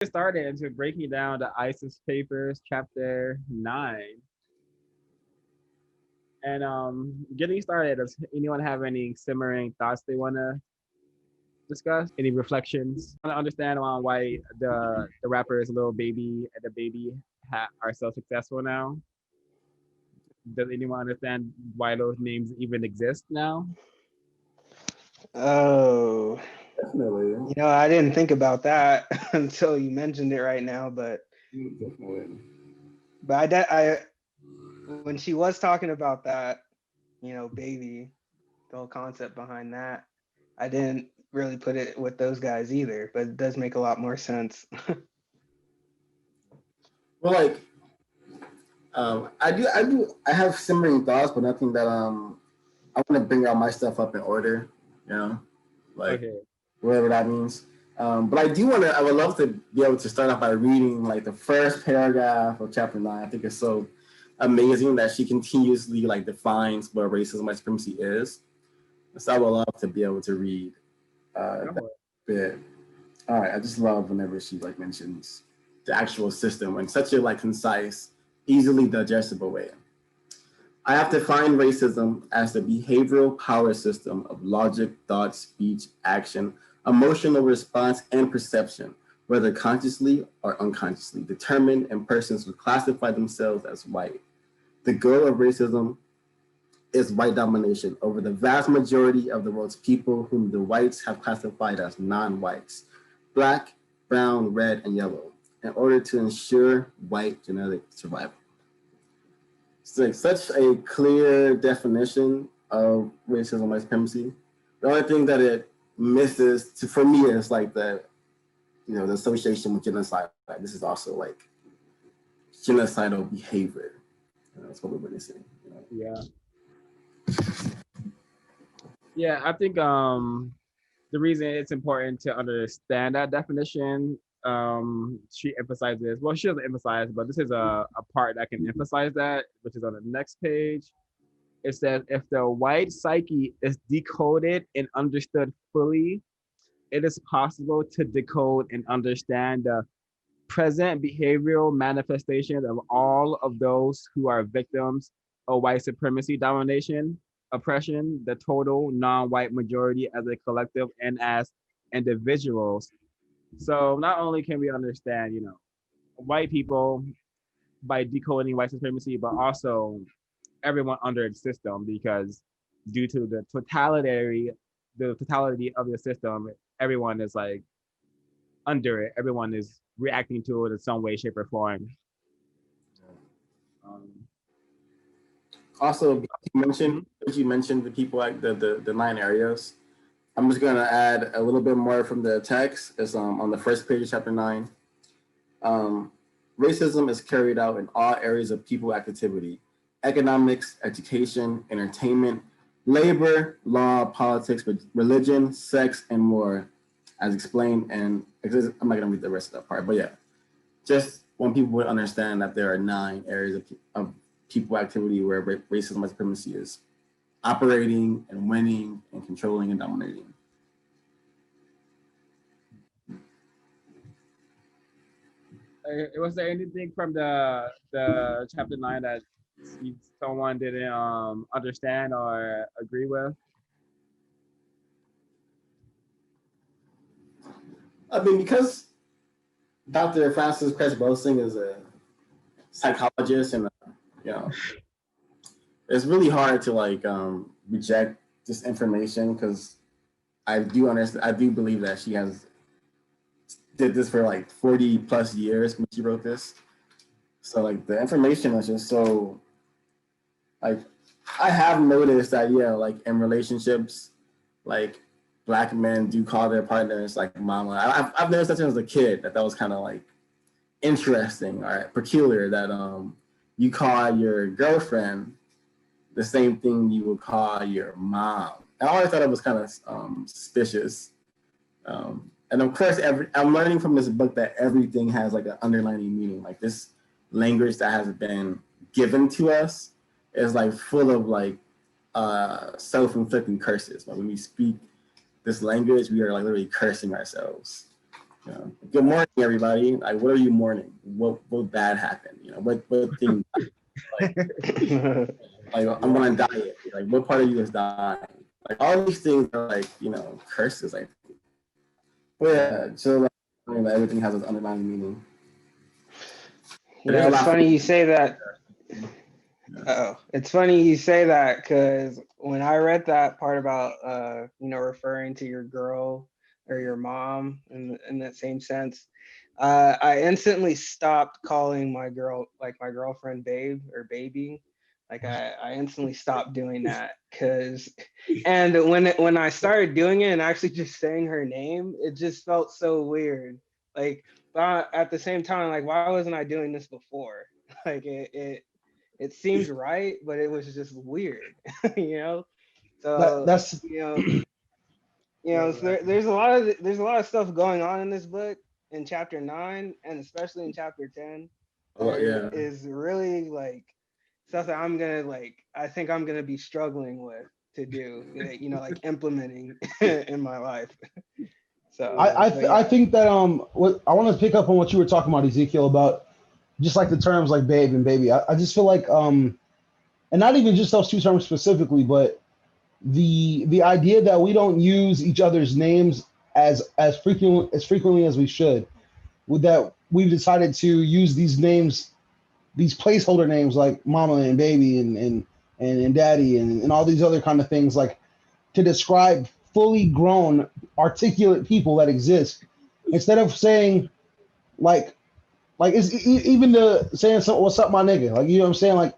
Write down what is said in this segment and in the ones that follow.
Get started into breaking down the ISIS papers, chapter 9. And getting started, does anyone have any simmering thoughts they want to discuss? Any reflections? I want to understand why the rapper is a little baby and the baby are so successful now. Does anyone understand why those names even exist now? Oh, Definitely. I didn't think about that until you mentioned it right now. But Definitely. I when she was talking about that, baby, the whole concept behind that, I didn't really put it with those guys either. But it does make a lot more sense. Well, like, I have simmering thoughts, but nothing that I want to bring all my stuff up in order, you know, like Okay. whatever that means. But I would love to be able to start off by reading like the first paragraph of chapter 9. I think it's so amazing that she continuously like defines what racism, white supremacy is. So I would love to be able to read that bit. All right, I just love whenever she like mentions the actual system in such a like concise, easily digestible way. I have defined racism as the behavioral power system of logic, thought, speech, action, emotional response, and perception, whether consciously or unconsciously, determined in persons who classify themselves as white. The goal of racism is white domination over the vast majority of the world's people whom the whites have classified as non-whites, black, brown, red, and yellow, in order to ensure white genetic survival. It's like such a clear definition of racism and white supremacy. The only thing that it misses for me is like the association with genocide. Like, this is also like genocidal behavior. That's what we're witnessing. Yeah. Yeah, I think the reason it's important to understand that definition, she emphasizes, well, she doesn't emphasize, but this is a part that can emphasize that, which is on the next page. It says, if the white psyche is decoded and understood fully, it is possible to decode and understand the present behavioral manifestations of all of those who are victims of white supremacy domination, oppression, the total non-white majority as a collective and as individuals. So not only can we understand, white people by decoding white supremacy, but also everyone under its system, because due to the totality of the system, everyone is like under it. Everyone is reacting to it in some way, shape, or form. Um, Also, mhm. you mentioned the people like the 9 areas. I'm just gonna add a little bit more from the text. It's on the first page of chapter 9. Um, Racism is carried out in all areas of people activity: economics, education, entertainment, labor, law, politics, religion, sex, and more, as explained. And I'm not gonna read the rest of that part, but yeah, just when people would understand that there are 9 areas of people activity where racism and supremacy is operating and winning and controlling and dominating. Was there anything from the chapter 9 that someone didn't understand or agree with? I mean, because Dr. Frances Cress Welsing is a psychologist, and you know, it's really hard to like reject this information because I do understand. I do believe that she has did this for like 40 plus years when she wrote this. So like the information is just so like I have noticed that yeah, like in relationships, like black men do call their partners like mama. I've noticed that since I was a kid that was kind of like interesting or peculiar that you call your girlfriend the same thing you would call your mom. I always thought it was kind of suspicious. And of course, I'm learning from this book that everything has like an underlying meaning. Like this language that has been given to us is like full of like self-inflicting curses. Like when we speak this language, we are like literally cursing ourselves. Good morning, everybody. Like, what are you mourning? What bad happened? What thing? Like, I'm on a diet. Like, what part of you is dying? Like, all these things are like, curses. Like, but yeah, so everything has its underlying meaning. Yeah, it's funny you say that. It's funny you say that because when I read that part about referring to your girl or your mom in that same sense, I instantly stopped calling my girlfriend babe or baby. Like I instantly stopped doing that and when I started doing it and actually just saying her name, it just felt so weird. Like, but at the same time, like, why wasn't I doing this before? Like it seemed right, but it was just weird, So that's so there's a lot of stuff going on in this book in chapter 9 and especially in chapter 10. Is really like stuff that I think I'm gonna be struggling with to do, like implementing in my life. So I think that what I want to pick up on what you were talking about, Ezekiel, about just like the terms like babe and baby. I just feel like and not even just those two terms specifically, but the idea that we don't use each other's names as frequently as we should, with that we've decided to use these names, these placeholder names like mama and baby and daddy and all these other kind of things, like to describe fully grown articulate people that exist, instead of saying like it's even the saying something, what's up my nigga, like, you know what I'm saying, like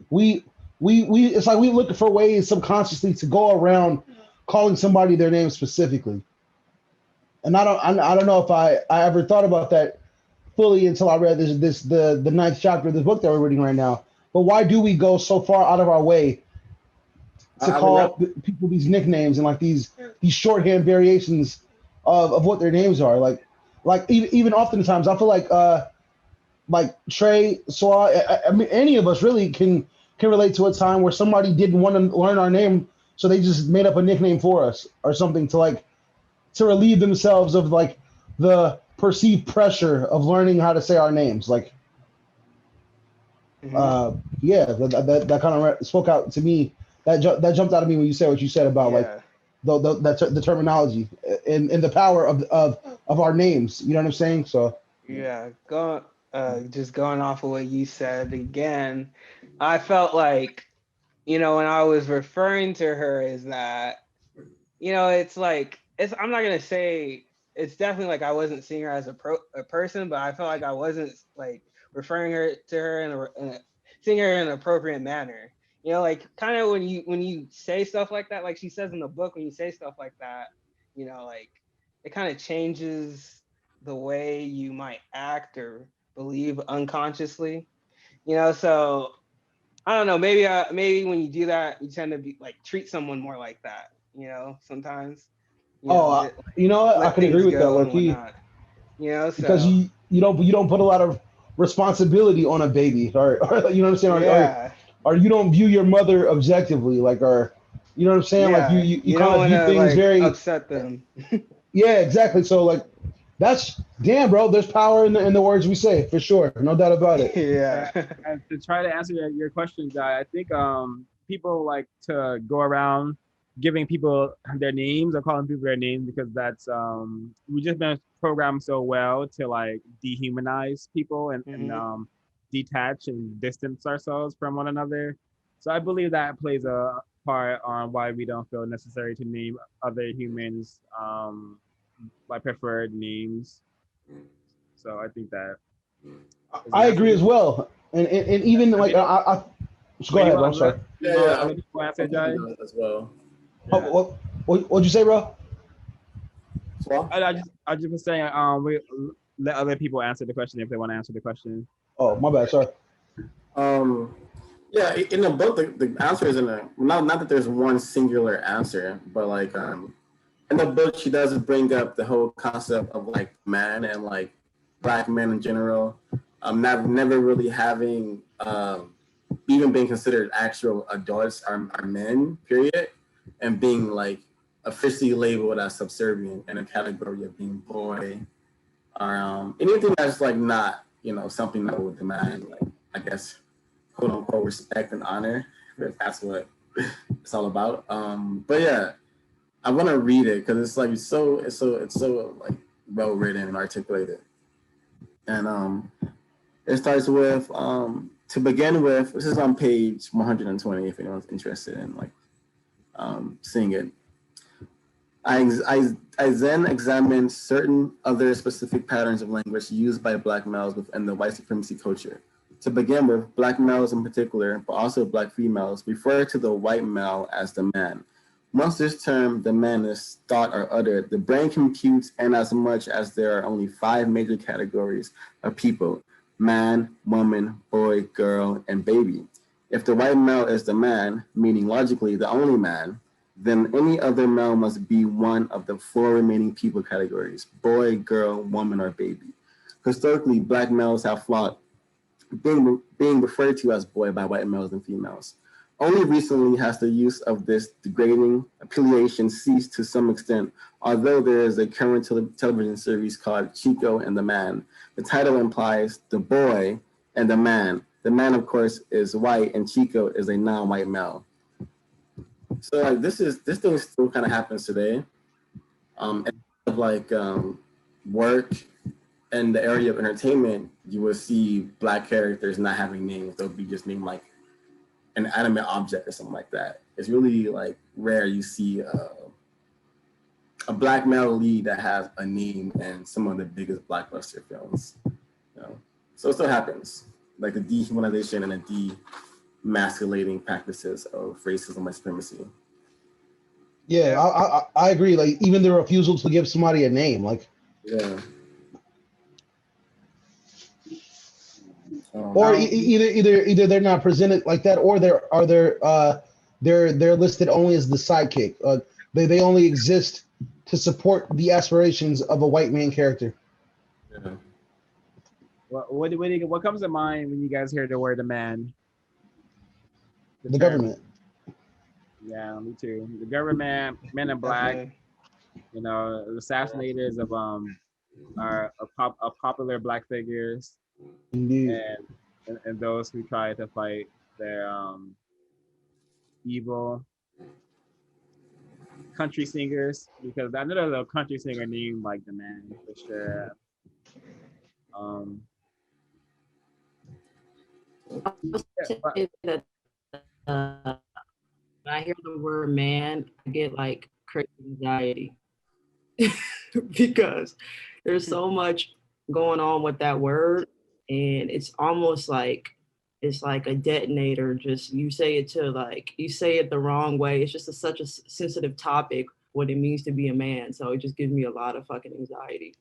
we it's like we look for ways subconsciously to go around calling somebody their name specifically. And I don't know if I ever thought about that fully until I read the ninth chapter of this book that we're reading right now. But why do we go so far out of our way to call people these nicknames and like these shorthand variations of what their names are? Like even oftentimes I feel like Trey, Swa, I mean, any of us really can relate to a time where somebody didn't want to learn our name, so they just made up a nickname for us or something to relieve themselves of like the perceived pressure of learning how to say our names. Like, yeah, that kind of spoke out to me. That jumped out of me when you said what you said about like the terminology and the power of our names. You know what I'm saying? So just going off of what you said again, I felt like, when I was referring to her is that, it's like, I'm not gonna say it's definitely like I wasn't seeing her as a person, but I felt like I wasn't like referring to her in seeing her in an appropriate manner. Like kind of when you say stuff like that, like she says in the book, when you say stuff like that, like it kind of changes the way you might act or believe unconsciously. So I don't know, maybe when you do that, you tend to be like treat someone more like that, sometimes. What? I can agree with that, Loki. Because So you don't put a lot of responsibility on a baby, or you know what I'm saying, or you don't view your mother objectively, like, or you know what I'm saying, like you kind of view things very upset them. Yeah, exactly. So like, that's damn, bro. There's power in the words we say, for sure, no doubt about it. And to try to answer your question, Guy, I think people like to go around giving people their names or calling people their names because that's we just been programmed so well to like dehumanize people and detach and distance ourselves from one another. So I believe that plays a part on why we don't feel necessary to name other humans by preferred names. So I think that I agree as well, and even like I go ahead, bro. I'm sorry. Other people answer, Jai? As well. Yeah. What'd you say, bro? I just was saying, we let other people answer the question if they want to answer the question. Oh, my bad, sorry. Yeah, in the book, the answer is not that there's one singular answer, but like in the book, she does bring up the whole concept of like man and like Black men in general, never really having even being considered actual adults are men, period, and being like officially labeled as subservient in a category of being boy, or anything that's like not, you know, something that would demand, like, I guess, quote unquote, respect and honor, if that's what it's all about. But yeah, I want to read it because it's like it's so like well written and articulated. And it starts with to begin with. This is on page 120 if anyone's interested in like seeing it. I then examined certain other specific patterns of language used by Black males within the white supremacy culture. To begin with, Black males in particular, but also Black females, refer to the white male as the man. Once this term, the man, is thought or uttered, the brain computes, and as much as there are only 5 major categories of people: man, woman, boy, girl, and baby. If the white male is the man, meaning logically the only man, then any other male must be one of the 4 remaining people categories: boy, girl, woman, or baby. Historically, Black males have fought being referred to as boy by white males and females. Only recently has the use of this degrading appellation ceased to some extent, although there is a current television series called Chico and the Man. The title implies the boy and the man. The man, of course, is white, and Chico is a non-white male. So like this thing still kind of happens today. Work and the area of entertainment, you will see Black characters not having names. They'll be just named like an animate object or something like that. It's really like rare you see a Black male lead that has a name in some of the biggest blockbuster films. You know? So it still happens, like the dehumanization and the demasculating practices of racism and supremacy. Yeah, I agree. Like even the refusal to give somebody a name, like yeah. Or either they're not presented like that, or they're listed only as the sidekick. They only exist to support the aspirations of a white man character. Yeah. What comes to mind when you guys hear the word "the man"? The government. Yeah, me too. The government, Men in Black. Definitely. You know, the assassinators of popular Black figures. Indeed. And those who try to fight their evil. Country singers, because I know there's a country singer named like the Man for sure. When I hear the word man, I get like crazy anxiety because there's so much going on with that word, and it's almost like it's like a detonator. Just you say it the wrong way. It's just such a sensitive topic, what it means to be a man. So it just gives me a lot of fucking anxiety.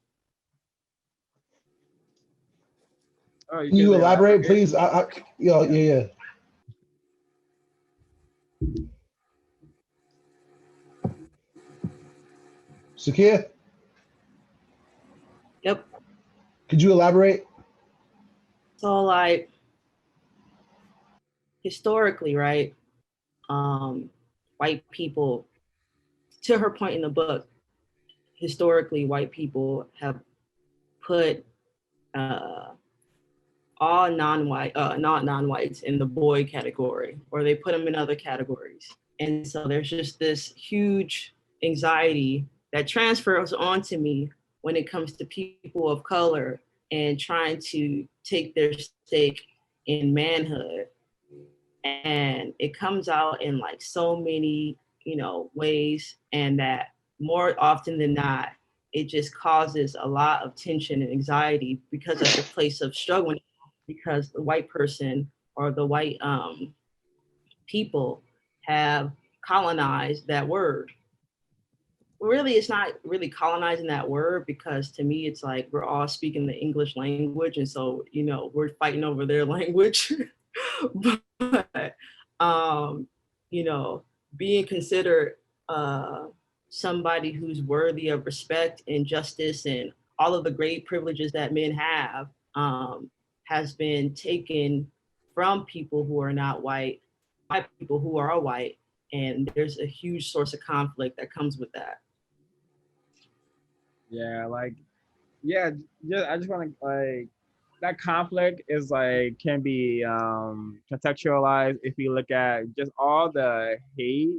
Oh, Can you elaborate, please? Yeah. Sakia? Yep. Could you elaborate? So like historically, right? White people, to her point in the book, historically white people have put all not non-whites in the boy category, or they put them in other categories. And so there's just this huge anxiety that transfers onto me when it comes to people of color and trying to take their stake in manhood. And it comes out in like so many, ways, and that more often than not, it just causes a lot of tension and anxiety because of the place of struggle, because the white person or the white people have colonized that word. Really, it's not really colonizing that word, because to me, it's like we're all speaking the English language. And so, we're fighting over their language. But, being considered somebody who's worthy of respect and justice and all of the great privileges that men have has been taken from people who are not white by people who are white. And there's a huge source of conflict that comes with that. Yeah, like yeah, I just want to like that conflict is like can be contextualized if you look at just all the hate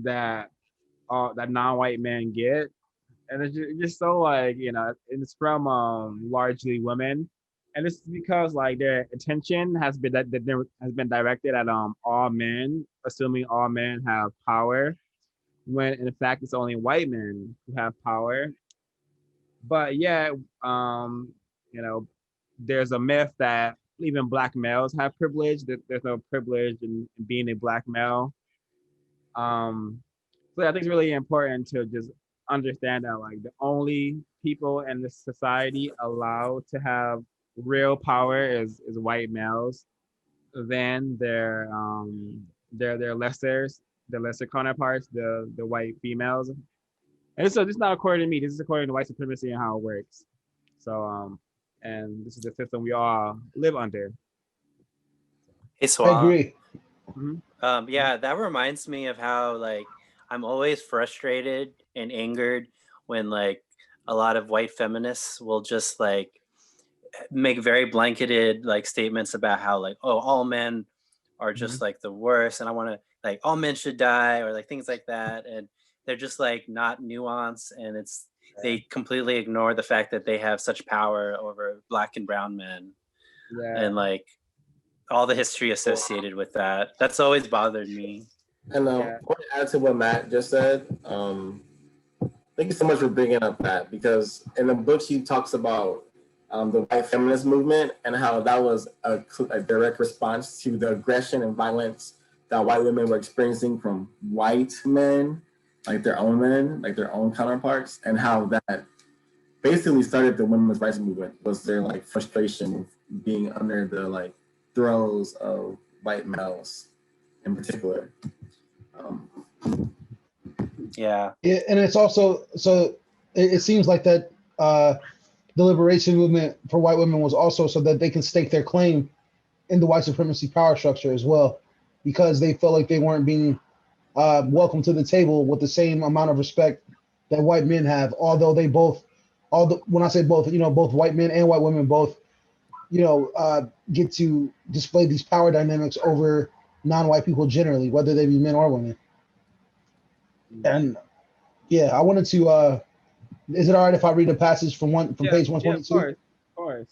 that that non-white men get, and it's just so like and it's from largely women, and it's because like their attention has been directed at all men, assuming all men have power, when in fact it's only white men who have power. But yeah, um, you know, there's a myth that even black males have privilege. That there's no privilege in being a black male. Um, so I think it's really important to just understand that like the only people in this society allowed to have real power is white males. Then their lesser counterparts, the white females. And so this is not according to me. This is according to white supremacy and how it works. So and this is the system we all live under. Hey, I Swa. agree. Yeah, that reminds me of how like I'm always frustrated and angered when like a lot of white feminists will just like make very blanketed like statements about how like, oh, all men are just like the worst, and I want to like all men should die, or like things like that, and they're just like not nuanced, and it's they completely ignore the fact that they have such power over black and brown men, Yeah. and like all the history associated with that. That's always bothered me. And I want to add to what Matt just said. Thank you so much for bringing up that, because in the book she talks about the white feminist movement and how that was a direct response to the aggression and violence that white women were experiencing from white men, like their own men, like their own counterparts, and how that basically started the women's rights movement, was their like frustration with being under the like throes of white males in particular. Yeah, And it's also so it seems like that the liberation movement for white women was also so that they can stake their claim in the white supremacy power structure as well, because they felt like they weren't being welcome to the table with the same amount of respect that white men have. Although they both, when I say both, both white men and white women both, get to display these power dynamics over non-white people generally, whether they be men or women. And yeah, I wanted to. Is it all right if I read a passage from page 122? Yeah, of course.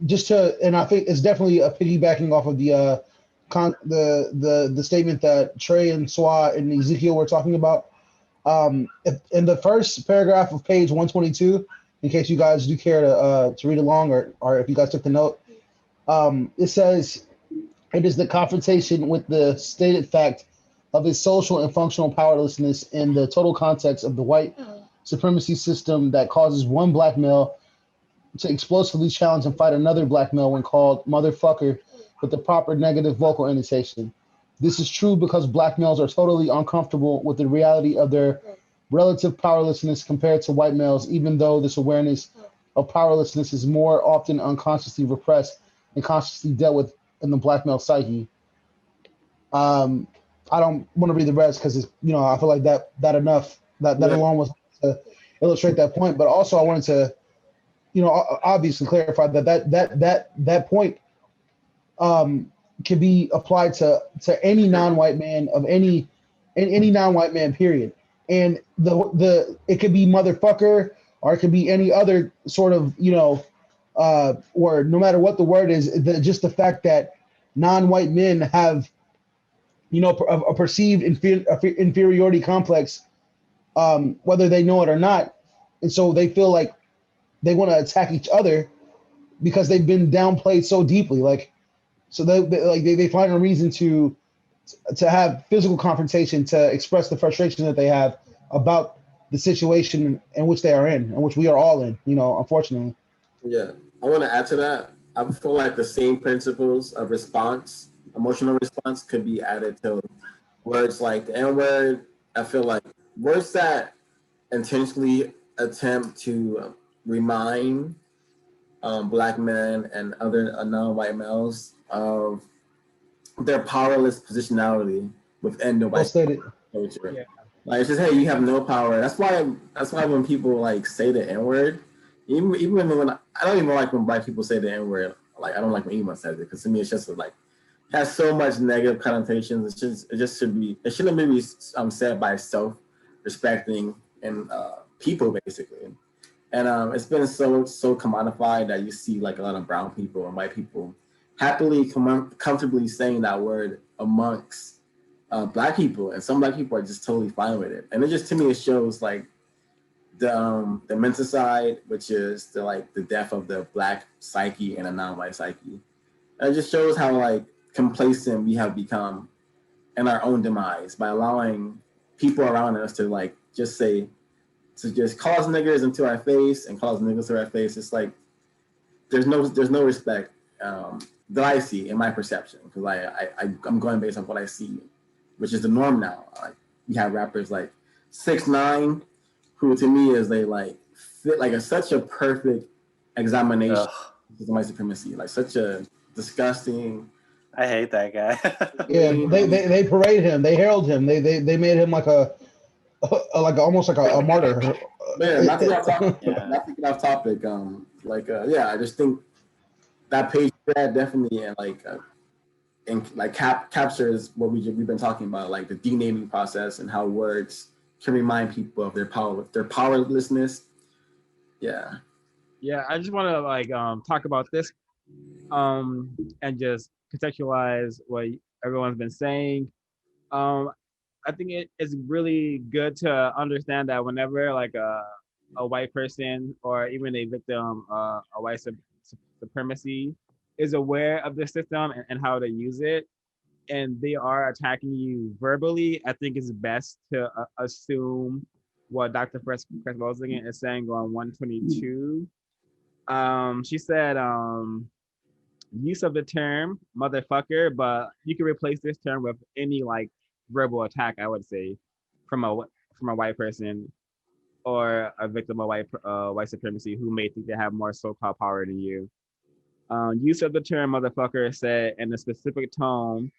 Just to, and I think it's definitely a piggybacking off of the statement that Trey and Swa and Ezekiel were talking about. In the first paragraph of page 122, in case you guys do care to read along, or if you guys took the note, it says, "It is the confrontation with the stated fact of his social and functional powerlessness in the total context of the white supremacy system that causes one black male to explosively challenge and fight another black male when called motherfucker with the proper negative vocal intonation. This is true because black males are totally uncomfortable with the reality of their relative powerlessness compared to white males, even though this awareness of powerlessness is more often unconsciously repressed and consciously dealt with in the black male psyche." I don't want to read the rest because it's, I feel like that alone was to illustrate that point. But also I wanted to, obviously clarify that point can be applied to any non-white man of any non-white man, period. And it could be motherfucker, or it could be any other sort of word, no matter what the word is. Just the fact that non-white men have a perceived inferiority complex, whether they know it or not, and so they feel like they want to attack each other because they've been downplayed so deeply. So they find a reason to have physical confrontation to express the frustration that they have about the situation in which they are in which we are all in, unfortunately. Yeah, I want to add to that. I feel like the same principles of response, emotional response, could be added to words like the N-word. I feel like words that intentionally attempt to remind black men and other non-white males of their powerless positionality within the white culture. Like it's just, hey, you have no power. That's why when people like say the N word, even when I don't even like when black people say the N word. Like I don't like when anyone says it because to me it's just like has so much negative connotations. It shouldn't be said by self-respecting and people basically. And it's been so commodified that you see like a lot of brown people and white people happily comfortably saying that word amongst black people, and some black people are just totally fine with it. And it just to me it shows like the mental side, which is the death of the black psyche and a non-white psyche. And it just shows how like complacent we have become in our own demise by allowing people around us to like just say to just call us niggers into our face and call us niggas to our face. It's like there's no respect that I see in my perception because I'm going based on what I see, which is the norm now. Like you have rappers like 6ix9ine, who to me is they like fit like such a perfect examination of white supremacy, like such a disgusting. I hate that guy. Yeah, they parade him, they herald him, they made him like like almost like a martyr. Yeah, not to get off topic. Not to get off topic. I just think that page definitely captures what we've been talking about, like the denaming process and how words can remind people of their powerlessness. Yeah. Yeah, I just want to talk about this and just contextualize what everyone's been saying. I think it is really good to understand that whenever like a white person or even a victim of white supremacy is aware of the system and how to use it, and they are attacking you verbally, I think it's best to assume what Dr. Cress Welsing is saying on 122. She said, use of the term motherfucker, but you can replace this term with any like verbal attack, I would say, from a white person or a victim of white supremacy who may think they have more so-called power than you. Use of the term motherfucker is said in a specific tone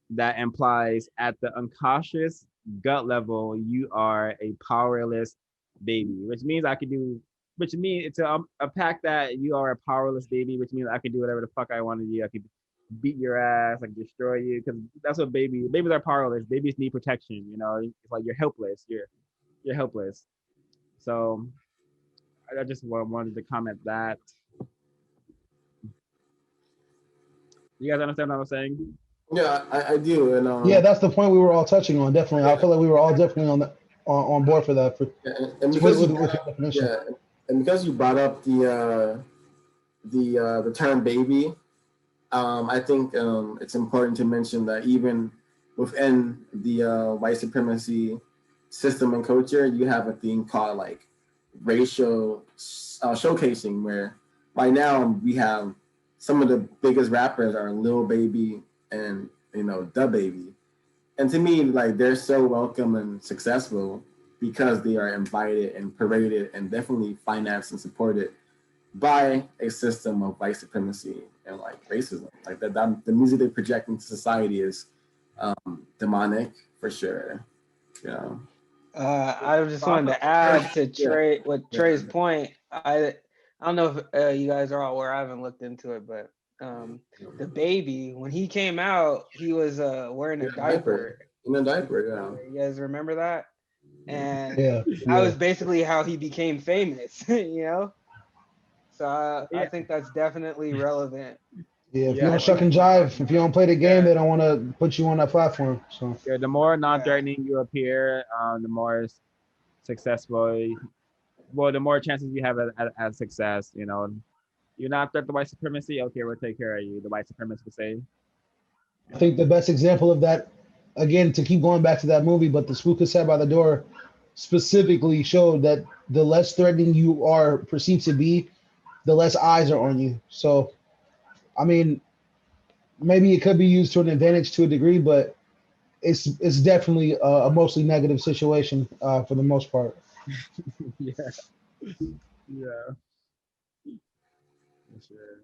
that implies at the unconscious gut level you are a powerless baby, which means which means it's a pact that you are a powerless baby, which means I can do whatever the fuck I want to do. I could beat your ass, like destroy you, because that's what babies are powerless. Babies need protection. You know, it's like you're helpless. You're helpless. So I just wanted to comment that. You guys understand what I'm saying? Yeah, I do, and Yeah, that's the point we were all touching on. Definitely, I feel like we were all definitely on board for that. And because you brought up the term baby, I think it's important to mention that even within the white supremacy system and culture, you have a thing called like racial showcasing, where right now we have some of the biggest rappers are Lil Baby and Da Baby, and to me like they're so welcome and successful because they are invited and paraded and definitely financed and supported by a system of white supremacy and like racism. Like the music they project into society is demonic for sure. I just wanted to add to Trey's point. I don't know if you guys are all aware. I haven't looked into it, but the baby, when he came out, he was wearing a diaper. In a diaper, yeah. You guys remember that? And Yeah. that was basically how he became famous, So I think that's definitely relevant. Yeah, if you don't shuck and jive, if you don't play the game, they don't want to put you on that platform. So yeah, the more non-threatening you appear, the more successful. Well, the more chances you have at success. You're not threat to white supremacy. Okay, we'll take care of you. The white supremacists will say. I think the best example of that, again, to keep going back to that movie, but the spook is sat by the door specifically showed that the less threatening you are perceived to be, the less eyes are on you. So, I mean, maybe it could be used to an advantage to a degree, but it's definitely a mostly negative situation for the most part. Yeah. Yeah. For sure.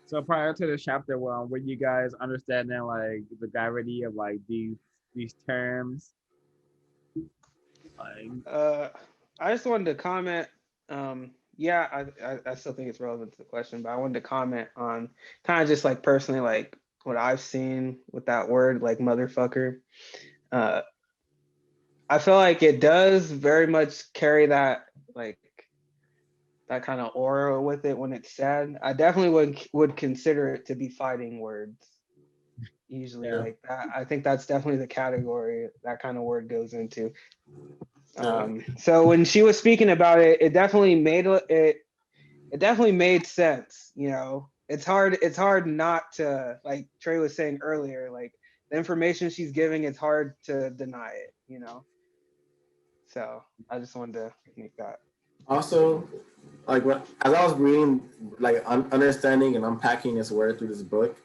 So prior to this chapter, were you guys understanding like the gravity of like these these terms? I just wanted to comment. Yeah, I still think it's relevant to the question, but I wanted to comment on kind of just like personally, like what I've seen with that word, like motherfucker. I feel like it does very much carry that like that kind of aura with it when it's said. I definitely would consider it to be fighting words. Usually, Yeah. like that. I think that's definitely the category that kind of word goes into. So when she was speaking about it, it definitely made sense. You know, it's hard not to, like Trey was saying earlier, like the information she's giving, it's hard to deny it, you know. So I just wanted to make that. Also, like as I was reading, like understanding and unpacking this word through this book,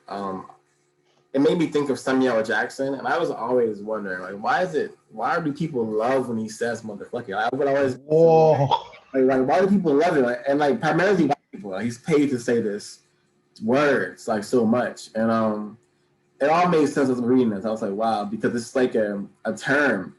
it made me think of Samuel L. Jackson, and I was always wondering, like, why do people love when he says motherfucker? I would always, like, why do people love it? Like, and like primarily white people, like, he's paid to say this words like so much, and it all made sense as I'm reading this. I was like, wow, because it's like a term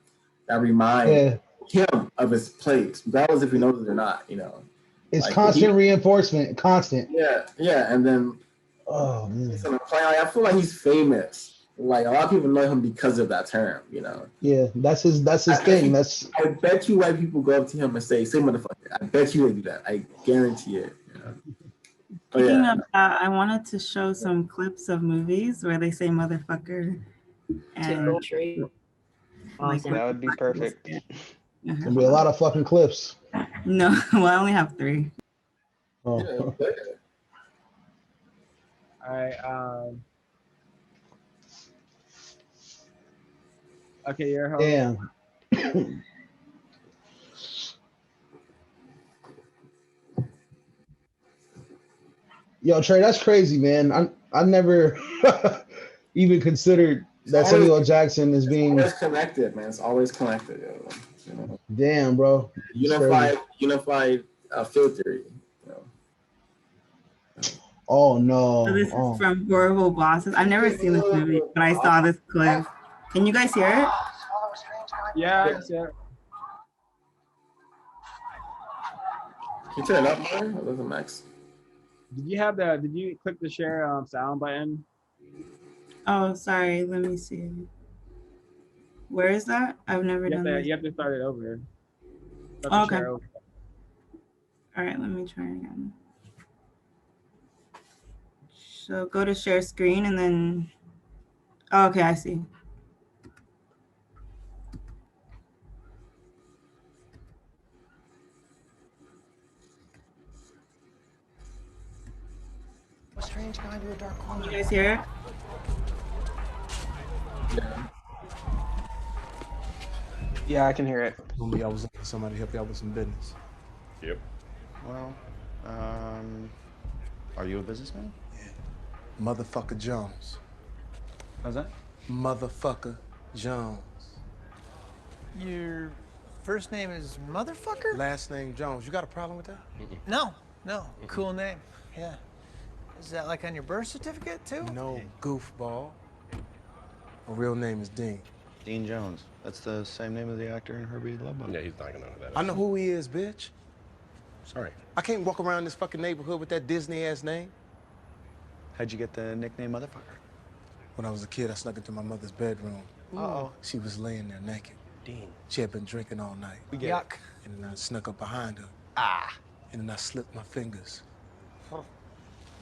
that reminds him of his place, regardless if he knows it or not, you know. It's like, constant reinforcement, constant. Yeah, and then I feel like he's famous. Like a lot of people know him because of that term, you know. Yeah, that's his thing. I bet you white people go up to him and say motherfucker. I bet you they do that. I guarantee it. You know? Speaking of that, I wanted to show some clips of movies where they say motherfucker. And like, that would be perfect. There'll be a lot of fucking clips. No, well, I only have 3. Oh. Yeah. All right. Okay, your host. Damn. Yo, Trey, that's crazy, man. I never even considered that Samuel L. Jackson as being always connected, man. It's always connected, yo. You know? Damn, bro. Unified field theory. You know? Oh no. So this is from Horrible Bosses. I've never seen this movie, but I saw this clip. Can you guys hear it? Yeah, I can see it. Can you turn it up more? Or does it max? Did you click the share sound button? Oh, sorry. Let me see. Where is that? I've never done that. You have to start it over. Okay. All right, let me try again. So go to share screen and then, oh, okay, I see. A strange guy into a dark corner. You guys hear it? Yeah, I can hear it. Told me I was looking for somebody to help you out with some business. Yep. Well, are you a businessman? Yeah. Motherfucker Jones. How's that? Motherfucker Jones. Your first name is Motherfucker? Last name Jones. You got a problem with that? No. Cool name. Yeah. Is that like on your birth certificate too? No, goofball. My real name is Dean. Dean Jones. That's the same name of the actor in Herbie the Love Bug. Yeah, he's not gonna know who that is. I know who he is, bitch. Sorry. I can't walk around this fucking neighborhood with that Disney-ass name. How'd you get the nickname Motherfucker? When I was a kid, I snuck into my mother's bedroom. Uh-oh. She was laying there naked. Dean. She had been drinking all night. Yuck. And then I snuck up behind her. And then I slipped my fingers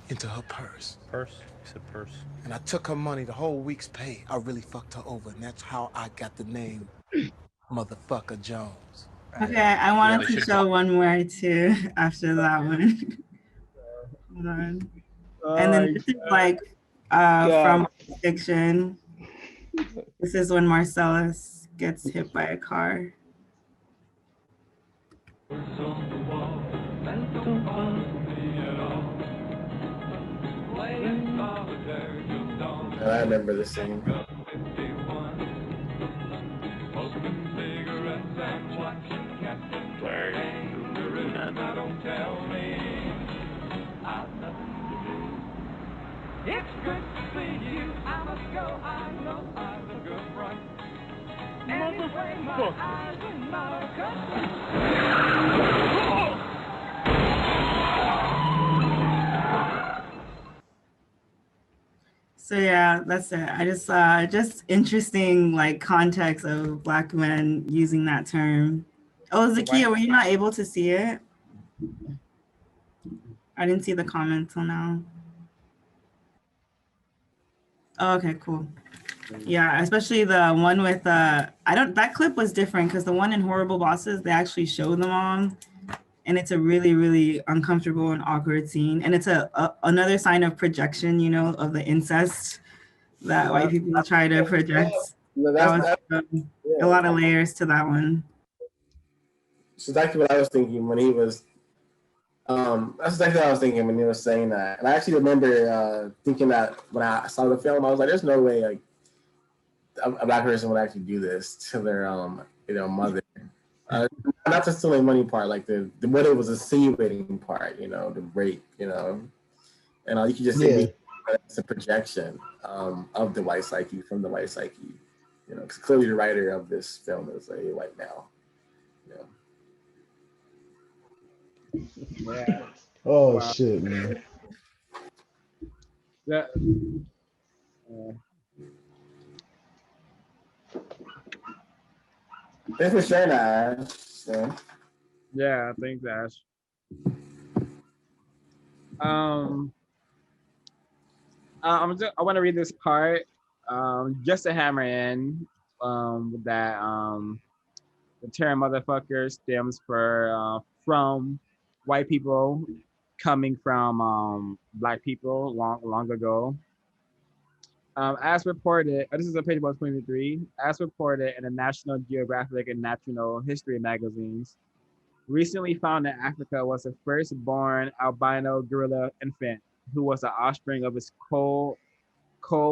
into her purse. Purse? You said purse. And I took her money, the whole week's pay. I really fucked her over, and that's how I got the name Motherfucker Jones. Okay, I wanted to show one more too after that one. Hold on. And then this is like from fiction. This is when Marcellus gets hit by a car. I remember this scene. It's good to see you. I must go. I know I've a good run. So yeah, that's it. I just interesting like context of Black men using that term. Oh, Zakia, were you not able to see it? I didn't see the comment till now. Oh, okay, cool. Yeah, especially the one with that clip was different because the one in Horrible Bosses, they actually show the mom, and it's a really, really uncomfortable and awkward scene. And it's another sign of projection, you know, of the incest that white people try to project. That was a lot of layers to that one. So that's what I was thinking when he was. That's exactly what I was thinking when he was saying that. And I actually remember thinking that when I saw the film, I was like, "There's no way like a Black person would actually do this to their mother." Not the stealing money part, like the what it was insinuating part, you know, the rape, you know, and you can just say it's a projection of the white psyche from the white psyche, you know, because clearly the writer of this film is a white male. Yeah. Oh shit, man. Yeah. Thanks for sharing that, Ash. So. Yeah, thanks, Ash. I want to read this part just to hammer in that the term motherfucker stems from white people coming from Black people long ago. As reported, this is on page 123, as reported in the National Geographic and Natural History magazines, recently found that Africa was the first born albino gorilla infant who was the offspring of his coal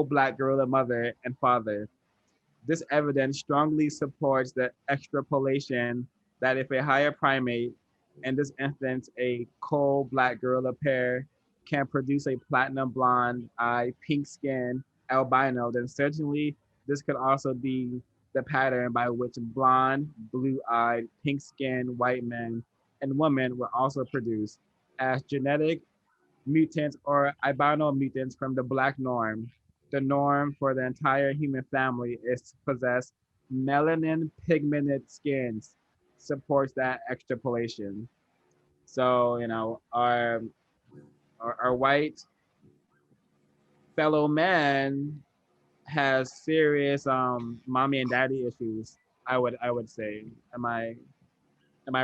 Black gorilla mother and father. This evidence strongly supports the extrapolation that if a higher primate, in this instance a coal Black gorilla pair, can produce a platinum blonde eye, pink skin albino, then certainly this could also be the pattern by which blonde, blue-eyed, pink-skinned white men and women were also produced as genetic mutants or albino mutants from the Black norm. The norm for the entire human family is to possess melanin pigmented skins, supports that extrapolation. So, you know, our white fellow man has serious mommy and daddy issues. I would say. Am I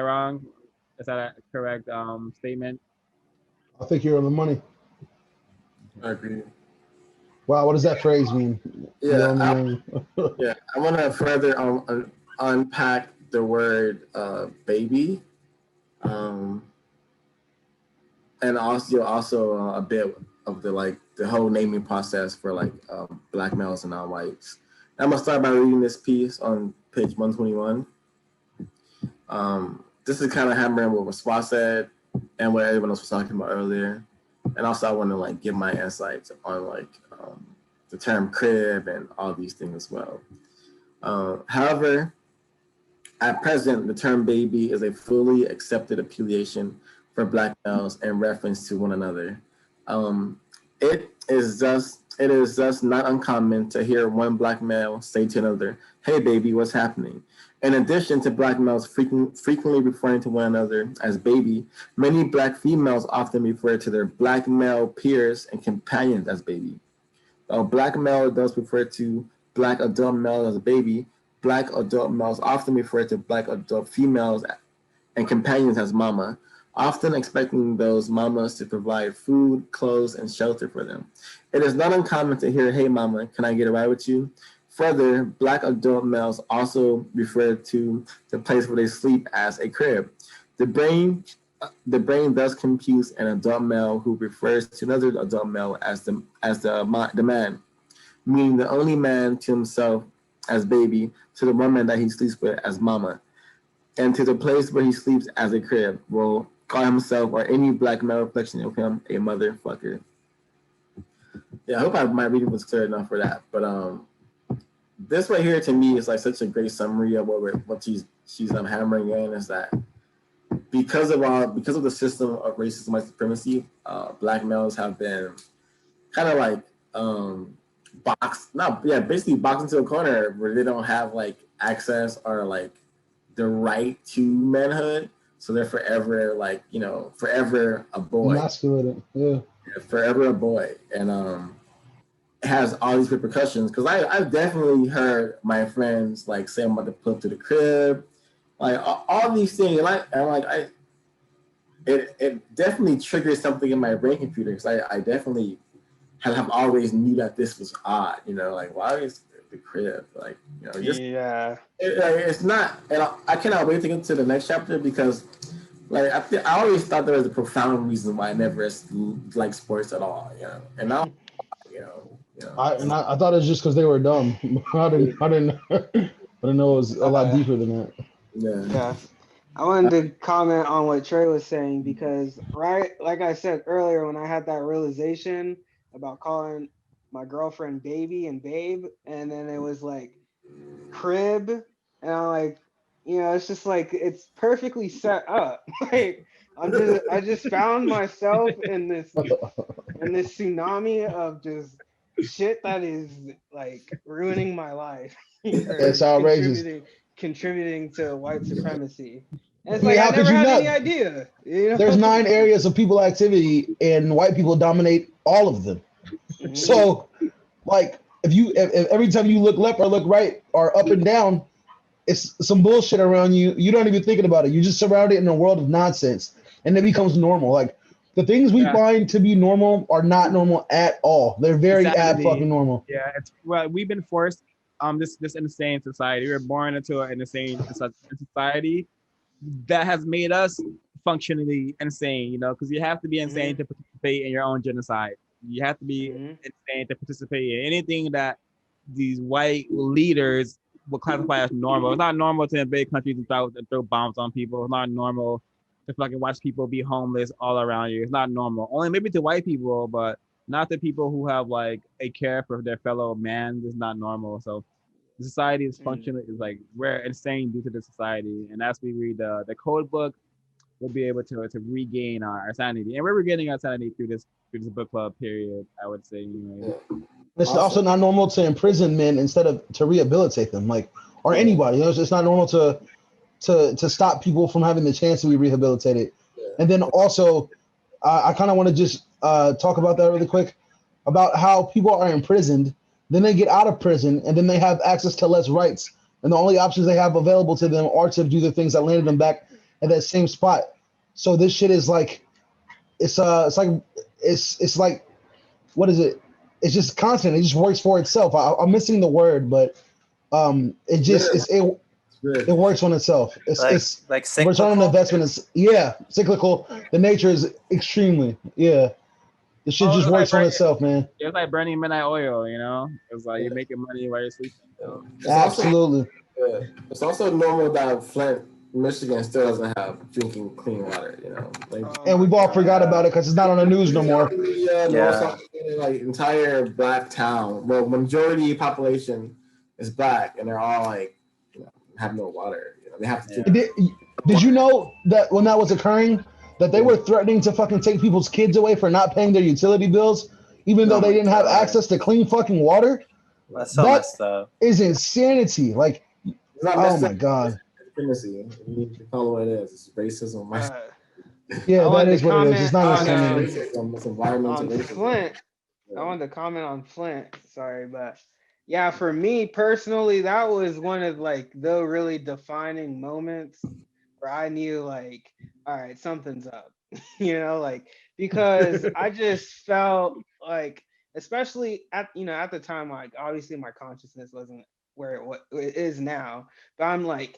wrong? Is that a correct statement? I think you're on the money. I agree. Wow, what does that phrase mean? Yeah, I want to further unpack the word baby, and also a bit of the whole naming process for Black males and non-whites. I'm gonna start by reading this piece on page 121. This is kind of hammering what Swat said and what everyone else was talking about earlier, and also I want to give my insights on the term crib and all these things as well. However, at present, the term baby is a fully accepted affiliation for Black males in reference to one another. It is thus not uncommon to hear one Black male say to another, "Hey baby, what's happening?" In addition to Black males frequently referring to one another as baby, many Black females often refer to their Black male peers and companions as baby. While Black male adults refer to Black adult males as a baby, Black adult males often refer to Black adult females and companions as mama, often expecting those mamas to provide food, clothes, and shelter for them. It is not uncommon to hear, "Hey mama, can I get a ride with you?" Further, Black adult males also refer to the place where they sleep as a crib. The brain thus computes an adult male who refers to another adult male as the man, meaning the only man to himself as baby, to the woman that he sleeps with as mama, and to the place where he sleeps as a crib will call himself or any Black male reflection of him a motherfucker. Yeah, I hope my reading was clear enough for that. But this right here to me is like such a great summary of what she's hammering in, is that because of the system of racism, white supremacy, black males have been kind of like basically boxed into a corner where they don't have like access or like the right to manhood, so they're forever like, you know, forever a boy, emasculated, yeah, forever a boy, and it has all these repercussions. Because I've definitely heard my friends like say I'm about to pull up to the crib, like all these things, and it definitely triggers something in my brain computer, because I definitely have always knew that this was odd, you know, like why is the crib, like, you know, just it's not, and I cannot wait to get to the next chapter, because like I always thought there was a profound reason why I never liked sports at all, you know, and now you know. I thought it was just because they were dumb. I didn't know it was a lot deeper than that. Yeah. I wanted to comment on what Trey was saying, because like I said earlier, when I had that realization about calling my girlfriend baby and babe, and then it was like crib, and I'm like, you know, it's just like it's perfectly set up. Like I just found myself in this tsunami of just shit that is like ruining my life. It's outrageous. Contributing to white supremacy. And it's I mean, like I how could never you had not? any idea. You know? There's 9 areas of people activity, and white people dominate all of them. Mhm. So, like, if every time you look left or look right or up and down, it's some bullshit around you. You don't even thinking about it. You just surrounded in a world of nonsense, and it becomes normal. Like the things we find to be normal are not normal at all. They're very fucking normal. Yeah, well, we've been forced this insane society. We were born into an insane society that has made us functionally insane, you know, because you have to be insane to participate in your own genocide. You have to be insane to participate in anything that these white leaders will classify as normal. It's not normal to invade countries and throw bombs on people. It's not normal to fucking watch people be homeless all around you. It's not normal. Only maybe to white people, but not to people who have like a care for their fellow man. It's not normal. So the society is functioning, is like we're insane due to the society. And as we read the code book, we'll be able to regain our sanity. And we're regaining our sanity through this book club period, I would say. Anyway. It's also not normal to imprison men instead of to rehabilitate them, like, or anybody. You know, it's not normal to stop people from having the chance to be rehabilitated. And then also, I kind of want to just talk about that really quick, about how people are imprisoned, then they get out of prison, and then they have access to less rights, and the only options they have available to them are to do the things that landed them back at that same spot. So this shit is like, it's like, what is it? It's just constant. It just works for itself. I'm missing the word, but it just it works on itself. It's like cyclical? Return on investment is cyclical. The nature is extremely The shit just works on itself, man. It's like burning midnight oil, you know. It's like you're making money while you're sleeping. So. Absolutely. It's also normal that Flint, Michigan, still doesn't have drinking clean water, you know. Like, and we've all forgot about it because it's not on the news no more. Like entire black town, well, majority population is black, and they're all like, you know, have no water. You know, they have to. Did you know that when that was occurring, that they were threatening to fucking take people's kids away for not paying their utility bills, even though they didn't have access to clean fucking water? That's so messed up. Is insanity. Like, oh my god. You need to call it what it is. It's racism. Yeah, that is what it is. It's not racism. It's environmental racism. Flint. I wanted to comment on Flint. Sorry, but yeah, for me personally, that was one of like the really defining moments where I knew like, all right, something's up. You know, like, because I just felt like, especially at the time, like obviously my consciousness wasn't where it is now, but I'm like,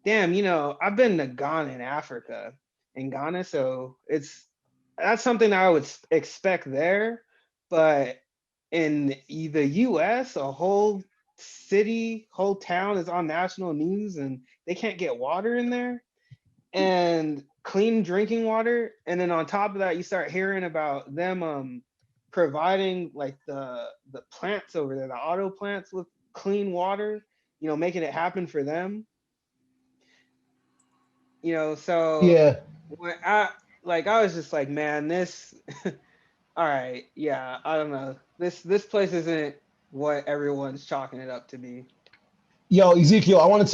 damn, you know, I've been to Ghana in Ghana, so that's something I would expect there, but in the US, a whole city, whole town is on national news and they can't get water in there and clean drinking water. And then on top of that, you start hearing about them providing like the plants over there, the auto plants with clean water, making it happen for them. So Yeah. when I was just like, man, this all right, yeah, I don't know. This place isn't what everyone's chalking it up to be. Yo, Ezekiel, I wanted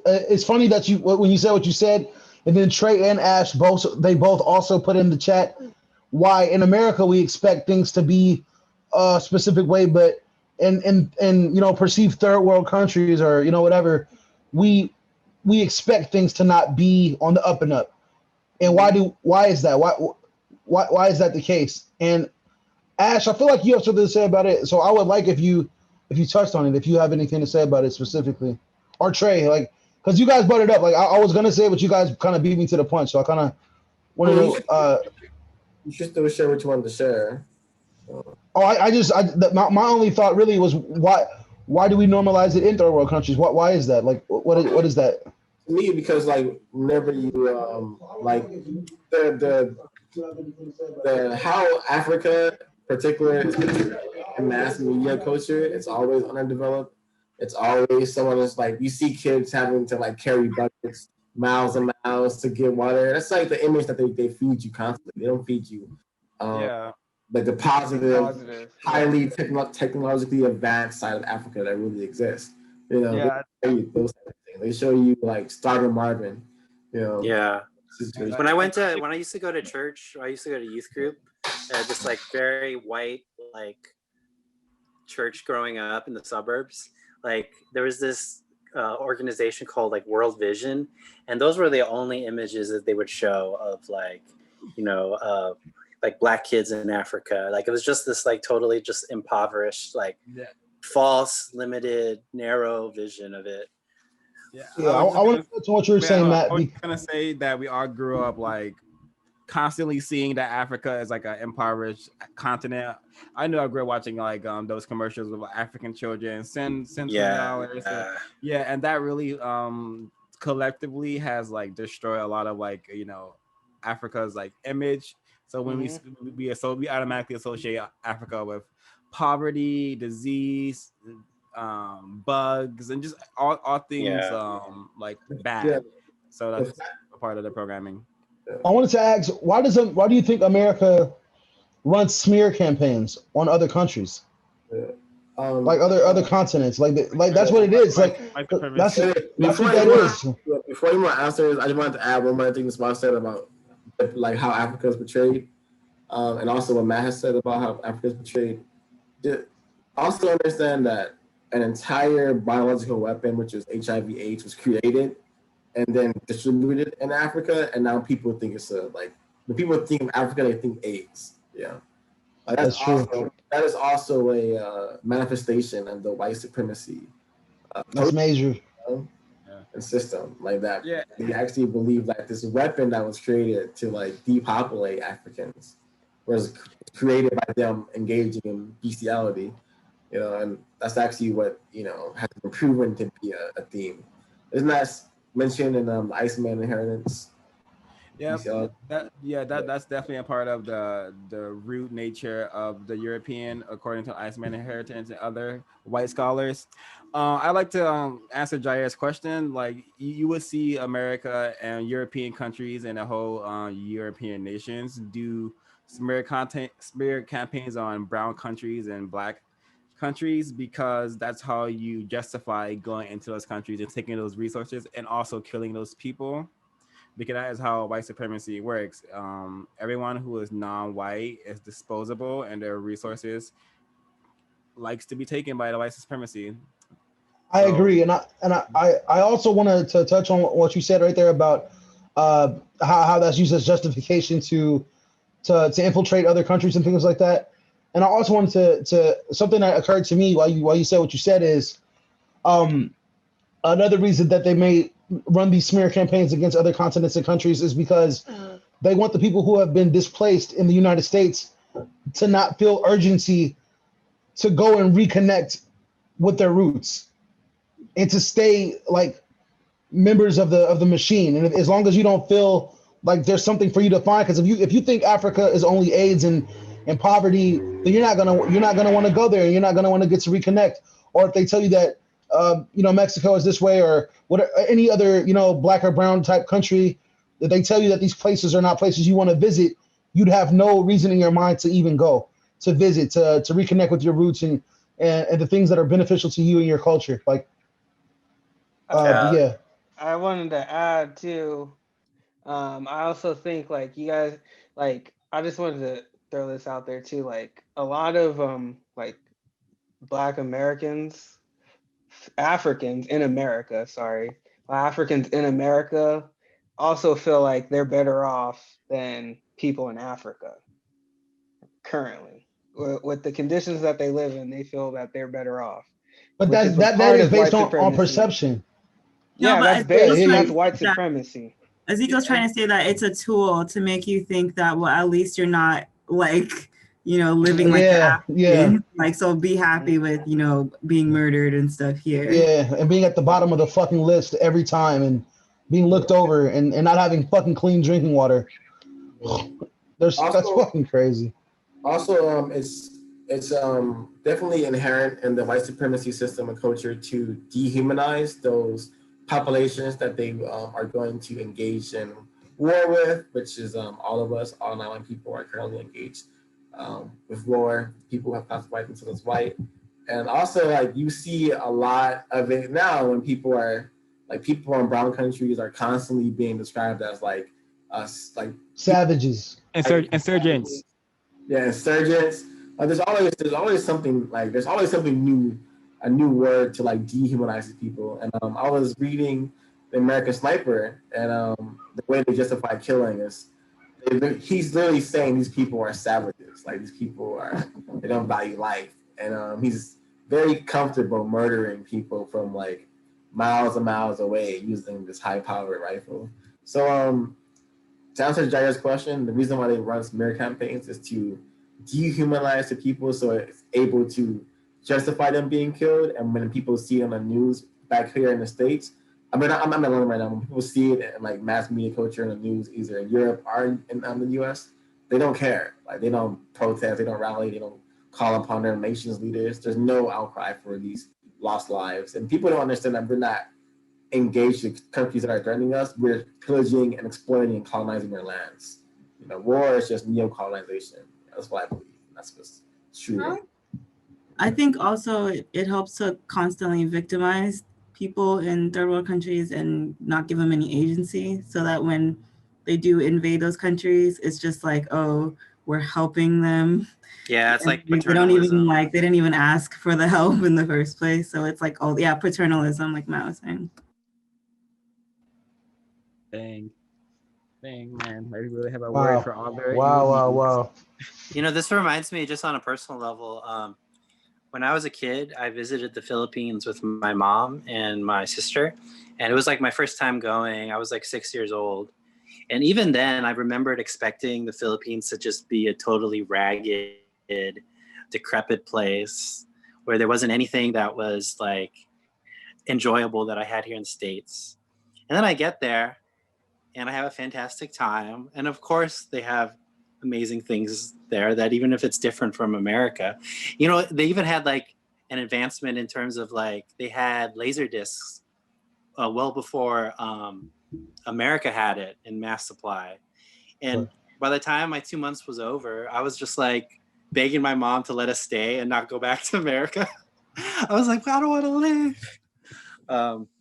it's funny that when you said what you said, and then Trey and Ash both also put in the chat why in America we expect things to be a specific way, but in perceived third world countries or whatever, we expect things to not be on the up and up. And why is that? Why is that the case? And Ash, I feel like you have something to say about it, so I would like if you touched on it, if you have anything to say about it specifically, or Trey, like, because you guys brought it up. Like I was gonna say it, but you guys kind of beat me to the punch, so I kind of want to know. You should still share what you wanted to share. My only thought really was why do we normalize it in third world countries? Why is that? Like what is that? To me, because like whenever you like the how Africa particular in mass media culture, it's always underdeveloped. It's always someone that's like, you see kids having to like carry buckets miles and miles to get water. That's like the image that they feed you constantly. They don't feed you like the positive highly technologically advanced side of Africa that really exists. They show you those type of things. They show you like Starving Marvin. Yeah. When I used to go to church, I used to go to youth group, this like very white like church growing up in the suburbs. Like there was this organization called like World Vision, and those were the only images that they would show of like like Black kids in Africa. Like it was just this like totally just impoverished, like false, limited, narrow vision of it. I want to touch on what you were saying, Matt. I was gonna say that we all grew up like constantly seeing that Africa is like an impoverished continent. I knew I grew up watching like those commercials with African children, send $20. And that really collectively has like destroyed a lot of like Africa's like image. So when we automatically associate Africa with poverty, disease, bugs, and just all things like bad. So that's a part of the programming. I wanted to ask, why do you think America runs smear campaigns on other countries, like other continents? Like that's what it is. Like that's what that is. Before you want answers, I just wanted to add one more thing that said about like how Africa is portrayed, and also what Matt has said about how Africa is portrayed. Also understand that an entire biological weapon, which is HIV/AIDS, was created and then distributed in Africa, and now people think it's when people think of Africa, they think AIDS. That's true. That is also a manifestation of the white supremacy. That's major. And system like that. Yeah, they actually believe that this weapon that was created to like depopulate Africans was created by them engaging in bestiality. And that's actually what has been proven to be a theme. Isn't that mentioned in the Iceman Inheritance? That's definitely a part of the root nature of the European, according to Iceman Inheritance and other white scholars. I'd like to answer Jair's question. Like you would see America and European countries and the whole European nations do smear campaigns on brown countries and Black countries, because that's how you justify going into those countries and taking those resources and also killing those people, because that is how white supremacy works. Everyone who is non-white is disposable, and their resources likes to be taken by the white supremacy. I agree, and I also wanted to touch on what you said right there about how that's used as justification to infiltrate other countries and things like that. And I also wanted to something that occurred to me while you said what you said is another reason that they may run these smear campaigns against other continents and countries is because they want the people who have been displaced in the United States to not feel urgency to go and reconnect with their roots and to stay like members of the machine. And as long as you don't feel like there's something for you to find, because if you think Africa is only AIDS and poverty, then you're not gonna want to go there, and you're not gonna want to get to reconnect. or if they tell you that Mexico is this way, or what any other black or brown type country, that they tell you that these places are not places you want to visit, you'd have no reason in your mind to even go to visit, to reconnect with your roots and the things that are beneficial to you and your culture. Like, yeah. I wanted to add too. I also think like you guys, like I just wanted to throw this out there too. Like a lot of like Black Americans, Africans in America, Africans in America also feel like they're better off than people in Africa currently. With the conditions that they live in, they feel that they're better off. But that is based on perception. Yeah, no, that's white supremacy. Ezekiel's trying to say that it's a tool to make you think that, well, at least you're not like, living like African. Like, so be happy with, being murdered and stuff here. Yeah, and being at the bottom of the fucking list every time and being looked over and not having fucking clean drinking water. That's fucking crazy. Also, it's definitely inherent in the white supremacy system and culture to dehumanize those populations that they are going to engage in war with, which is all of us, all 9 people are currently engaged with war. People have classified themselves as white. And also, like, you see a lot of it now when people in brown countries are constantly being described as like savages. Insurgents. Yeah, insurgents. There's always something new, a new word to like dehumanize these people. And I was reading The American Sniper, and the way they justify killing is he's literally saying these people are savages. Like, these people they don't value life, and he's very comfortable murdering people from like miles and miles away using this high-powered rifle. So to answer Jair's question, the reason why they run smear campaigns is to dehumanize the people, so it's able to justify them being killed. And when people see it on the news back here in the States, I mean, I'm not alone right now. When people see it in like mass media culture in the news, either in Europe or in the US, they don't care. Like, they don't protest, they don't rally, they don't call upon their nation's leaders. There's no outcry for these lost lives. And people don't understand that we're not engaged with countries that are threatening us. We're pillaging and exploiting and colonizing their lands. War is just neo-colonization. That's what I believe. That's what's true. I think also it helps to constantly victimize people in third world countries and not give them any agency, so that when they do invade those countries, it's just like, oh, we're helping them. Yeah, it's like they don't even they didn't even ask for the help in the first place. So it's like, oh yeah, paternalism, like Matt was saying. Dang, man, I really have a word for all their Wow. This reminds me, just on a personal level, when I was a kid, I visited the Philippines with my mom and my sister, and it was like my first time going. I was like 6 years old. And even then, I remembered expecting the Philippines to just be a totally ragged, decrepit place where there wasn't anything that was like enjoyable that I had here in the States. And then I get there and I have a fantastic time. And of course, they have amazing things there that even if it's different from America, they even had like an advancement in terms of like they had laser discs well before America had it in mass supply. And by the time my 2 months was over, I was just like begging my mom to let us stay and not go back to America. I was like, I don't want to live.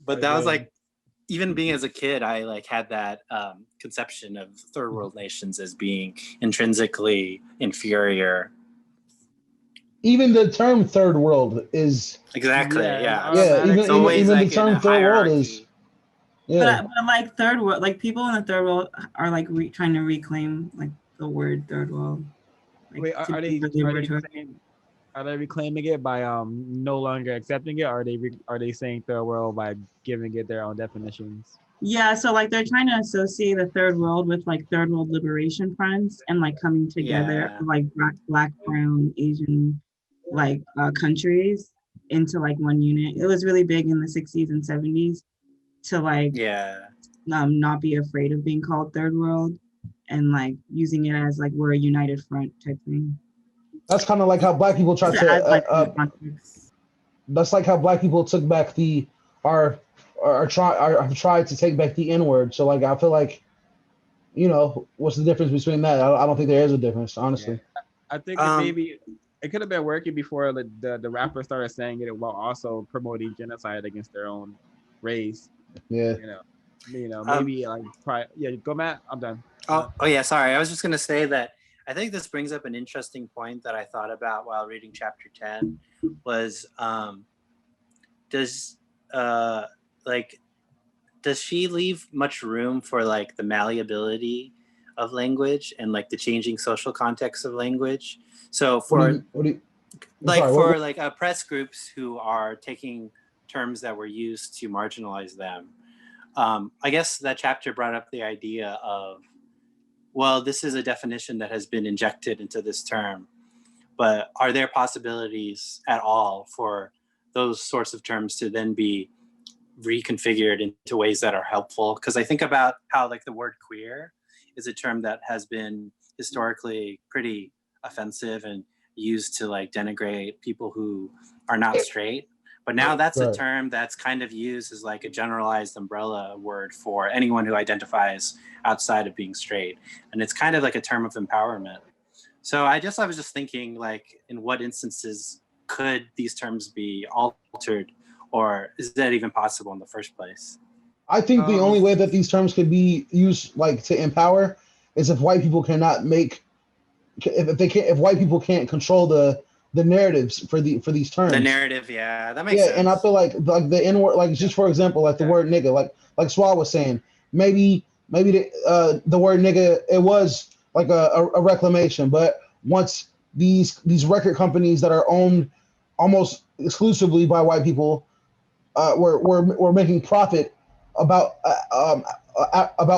But that was like, even being as a kid, I like had that conception of third world nations as being intrinsically inferior. Even the term third world is exactly yeah. Even like the term third world is. Yeah. But like third world, like people in the third world are like trying to reclaim like the word third world. Like, wait, are they reclaiming it by no longer accepting it? Or are they saying third world by giving it their own definitions? Yeah, so like they're trying to associate the third world with like third world liberation fronts and like coming together like black, brown, Asian like countries into like one unit. It was really big in the 60s and 70s to like not be afraid of being called third world and like using it as like we're a united front type thing. That's kind of like how black people try to that's like how black people took back have tried to take back the N-word. So like I feel like, what's the difference between that? I don't think there is a difference, honestly. Yeah. I think maybe it could have been working before the rappers started saying it while also promoting genocide against their own race. Yeah. Maybe go Matt. I'm done. Oh yeah, sorry. I was just gonna say that I think this brings up an interesting point that I thought about while reading chapter 10 was does she leave much room for like the malleability of language and like the changing social context of language? So for press groups who are taking terms that were used to marginalize them, I guess that chapter brought up the idea of, well, this is a definition that has been injected into this term, but are there possibilities at all for those sorts of terms to then be reconfigured into ways that are helpful? Because I think about how like the word queer is a term that has been historically pretty offensive and used to like denigrate people who are not straight. But now that's a term that's kind of used as like a generalized umbrella word for anyone who identifies outside of being straight. And it's kind of like a term of empowerment. So I was just thinking, like, in what instances could these terms be altered, or is that even possible in the first place? I think the only way that these terms could be used like to empower is if white people if white people can't control the narratives for these terms. The narrative, yeah, that makes sense. And I feel like the N-word, like just for example, like the word nigga, like Swal was saying, maybe the word nigga, it was like a reclamation, but once these record companies that are owned almost exclusively by white people were making profit about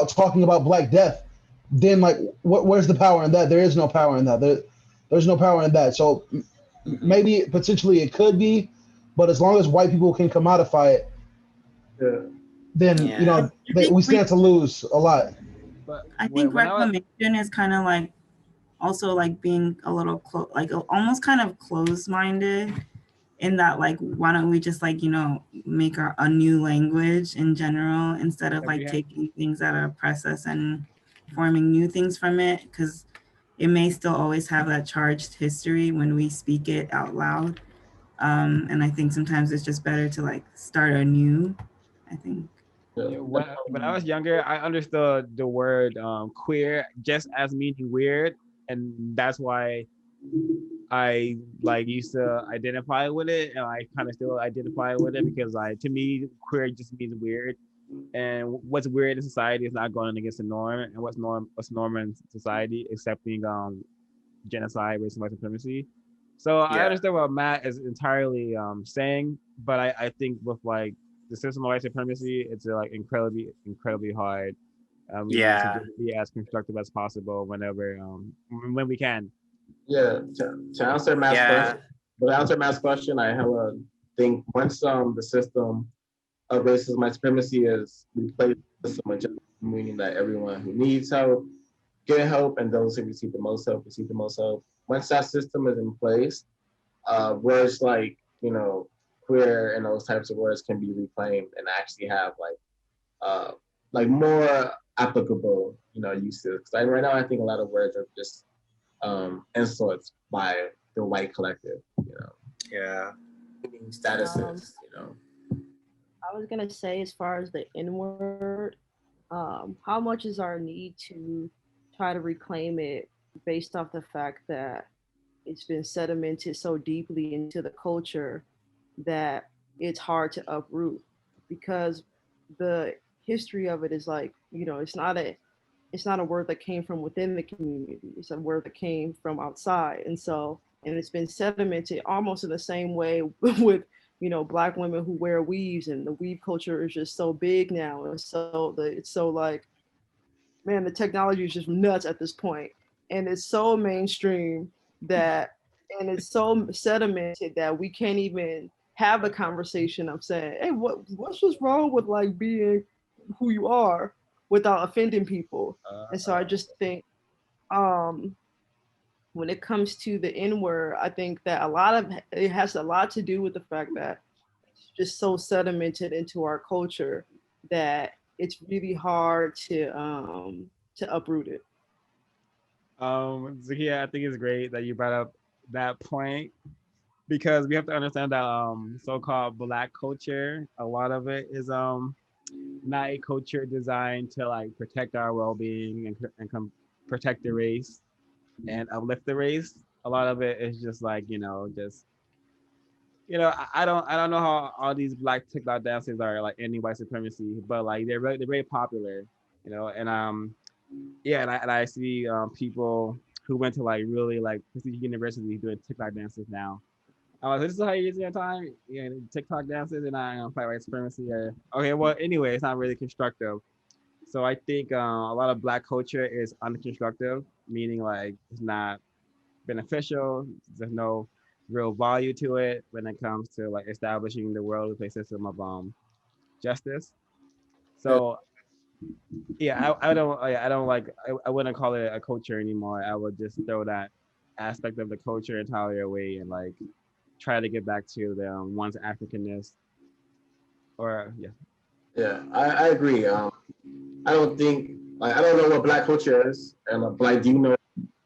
talking about Black Death, then like where's the power in that? There is no power in that. There's no power in that. So maybe potentially it could be, but as long as white people can commodify it, then we stand to lose a lot. But I think reclamation is kind of like also like being a little like almost kind of closed-minded in that, like, why don't we just like make a new language in general instead of like taking things that oppress us and forming new things from it, because it may still always have that charged history when we speak it out loud. And I think sometimes it's just better to like start anew, I think. When I was younger, I understood the word queer just as meaning weird, and that's why I like used to identify with it, and I kind of still identify with it because to me queer just means weird, and what's weird in society is not going against the norm, and what's norm in society accepting genocide, racism, white supremacy. So I understand what Matt is entirely saying, but I think with like the system of white supremacy, it's like incredibly hard. We need to just be as constructive as possible whenever when we can. Yeah, to answer Matt's question, I think once the system of racism, white supremacy is replaced with some system, meaning that everyone who needs help get help, and those who receive the most help receive the most help. Once that system is in place, words like queer and those types of words can be reclaimed and actually have like more applicable uses. Because right now I think a lot of words are just insults by the white collective. Statuses. I was gonna say, as far as the N-word, how much is our need to try to reclaim it based off the fact that it's been sedimented so deeply into the culture that it's hard to uproot, because the history of it is like, it's not a word that came from within the community. It's a word that came from outside. And it's been sedimented almost in the same way with, Black women who wear weaves, and the weave culture is just so big now. And so it's so like, man, the technology is just nuts at this point. And it's so mainstream and it's so sedimented that we can't even have a conversation of saying, hey, what's just wrong with like being who you are without offending people. And so I just think when it comes to the N-word, I think that it has a lot to do with the fact that it's just so sedimented into our culture that it's really hard to uproot it. Zakia, I think it's great that you brought up that point because we have to understand that so-called Black culture, a lot of it is not a culture designed to like protect our well-being and protect the race and uplift the race. A lot of it is just like just I don't know how all these Black TikTok dances are like ending white supremacy, but like they're very popular, and yeah, and I see people who went to like really like prestigious universities doing TikTok dances now. I was like, this is how you use your time, TikTok dances, and I fight white supremacy. Or okay, well, anyway, it's not really constructive. So I think a lot of Black culture is unconstructive, meaning like it's not beneficial. There's no real value to it when it comes to like establishing the world with a system of justice. So yeah, I don't like I wouldn't call it a culture anymore. I would just throw that aspect of the culture entirely away and like try to get back to the one's Africanness. Or yeah. Yeah, I agree. I don't think I don't know what Black culture is, but I do know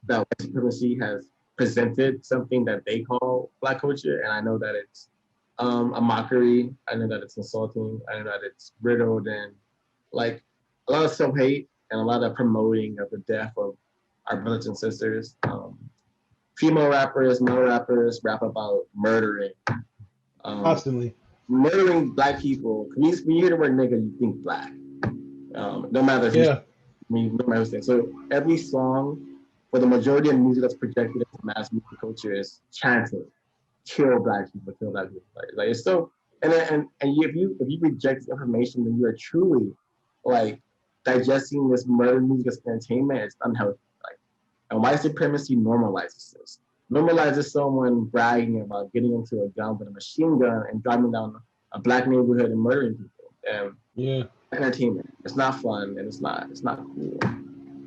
that white supremacy has presented something that they call Black culture, and I know that it's a mockery. I know that it's insulting. I know that it's riddled and like a lot of self-hate and a lot of promoting of the death of our brothers and sisters. Female rappers, male rappers rap about murdering. Constantly. Murdering Black people. When you hear the word nigga, you think Black. No matter who's, yeah. no matter who's. So every song, for the majority of music that's projected into mass music culture, is chanting, kill Black people, kill Black people. Like it's so, and if you reject information, then you are truly like digesting this murder music as entertainment. It's unhealthy. Like, and white supremacy normalizes this. Normalizes someone bragging about getting into a gun with a machine gun and driving down a Black neighborhood and murdering people. And yeah, entertainment. It's not fun and it's not cool.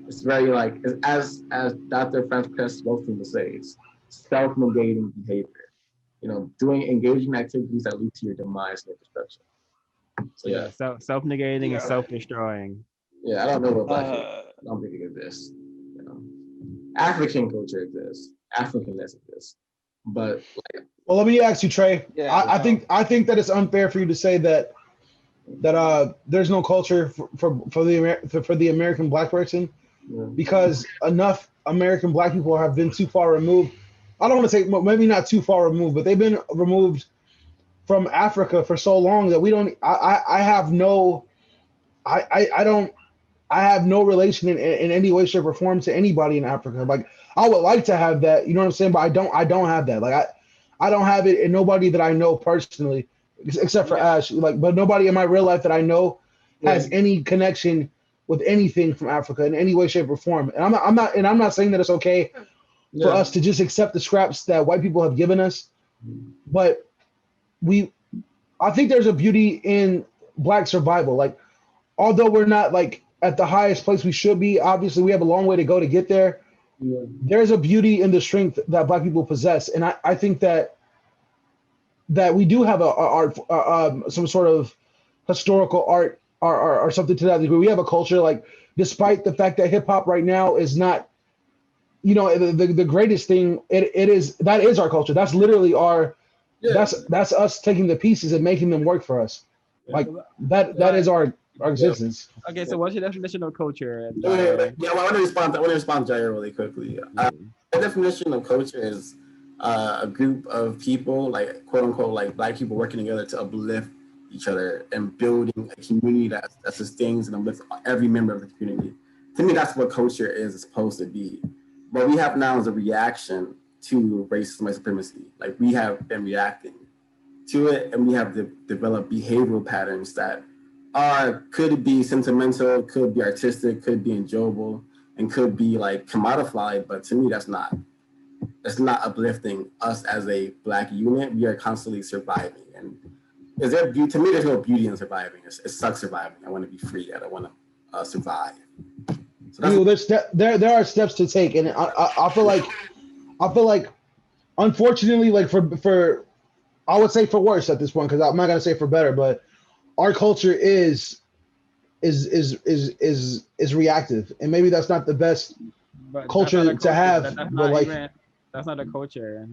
It's very like as Dr.Frances Cress Welsing would say, it's self-negating behavior. Engaging activities that lead to your demise and destruction. So yeah, self-negating and self-destroying. Yeah, I don't know what Black I don't think it exists. African culture exists. Africanness exists. But like, well, let me ask you, Trey. Yeah, I think that it's unfair for you to say that there's no culture for the American Black person, because enough American Black people have been too far removed. I don't want to say maybe not too far removed, but they've been removed from Africa for so long that we don't. I have no relation in any way, shape, or form to anybody in Africa. Like I would like to have that, you know what I'm saying? But I don't have that. Like I don't have it in nobody that I know personally, except for Ash. Like, but nobody in my real life that I know has any connection with anything from Africa in any way, shape, or form. And I'm not saying that it's okay for us to just accept the scraps that white people have given us, but I think there's a beauty in Black survival. Like, although we're not like at the highest place we should be, obviously we have a long way to go to get there. Yeah. There's a beauty in the strength that Black people possess, and I think that we do have a art, some sort of historical art or something to that degree. We have a culture, like, despite the fact that hip hop right now is not, the greatest thing. That is our culture. That's literally our. Yeah. That's us taking the pieces and making them work for us. Like that is our existence. Okay, so what's your definition of culture? I want to respond to Jair really quickly. The definition of culture is a group of people, like quote unquote, like Black people working together to uplift each other and building a community that sustains and uplifts every member of the community. To me, that's what culture is supposed to be. What we have now is a reaction to racism and supremacy. Like, we have been reacting to it, and we have developed behavioral patterns that could be sentimental, could be artistic, could be enjoyable, and could be like commodified. But to me, that's not uplifting us as a Black unit. We are constantly surviving, and to me, there's no beauty in surviving. It sucks surviving. I want to be free. I don't want to survive. So there are steps to take, and I feel like I feel like, unfortunately, like for I would say for worse at this point, because I'm not gonna say for better, but our culture is reactive, and maybe that's not the best But culture to have. That's but not like, even. That's not a culture.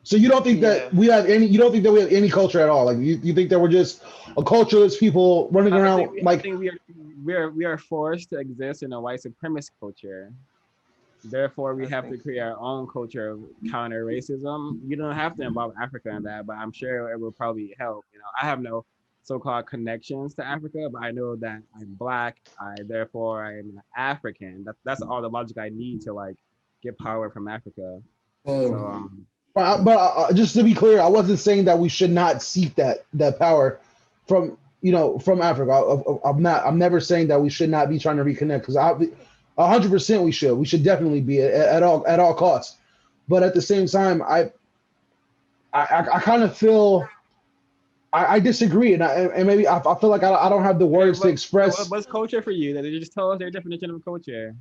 so you don't think that we have any? You don't think that we have any culture at all? Like you think that we're just a cultureless people running around? I think we are forced to exist in a white supremacist culture. Therefore, we have to create our own culture of counter racism. You don't have to involve Africa in that, but I'm sure it will probably help. You know, I have no so-called connections to Africa, but I know that I'm Black. Therefore I am African. That's all the logic I need to like get power from Africa. So but just to be clear, I wasn't saying that we should not seek that power from from Africa. I'm never saying that we should not be trying to reconnect, because 100% we should. We should definitely be at all costs. But at the same time, I kind of feel I disagree, and maybe I feel like I don't have the words to express. What's culture for you? That they just tell us their definition of culture.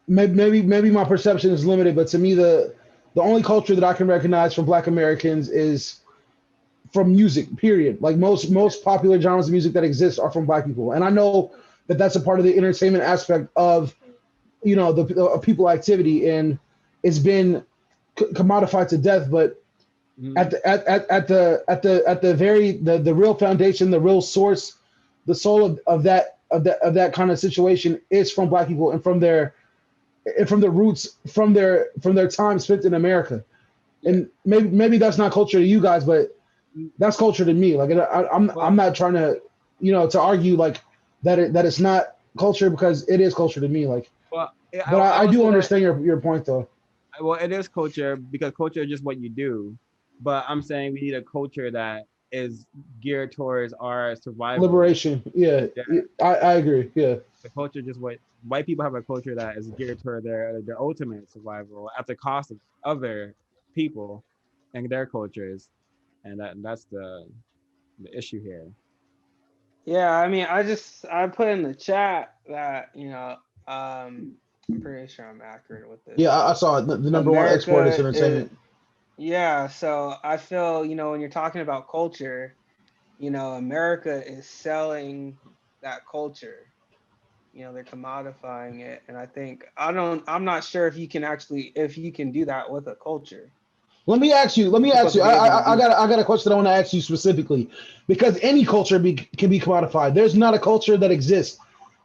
Maybe my perception is limited, but to me the only culture that I can recognize from Black Americans is from music. Period. Like most popular genres of music that exist are from Black people, and I know that that's a part of the entertainment aspect of the people activity, and it's been commodified to death. But at the real foundation, the real source, the soul of that kind of situation is from Black people, and from the roots, from their time spent in America. And maybe that's not culture to you guys, but that's culture to me. Like I'm not trying to to argue like that it's not culture, because it is culture to me. Like, but I do understand your point though. Well, it is culture, because culture is just what you do. But I'm saying we need a culture that is geared towards our survival. Liberation. Yeah. I agree. Yeah. The culture just what white people have, a culture that is geared toward their ultimate survival at the cost of other people and their cultures. And that's the issue here. Yeah, I mean, I put in the chat that I'm pretty sure I'm accurate with this. Yeah, I saw it. The number one export is entertainment. Yeah, so I feel when you're talking about culture, America is selling that culture. They're commodifying it, and I think I'm not sure if you can do that with a culture. Let me ask you. I got a question I want to ask you specifically, because any culture can be commodified. There's not a culture that exists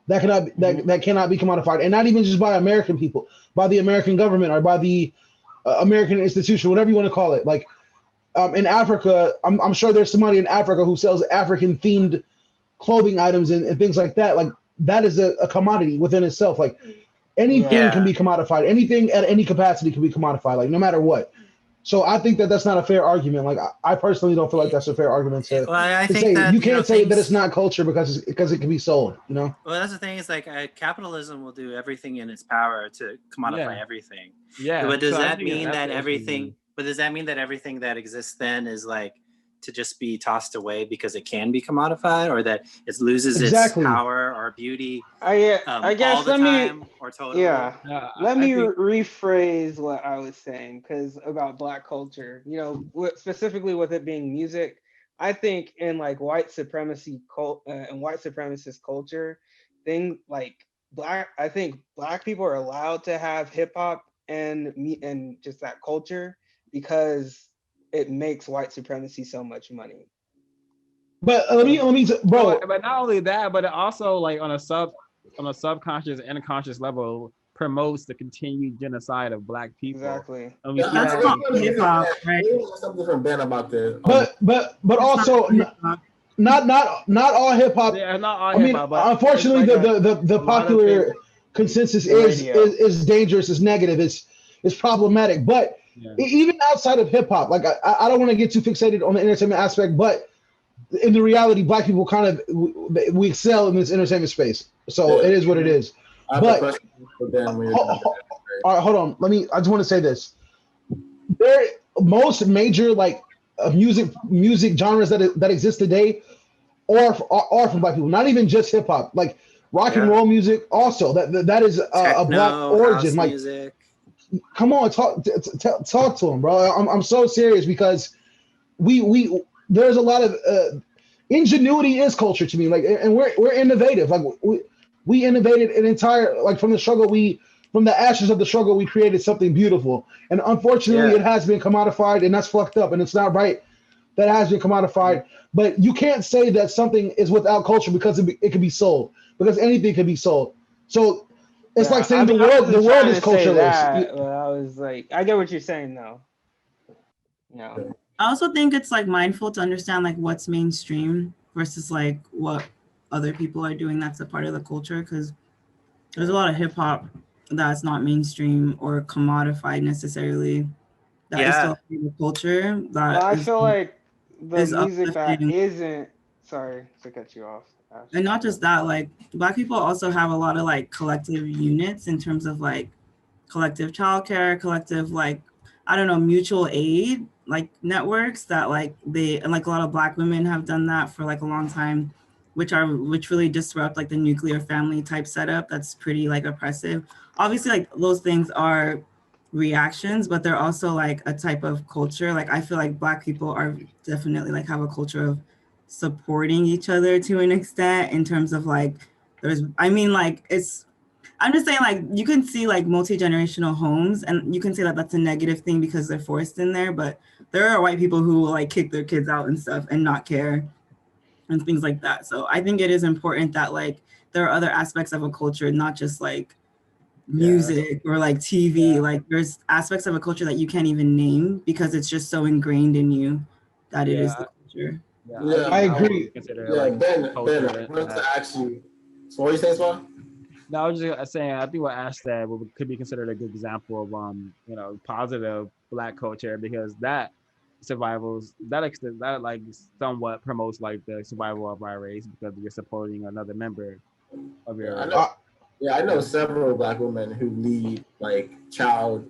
that cannot be commodified, and not even just by American people, by the American government or by the American institution, whatever you want to call it. Like in Africa, I'm sure there's somebody in Africa who sells African themed clothing items and things like that. Like that is a commodity within itself. Like anything can be commodified. Anything at any capacity can be commodified. Like no matter what. So I think that that's not a fair argument. Like I personally don't feel like that's a fair argument to say. That, you can't say that it's not culture because it can be sold. Well, that's the thing is like capitalism will do everything in its power to commodify everything. Yeah. But does that mean that everything? But does that mean that everything that exists then is like to just be tossed away because it can be commodified, or that it loses its power or beauty? I guess all the time or totally. Yeah. Let me rephrase what I was saying, because about Black culture, specifically with it being music, I think in like white supremacy and white supremacist culture, thing like I think Black people are allowed to have hip hop and just that culture because it makes white supremacy so much money. But let me, bro. But not only that, but it also like on a subconscious and conscious level promotes the continued genocide of Black people. Exactly. Hip hop, right? Something different Ben about this. But also not all hip hop. Yeah, not all hip hop. But unfortunately, the popular consensus is dangerous. It's negative. It's problematic. But even outside of hip hop, like I don't want to get too fixated on the entertainment aspect, but in the reality, Black people kind of we excel in this entertainment space. So it is what it is. But all right, hold on. I just want to say this. Most major like music genres that exist today are from Black people. Not even just hip hop. Like rock and roll music, also that is a Black origin. Like music. come on, talk to him, bro. I'm so serious because we there's a lot of ingenuity is culture to me. Like, and we're innovative. Like we innovated an entire, like, from the ashes of the struggle, we created something beautiful. And unfortunately, it has been commodified, and that's fucked up, and it's not right. That has been commodified. But you can't say that something is without culture because it can be sold. Because anything can be sold. So it's like saying the world is cultureless. But I was like, I get what you're saying though. No. I also think it's like mindful to understand like what's mainstream versus like what other people are doing that's a part of the culture, because there's a lot of hip hop that's not mainstream or commodified necessarily. That is still the culture. That I feel like the is music that uplifting. isn't. Sorry to cut you off. And not just that, like Black people also have a lot of like collective units in terms of like collective childcare, collective like, I don't know, mutual aid like networks that like they, and like a lot of Black women have done that for like a long time, which really disrupt like the nuclear family type setup that's pretty like oppressive. Obviously, like those things are reactions, but they're also like a type of culture. Like I feel like Black people are definitely like have a culture of supporting each other to an extent in terms of like I'm just saying, like, you can see like multi-generational homes and you can say that that's a negative thing because they're forced in there, but there are white people who will like kick their kids out and stuff and not care and things like that. So I think it is important that like there are other aspects of a culture, not just like music or like TV. Like there's aspects of a culture that you can't even name because it's just so ingrained in you that it is the culture. I agree. Ben, I wanted to ask you. So what are you saying, Swan? No, I was just saying, I think what Ash said could be considered a good example of, positive Black culture, because that that like somewhat promotes like the survival of our race because you're supporting another member of your. I know several Black women who lead like child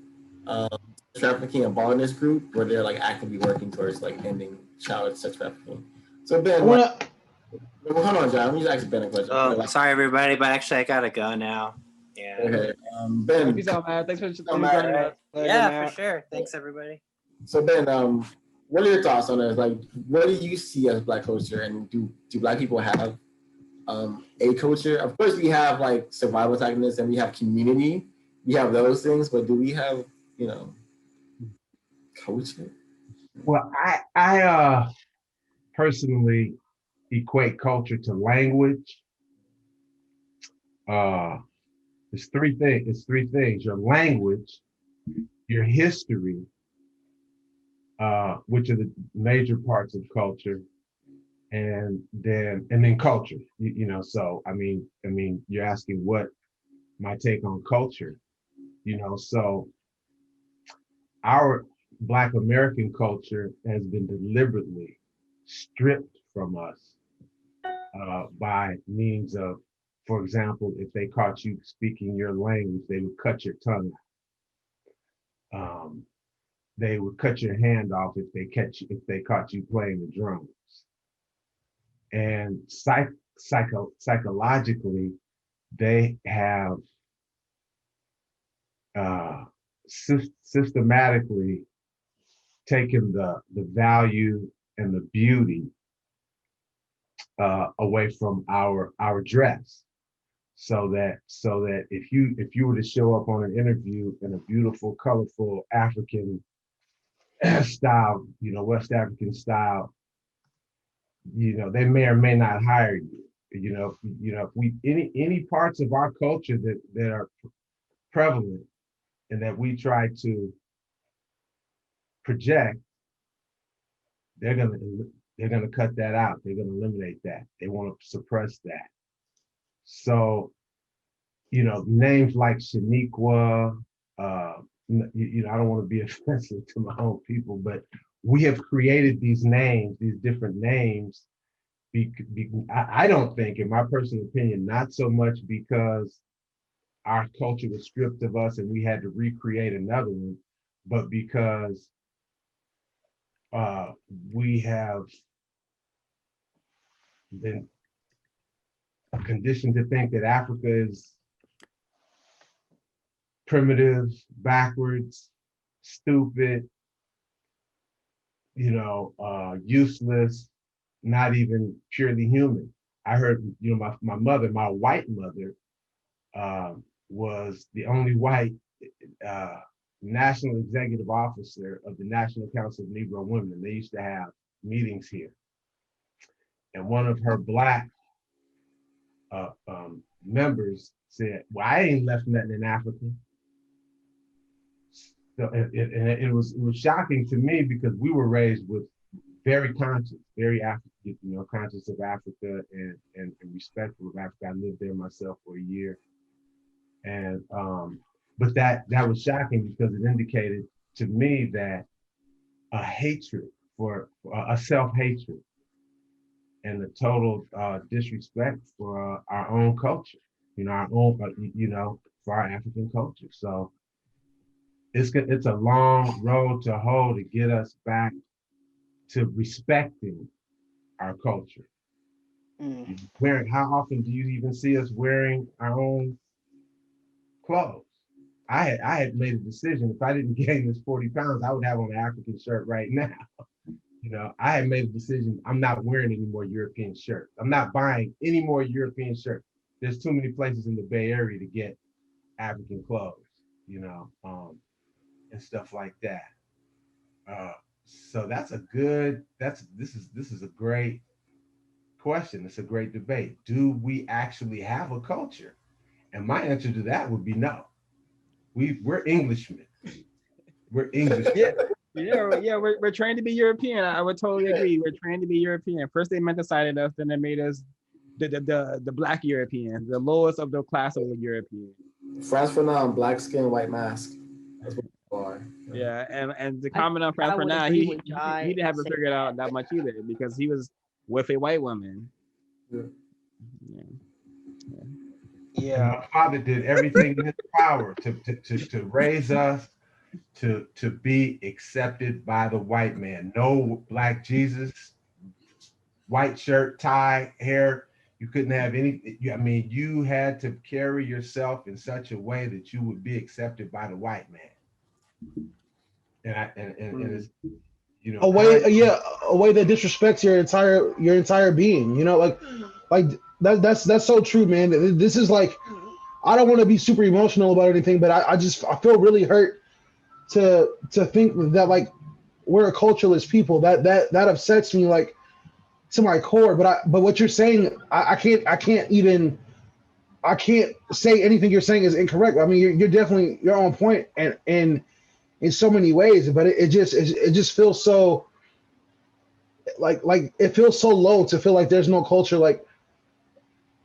trafficking and abolitionist group where they're like actively working towards like ending child sex trafficking. So Ben, hold on, John. Let me just ask Ben a question. Oh, sorry everybody, but actually I gotta go now. Yeah. Okay. Ben. Peace out, man. Thanks for joining us. Yeah, for sure. Thanks everybody. So Ben, what are your thoughts on this? Like, what do you see as Black culture, and do Black people have a culture? Of course, we have like survival tactics and we have community. We have those things, but do we have culture? Well, I personally equate culture to language. It's three things: your language, your history, which are the major parts of culture, and then culture. So I mean, you're asking what my take on culture. So our Black American culture has been deliberately stripped from us by means of, for example, if they caught you speaking your language, they would cut your tongue out. They would cut your hand off if they caught you playing the drums. And psychologically, they have systematically taken the value and the beauty away from our dress, so that if you were to show up on an interview in a beautiful, colorful African style, West African style, they may or may not hire you. If we any parts of our culture that are prevalent and that we try to project, they're gonna cut that out. They're gonna eliminate that. They want to suppress that. So, names like Shaniqua, I don't want to be offensive to my own people, but we have created these names, these different names. I don't think, in my personal opinion, not so much because our culture was stripped of us and we had to recreate another one, but because we have been conditioned to think that Africa is primitive, backwards, stupid, useless, not even purely human. I heard, my mother, my white mother, was the only white national executive officer of the National Council of Negro Women. They used to have meetings here. And one of her Black members said, well, I ain't left nothing in Africa. So it was shocking to me because we were raised with very conscious, very African, conscious of Africa and respectful of Africa. I lived there myself for a year. And but that was shocking because it indicated to me that a hatred for a self-hatred and a total disrespect for our own culture, our own, for our African culture. So it's a long road to hoe to get us back to respecting our culture. How often do you even see us wearing our own clothes? I had made a decision. If I didn't gain this 40 pounds, I would have on an African shirt right now. I had made a decision. I'm not wearing any more European shirts. I'm not buying any more European shirts. There's too many places in the Bay Area to get African clothes, and stuff like that. So this is a great question. It's a great debate. Do we actually have a culture? And my answer to that would be no. We're Englishmen. We're English. We're trained to be European. I would totally agree. We're trained to be European. First they menticide us, then they made us the Black European, the lowest of the class of the European. France for now, black skin, white mask. That's what we are. Yeah, and to comment on France for now, he didn't have it figured out that much either because he was with a white woman. Yeah. My father did everything in his power to raise us to be accepted by the white man. No Black Jesus, white shirt, tie, hair. You couldn't have any. You had to carry yourself in such a way that you would be accepted by the white man. And it's, a way that disrespects your entire being. Like that's so true, man. This is like, I don't want to be super emotional about anything, but I feel really hurt to think that like we're a cultureless people. That upsets me like to my core. But what you're saying, I can't say anything you're saying is incorrect. I mean, you're definitely you're on point and in so many ways, but it just feels so like it feels so low to feel like there's no culture like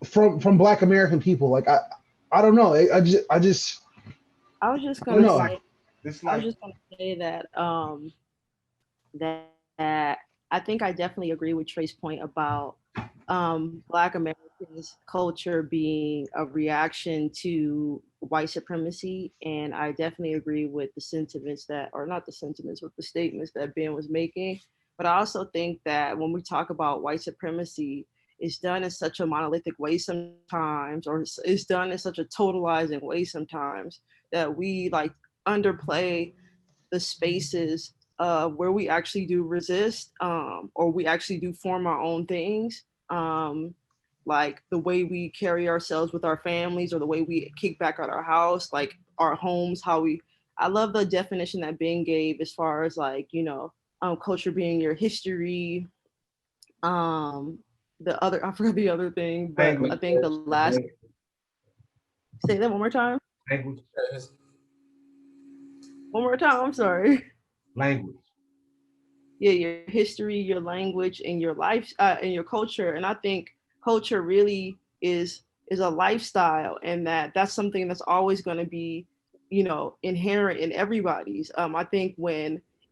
from Black American people. Like I don't know. I was just gonna say that that I think I definitely agree with Trey's point about Black Americans' culture being a reaction to white supremacy, and I definitely agree with the sentiments not the sentiments, but the statements that Ben was making. But I also think that when we talk about white supremacy, it's done in such a monolithic way sometimes, or it's done in such a totalizing way sometimes, that we like underplay the spaces where we actually do resist, or we actually do form our own things, like the way we carry ourselves with our families, or the way we kick back at our house, like our homes, I love the definition that Ben gave as far as like, culture being your history. I forgot the other thing, but language. I think the last, say that one more time. Language. One more time, I'm sorry. Language. Yeah, your history, your language, and your life, and your culture. And I think culture really is a lifestyle, and that's something that's always going to be, inherent in everybody's. I think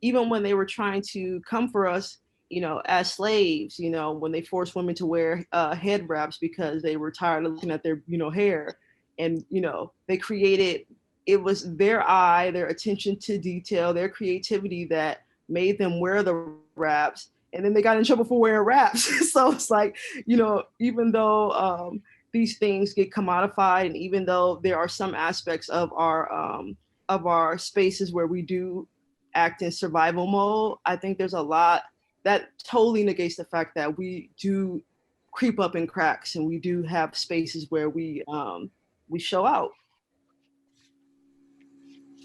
even when they were trying to come for us, as slaves, when they forced women to wear head wraps because they were tired of looking at their, hair, and, they created, it was their eye, their attention to detail, their creativity that made them wear the wraps, and then they got in trouble for wearing wraps. So it's like, even though these things get commodified, and even though there are some aspects of our spaces where we do act in survival mode, I think there's a lot that totally negates the fact that we do creep up in cracks, and we do have spaces where we show out.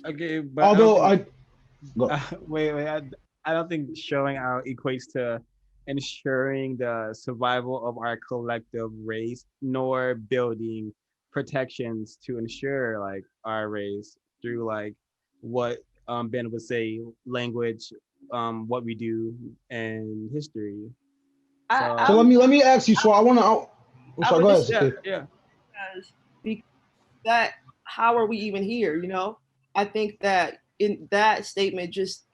Okay, but Although wait, I don't think showing out equates to ensuring the survival of our collective race, nor building protections to ensure like our race through like what Ben would say, language, what we do, and history. So let me ask you. So I want to. I'm sorry. Go ahead. Yeah. Because that, how are we even here? You know, I think that in that statement just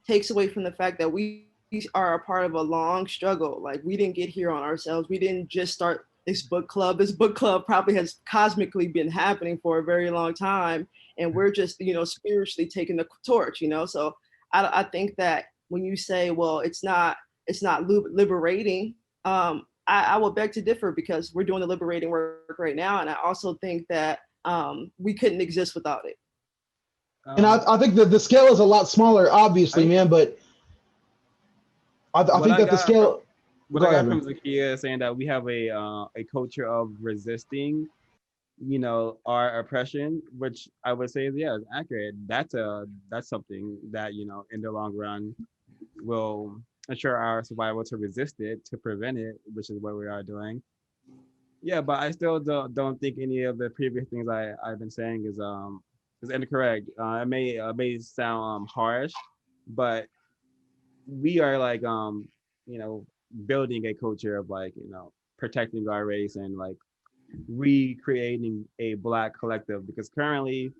takes away from the fact that we are a part of a long struggle. Like, we didn't get here on ourselves. We didn't just start this book club. This book club probably has cosmically been happening for a very long time, and we're just, you know, spiritually taking the torch. You know, so I think that when you say, well, it's not liberating, I will beg to differ, because we're doing the liberating work right now, and I also think that we couldn't exist without it. And I think that the scale is a lot smaller, obviously, man. But I think that the scale. What I got from Zakia is saying that we have a culture of resisting, you know, our oppression, which I would say is, yeah, it's accurate. That's something that, you know, in the long run will ensure our survival, to resist it, to prevent it, which is what we are doing. Yeah, but I still don't think any of the previous things I've been saying is incorrect. It may sound harsh, but we are like you know, building a culture of like, you know, protecting our race and like recreating a Black collective, because currently,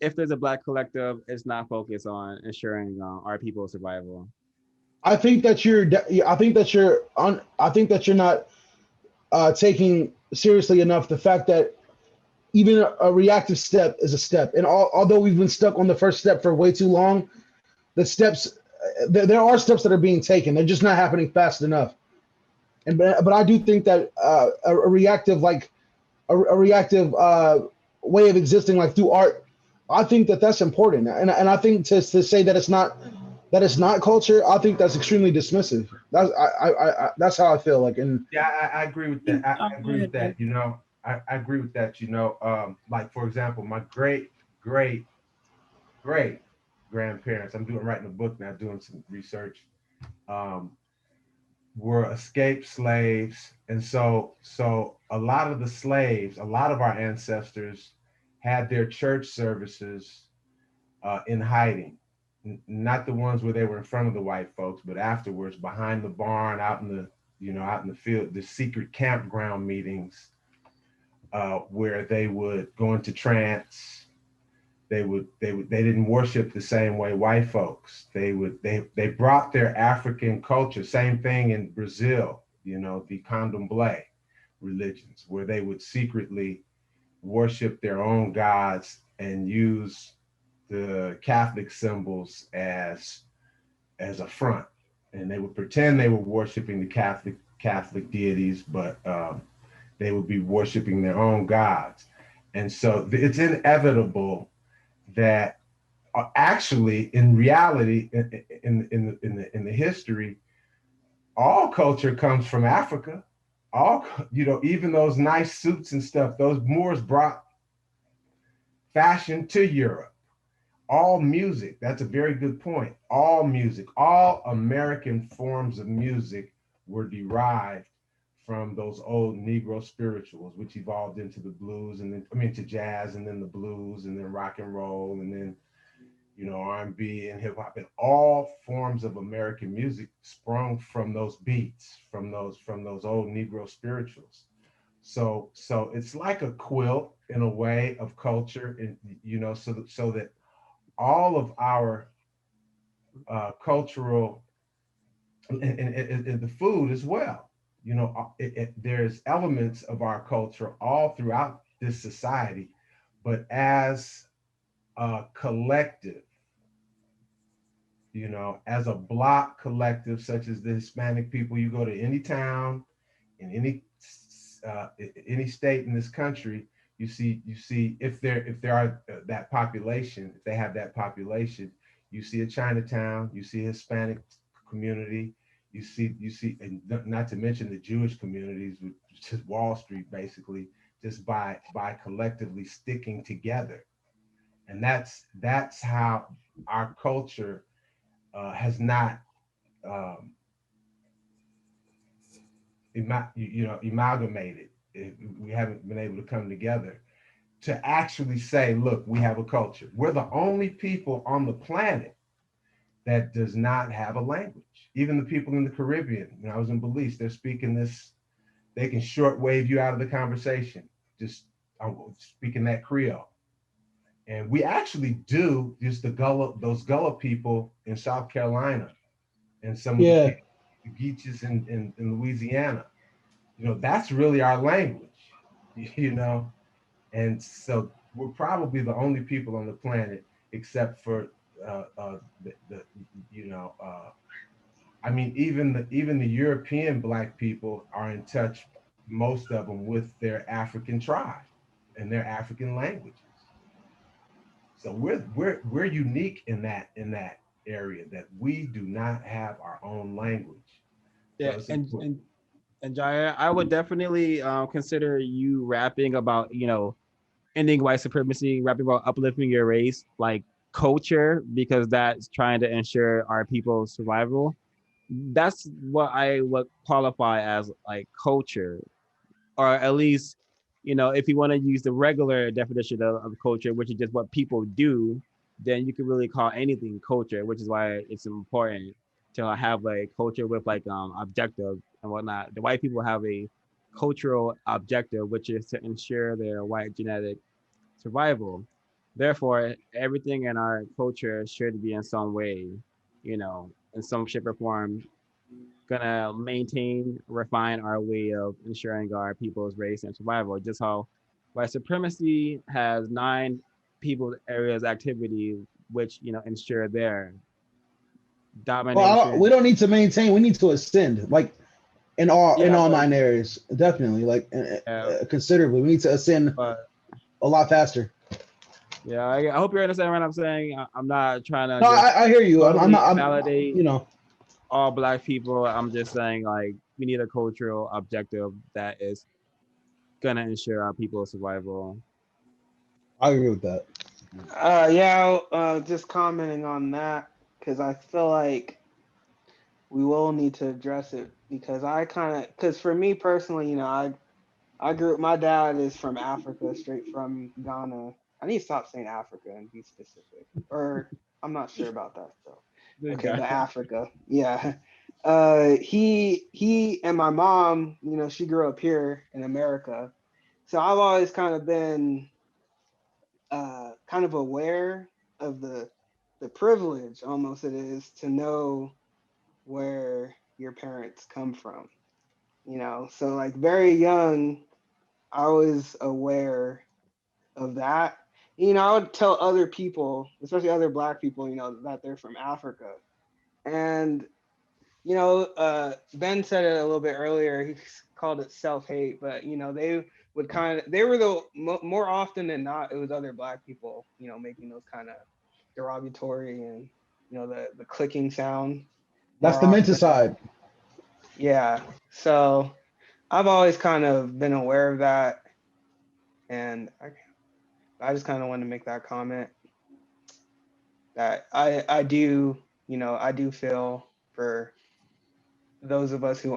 if there's a Black collective, it's not focused on ensuring our people's survival. I think that you're not taking seriously enough the fact that even a reactive step is a step. And although we've been stuck on the first step for way too long, the steps, there are steps that are being taken. They're just not happening fast enough. But I do think that a reactive way of existing, like through art, I think that that's important. And I think to say that it's not culture, I think that's extremely dismissive. That's how I feel. Like, and yeah, I agree with that. I agree with that. You know, I agree with that. You know, like for example, my great grandparents. I'm writing a book now, doing some research. Were escaped slaves, and so a lot of the slaves, a lot of our ancestors had their church services in hiding. Not the ones where they were in front of the white folks, but afterwards, behind the barn, out in the field, the secret campground meetings, where they would go into trance. They didn't worship the same way white folks. They brought their African culture. Same thing in Brazil, you know, the candomblé religions, where they would secretly worship their own gods and use the Catholic symbols as a front. And they would pretend they were worshiping the Catholic deities, but they would be worshiping their own gods. And so it's inevitable that actually, in reality, in the history, all culture comes from Africa. All, you know, even those nice suits and stuff, those Moors brought fashion to Europe. All music, that's a very good point. All music, all American forms of music were derived from those old Negro spirituals, which evolved into the blues, and then to jazz, and then the blues, and then rock and roll, and then, you know, R&B and hip hop, and all forms of American music sprung from those beats, from those old Negro spirituals. So it's like a quilt in a way of culture, and you know, so that all of our cultural and the food as well. You know, there's elements of our culture all throughout this society, but as a collective, you know, as a block collective, such as the Hispanic people, you go to any town in any any state in this country, you see if there are that population, if they have that population, you see a Chinatown, you see a Hispanic community, you see, and not to mention the Jewish communities, which is Wall Street basically, just by collectively sticking together. And that's how our culture has not amalgamated. We haven't been able to come together to actually say, look, we have a culture. We're the only people on the planet that does not have a language. Even the people in the Caribbean, when I was in Belize, they're speaking this, they can shortwave you out of the conversation, just speaking that Creole. And we actually do, just those Gullah people in South Carolina and some of the Geeches in Louisiana, that's really our language, and so we're probably the only people on the planet, except for I mean, even the European Black people are in touch, most of them, with their African tribe and their African languages. So we're unique in that area, that we do not have our own language. Yeah, and Jaya, I would definitely consider you rapping about, ending white supremacy, rapping about uplifting your race, like culture, because that's trying to ensure our people's survival. That's what I would qualify as like culture, or at least, if you want to use the regular definition of culture, which is just what people do, then you can really call anything culture, which is why it's important to have a culture with like objective and whatnot. The white people have a cultural objective, which is to ensure their white genetic survival. Therefore, everything in our culture should be in some way, in some shape or form, gonna maintain, refine our way of ensuring our people's race and survival. Just how white supremacy has 9 people areas activities, which ensure their domination. Well, we don't need to maintain. We need to ascend, like in all 9 areas, definitely, like considerably. We need to ascend a lot faster. Yeah, I hope you understand what I'm saying. I'm not trying to. No, I hear you. Totally I'm not validate. All Black people. I'm just saying, like, we need a cultural objective that is gonna ensure our people's survival. I agree with that. Just commenting on that, because I feel like we will need to address it, because for me personally, I grew up, my dad is from Africa, straight from Ghana. I need to stop saying Africa and be specific, or I'm not sure about that. So, okay, but Africa, yeah. He and my mom, she grew up here in America, so I've always kind of been kind of aware of the privilege almost it is to know where your parents come from, so like very young, I was aware of that. I would tell other people, especially other Black people, that they're from Africa. And, Ben said it a little bit earlier, he called it self-hate, but, they were more often than not, it was other Black people, making those kind of derogatory and, the clicking sound. That's the menticide. Yeah. So I've always kind of been aware of that. And I just kind of want to make that comment that I do feel for those of us who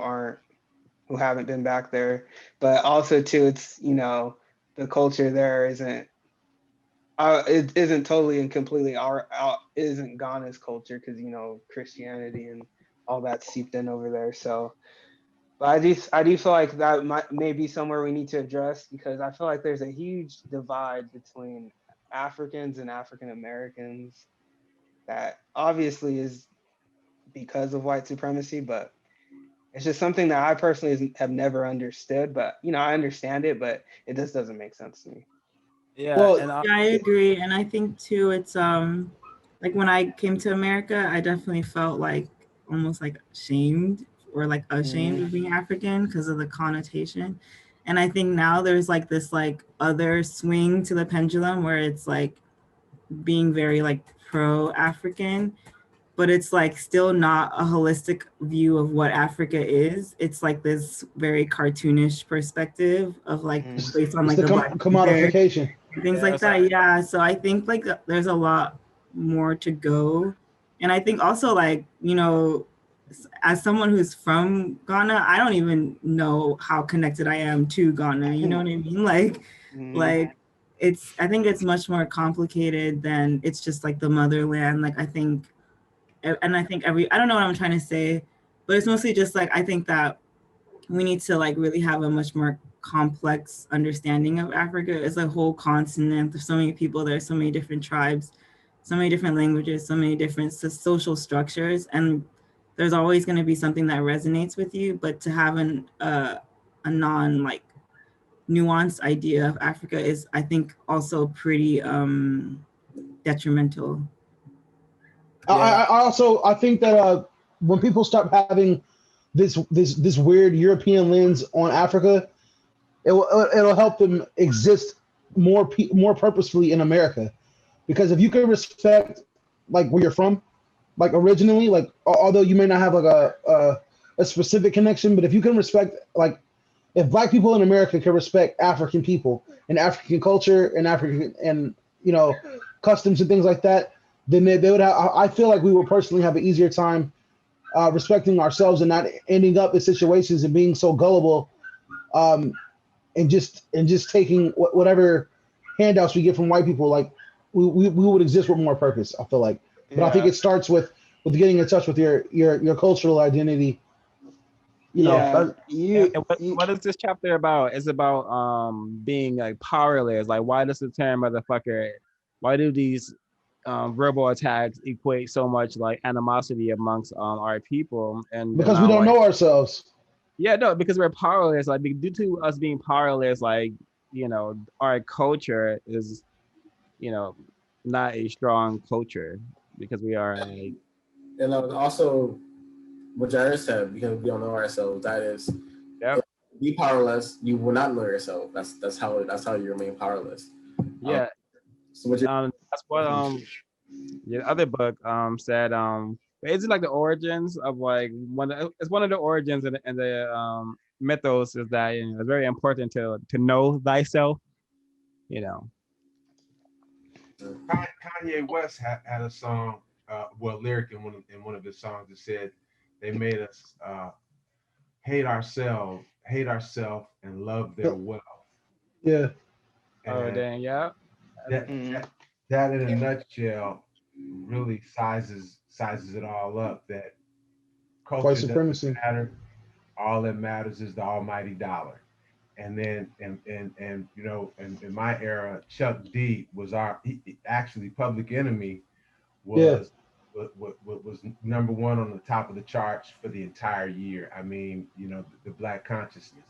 haven't been back there, but also too, it's, the culture there isn't totally and completely isn't Ghana's culture, because, Christianity and all that seeped in over there. So, but I do feel like that may be somewhere we need to address, because I feel like there's a huge divide between Africans and African Americans that obviously is because of white supremacy, but it's just something that I personally have never understood. But I understand it, but it just doesn't make sense to me. Yeah, well, I agree, and I think too, it's like when I came to America, I definitely felt like almost like shamed or like ashamed of being African because of the connotation. And I think now there's like this like other swing to the pendulum where it's like being very like pro-African, but it's like still not a holistic view of what Africa is. It's like this very cartoonish perspective of like based on It's like the the Black commodification. things like that. Yeah. So I think like there's a lot more to go. And I think also like, you know, as someone who's from Ghana, I don't even know how connected I am to Ghana. You know what I mean? Like it's, I think it's much more complicated than it's just like the motherland. Like I think, and I think I don't know what I'm trying to say, but it's mostly just like, I think that we need to like really have a much more complex understanding of Africa. It's a whole continent. There's so many people, there's so many different tribes, so many different languages, so many different social structures. And there's always going to be something that resonates with you, but to have a non like nuanced idea of Africa is, I think, also pretty detrimental. I also think that when people start having this weird European lens on Africa, it'll help them exist more purposefully in America. Because if you can respect like where you're from, like originally, like although you may not have like a specific connection, but if you can respect, like if Black people in America can respect African people and African culture and African and you know customs and things like that, then they would have. I feel like we would personally have an easier time respecting ourselves and not ending up in situations and being so gullible, and just taking whatever handouts we get from white people. Like we would exist with more purpose, I feel like. But I think it starts with getting in touch with your cultural identity. You know, what is this chapter about? It's about being like powerless. Like, why does the term motherfucker? Why do these verbal attacks equate so much like animosity amongst our people? And because we don't know ourselves. Yeah, no, because we're powerless. Like due to us being powerless, like you know, our culture is, you know, not a strong culture because we are like. And also, what Jared said, because we don't know ourselves, that is, be powerless. You will not know yourself. That's how you remain powerless. Yeah. So what that's what the other book said. Is it like the origins of like it's one of the origins in the mythos is that you know, it's very important to know thyself. You know. Kanye West had a song, lyric in one of his songs that said, "They made us hate ourselves, and love their wealth." Yeah. And dang, yeah. That in a nutshell really sizes it all up. That culture White supremacy doesn't matter. All that matters is the almighty dollar. And then, and you know, in my era, Chuck D was actually Public Enemy was number one on the top of the charts for the entire year. I mean, you know, the Black consciousness.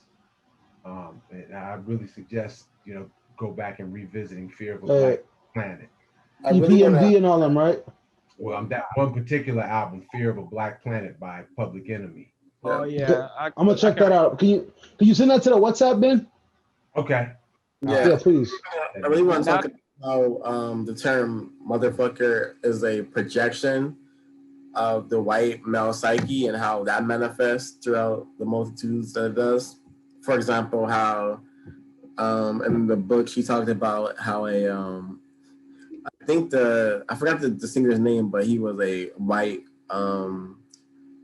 And I really suggest, you know, go back and revisiting Fear of a Black Planet. EPMD and all them, right? Well, that one particular album, Fear of a Black Planet by Public Enemy. Oh yeah, I'm gonna check that out. Can you send that to the WhatsApp, Ben? Okay. Yeah, please. I really want to talk about the term motherfucker is a projection of the white male psyche and how that manifests throughout the multitudes that it does. For example, how in the book she talked about how I think I forgot the singer's name, but he was a white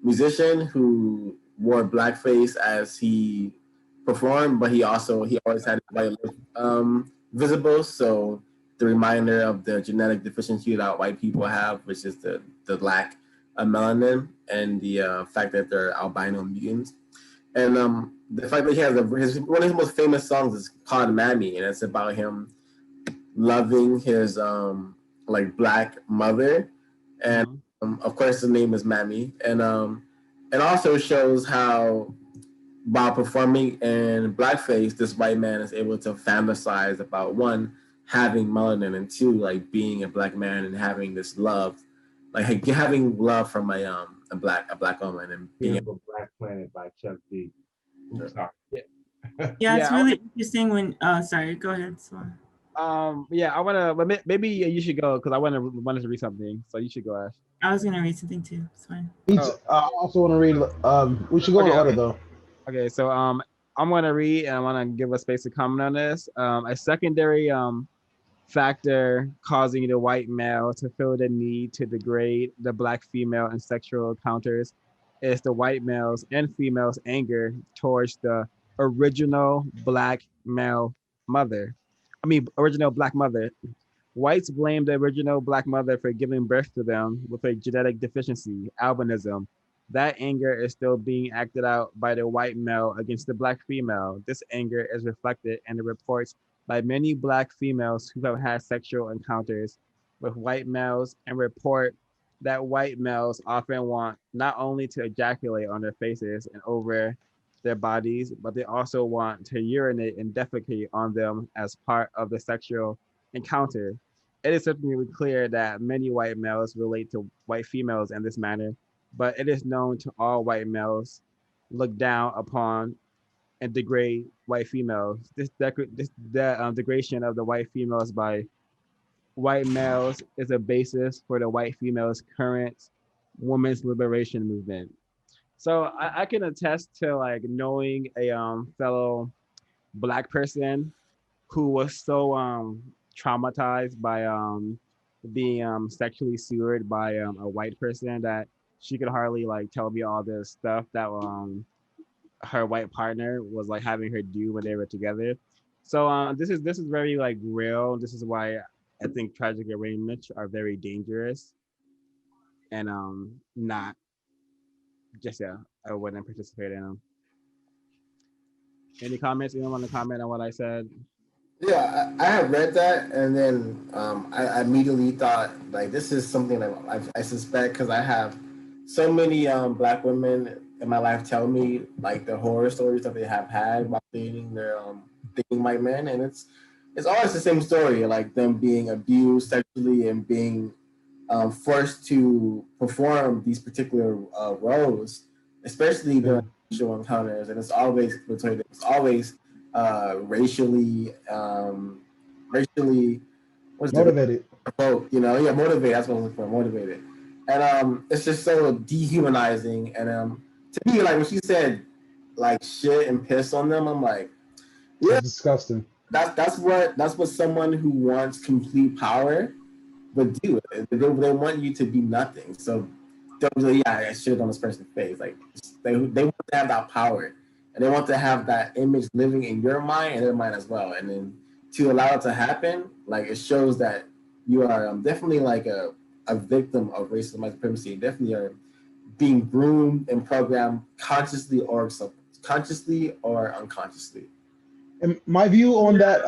musician who wore blackface as he performed, but he always had his white lip visible. So the reminder of the genetic deficiency that white people have, which is the lack of melanin and the fact that they're albino mutants. And the fact that he has one of his most famous songs is called Mammy, and it's about him loving his like black mother, and of course the name is Mammy, and it also shows how while performing in blackface, this white man is able to fantasize about one, having melanin, and two, like being a black man and having this love, like having love from a black woman and being a Black Planet by Chuck D. Yeah. Yeah, it's really interesting when. Sorry, go ahead. Swan. Yeah, I wanna. But maybe you should go because I wanted to read something. So you should go, Ash. I was gonna read something too. It's fine. I also want to read. We should go in order though. Okay, so I'm gonna read and I want to give a space to comment on this. A secondary factor causing the white male to feel the need to degrade the black female in sexual encounters is the white male's and female's anger towards the original black male mother. Original black mother. Whites blame the original black mother for giving birth to them with a genetic deficiency, albinism. That anger is still being acted out by the white male against the black female. This anger is reflected in the reports by many black females who have had sexual encounters with white males and report that white males often want not only to ejaculate on their faces and over their bodies, but they also want to urinate and defecate on them as part of the sexual encounter. It is certainly clear that many white males relate to white females in this manner, but it is known to all white males look down upon and degrade white females. This degradation of the white females by white males is a basis for the white females' current women's liberation movement. So I can attest to like knowing a fellow black person who was so traumatized by being sexually sewered by a white person that she could hardly like tell me all this stuff that her white partner was like having her do when they were together. So this is very like real. This is why I think tragic arrangements are very dangerous and not just I wouldn't participate in them. Any comments? Anyone want to comment on what I said? Yeah, I have read that, and then I immediately thought like this is something that I suspect because I have so many black women in my life tell me like the horror stories that they have had while dating their dating white men, and it's always the same story, like them being abused sexually and being forced to perform these particular roles, especially during sexual encounters, and it's always racially motivated. Motivated. That's what I'm looking for. Motivated, and it's just so dehumanizing. And to me, like when she said like shit and piss on them, I'm like, yeah, that's disgusting. That's what someone who wants complete power would do. They want you to be nothing. So I shit on this person's face. Like they want to have that power. And they want to have that image living in your mind and their mind as well. And then to allow it to happen, like it shows that you are definitely like a victim of racism, white supremacy. You definitely are being groomed and programmed consciously or unconsciously. And my view on that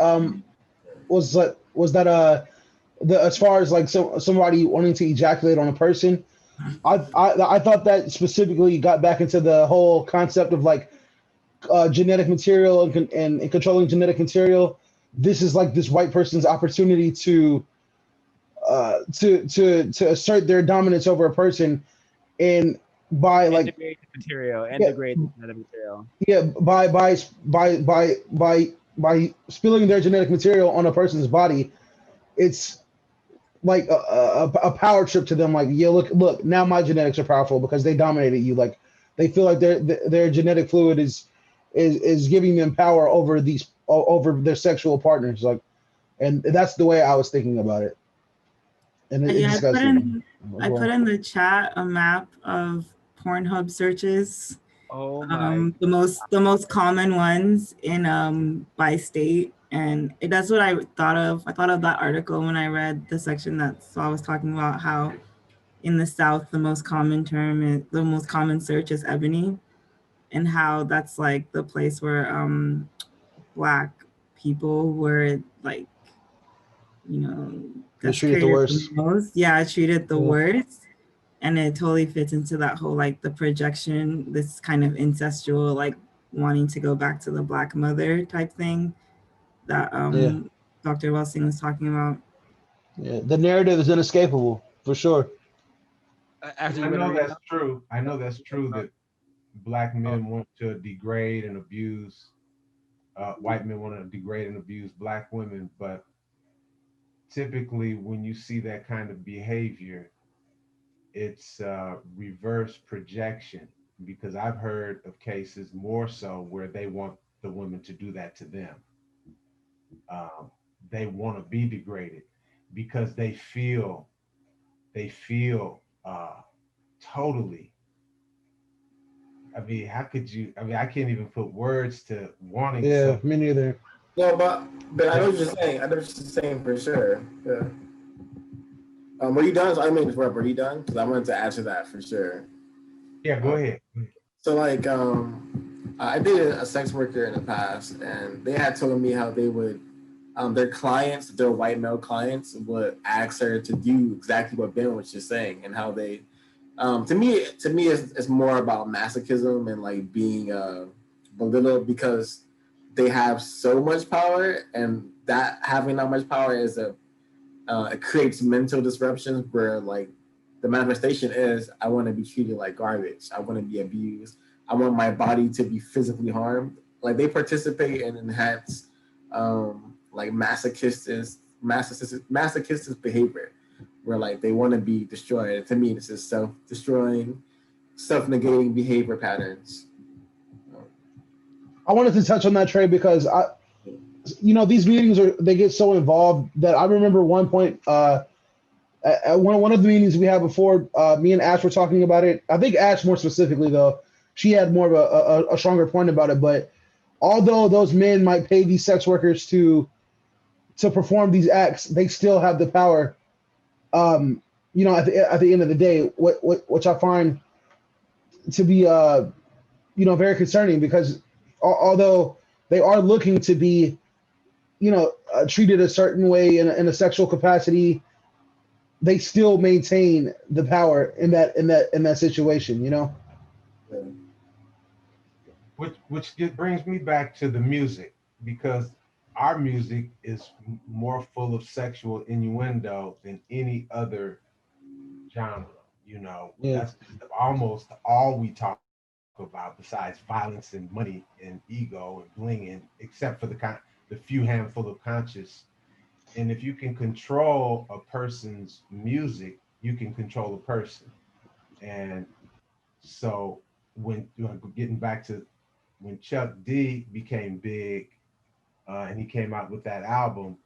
was that as far as like somebody wanting to ejaculate on a person, I thought that specifically got back into the whole concept of like genetic material and controlling genetic material. This is like this white person's opportunity to assert their dominance over a person, and by like degrade genetic material. Yeah, by spilling their genetic material on a person's body, it's like a power trip to them. Like, yeah, look, now my genetics are powerful because they dominated you. Like, they feel like their genetic fluid is giving them power over their sexual partners. Like, and that's the way I was thinking about it. And I put in the chat a map of Pornhub searches. The most common ones in by state, and that's what I thought of. I thought of that article when I read the section I was talking about how in the South the most common search is ebony, and how that's like the place where Black people were like, treated the worst. Treated the worst. And it totally fits into that whole like the projection, this kind of incestual, like wanting to go back to the Black mother type thing that Dr. Welsing was talking about. Yeah, the narrative is inescapable for sure. I know that's true. I know that's true that Black men want to degrade and abuse white men want to degrade and abuse black women, but typically when you see that kind of behavior, it's reverse projection, because I've heard of cases more so where they want the women to do that to them. They want to be degraded because they feel totally. I mean, how could you? I mean, I can't even put words to wanting. Yeah, me neither. No, but I know what you're saying. I know what you're saying for sure. Yeah. Were you done? I mean, were you done? Because I wanted to answer that for sure. Yeah, go ahead. So like, I dated a sex worker in the past, and they had told me how they would, their clients, their white male clients, would ask her to do exactly what Ben was just saying, and how they, to me, it's more about masochism and like being belittled because they have so much power, and that having that much power is it creates mental disruptions where like the manifestation is I want to be treated like garbage. I want to be abused. I want my body to be physically harmed. Like they participate and enhance like masochistic behavior where like they want to be destroyed. And to me, this is self-destroying, self-negating behavior patterns. I wanted to touch on that, Trey, because these meetings they get so involved that I remember one point at one of the meetings we had before, me and Ash were talking about it. I think Ash more specifically though, she had more of a stronger point about it. But although those men might pay these sex workers to perform these acts, they still have the power. At the end of the day, which I find to be very concerning, because although they are looking to be treated a certain way in a sexual capacity, they still maintain the power in that situation, Which brings me back to the music, because our music is more full of sexual innuendo than any other genre. That's almost all we talk about, besides violence and money and ego and blinging, except for the few handful of conscious. And if you can control a person's music, you can control a person. And so getting back to when Chuck D became big and he came out with that album,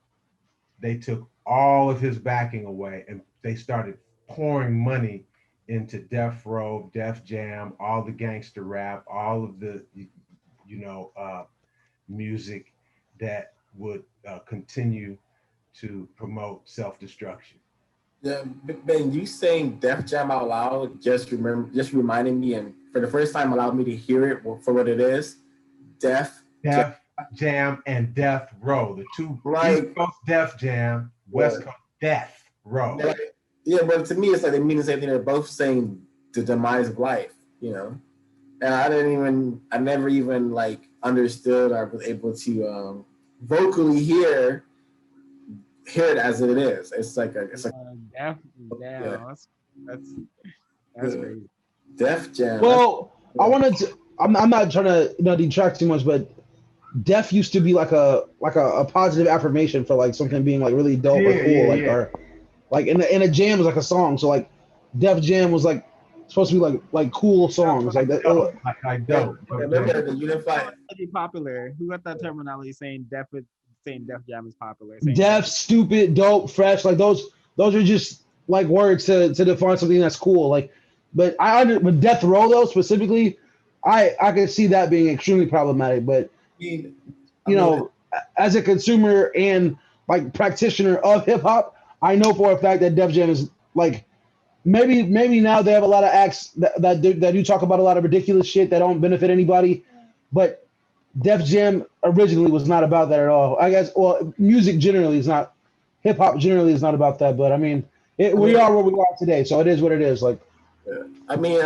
they took all of his backing away and they started pouring money into Death Row, Def Jam, all the gangster rap, all of the, music that would continue to promote self-destruction. Yeah, Ben, you saying Def Jam out loud just reminded me, and for the first time allowed me to hear it for what it is. Def Jam and Death Row, the two, East Coast Def Jam, West Coast Death Row. Yeah, but to me, it's like they mean the same thing. They're both saying the demise of life, And I never even like understood or was able to vocally hear it as it is. It's like Def Jam. That's crazy. Def Jam. Well, I wanted to. I'm not trying to detract too much, but Def used to be like a positive affirmation for like something being like really dope or cool, or like in a jam was like a song. So like Def Jam was like supposed to be like cool songs like that. Like dope. Remember the unified. Popular. Who got that terminology saying Def Jam is popular? Def, stupid, dope, fresh. Like those are just like words to define something that's cool. Like, but with Death Row though specifically, I could see that being extremely problematic. But as a consumer and like practitioner of hip hop, I know for a fact that Def Jam is like maybe now they have a lot of acts that do talk about a lot of ridiculous shit that don't benefit anybody, but Def Jam originally was not about that at all. I guess music generally is not, hip hop generally is not about that. But I mean, we are where we are today, so it is what it is. Like, I mean,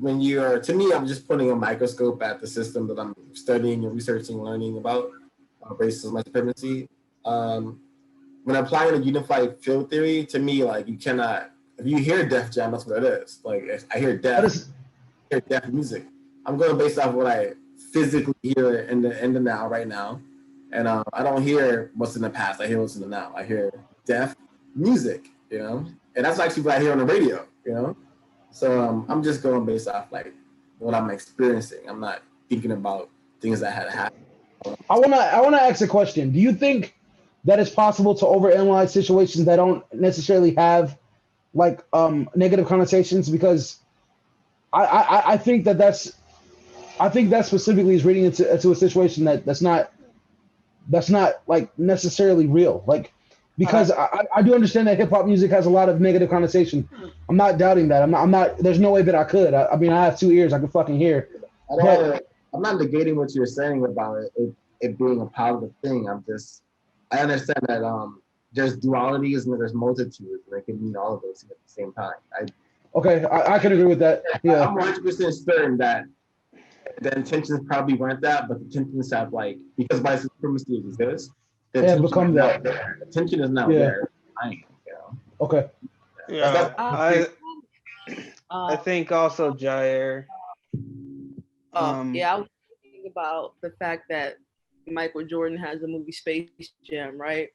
when you're, to me, I'm just putting a microscope at the system that I'm studying and researching, learning about racism, white supremacy. When applying a unified field theory, to me, like you cannot. If you hear Def Jam, that's what it is. Like I hear Def music. I'm going based off what I physically hear in the now, right now. And I don't hear what's in the past. I hear what's in the now. I hear deaf music, you know, and that's actually what I hear on the radio, you know. So I'm just going based off like what I'm experiencing. I'm not thinking about things that had happened. I wanna ask a question. Do you think that it's possible to overanalyze situations that don't necessarily have like negative connotations? Because I think that specifically is reading into a situation that's not like necessarily real. Like, because I do understand that hip hop music has a lot of negative connotation. I'm not doubting that. I'm not. There's no way that I could. I mean, I have 2 ears. I can fucking hear. I'm not negating what you're saying about it being a positive thing. I understand that there's dualities and there's multitudes, and it can mean all of those things at the same time. I can agree with that. Yeah, I'm 100% certain that the intentions probably weren't that, but the intentions have, like, because white supremacy exists, the intention become is that. not there. The intention is not there. You know? Okay. Yeah. I think also Jair. Yeah, I was thinking about the fact that Michael Jordan has the movie Space Jam, right?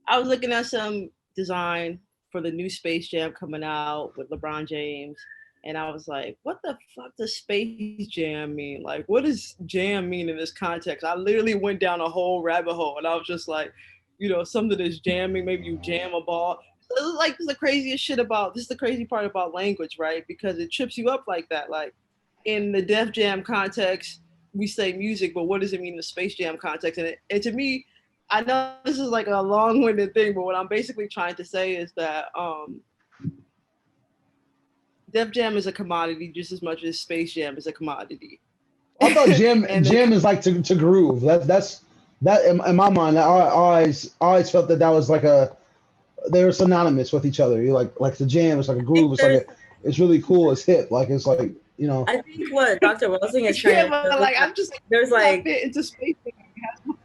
I was looking at some design for the new Space Jam coming out with LeBron James, and I was like, what the fuck does Space Jam mean? Like, what does jam mean in this context? I literally went down a whole rabbit hole, and I was just like, you know, something is jamming, maybe you jam a ball. This is the craziest shit this is the crazy part about language, right? Because it trips you up like that. Like, in the Def Jam context, we say music, but what does it mean in the Space Jam context? And to me, I know this is like a long-winded thing, but what I'm basically trying to say is that Def Jam is a commodity just as much as Space Jam is a commodity. I thought jam is like to groove. That's in my mind. I always felt that was like they were synonymous with each other. You like the jam is like a groove. It's like it's really cool. It's hip. Like it's like, you know. I think what Dr. Welsing is trying to like I'm just there's like fit into Space Jam.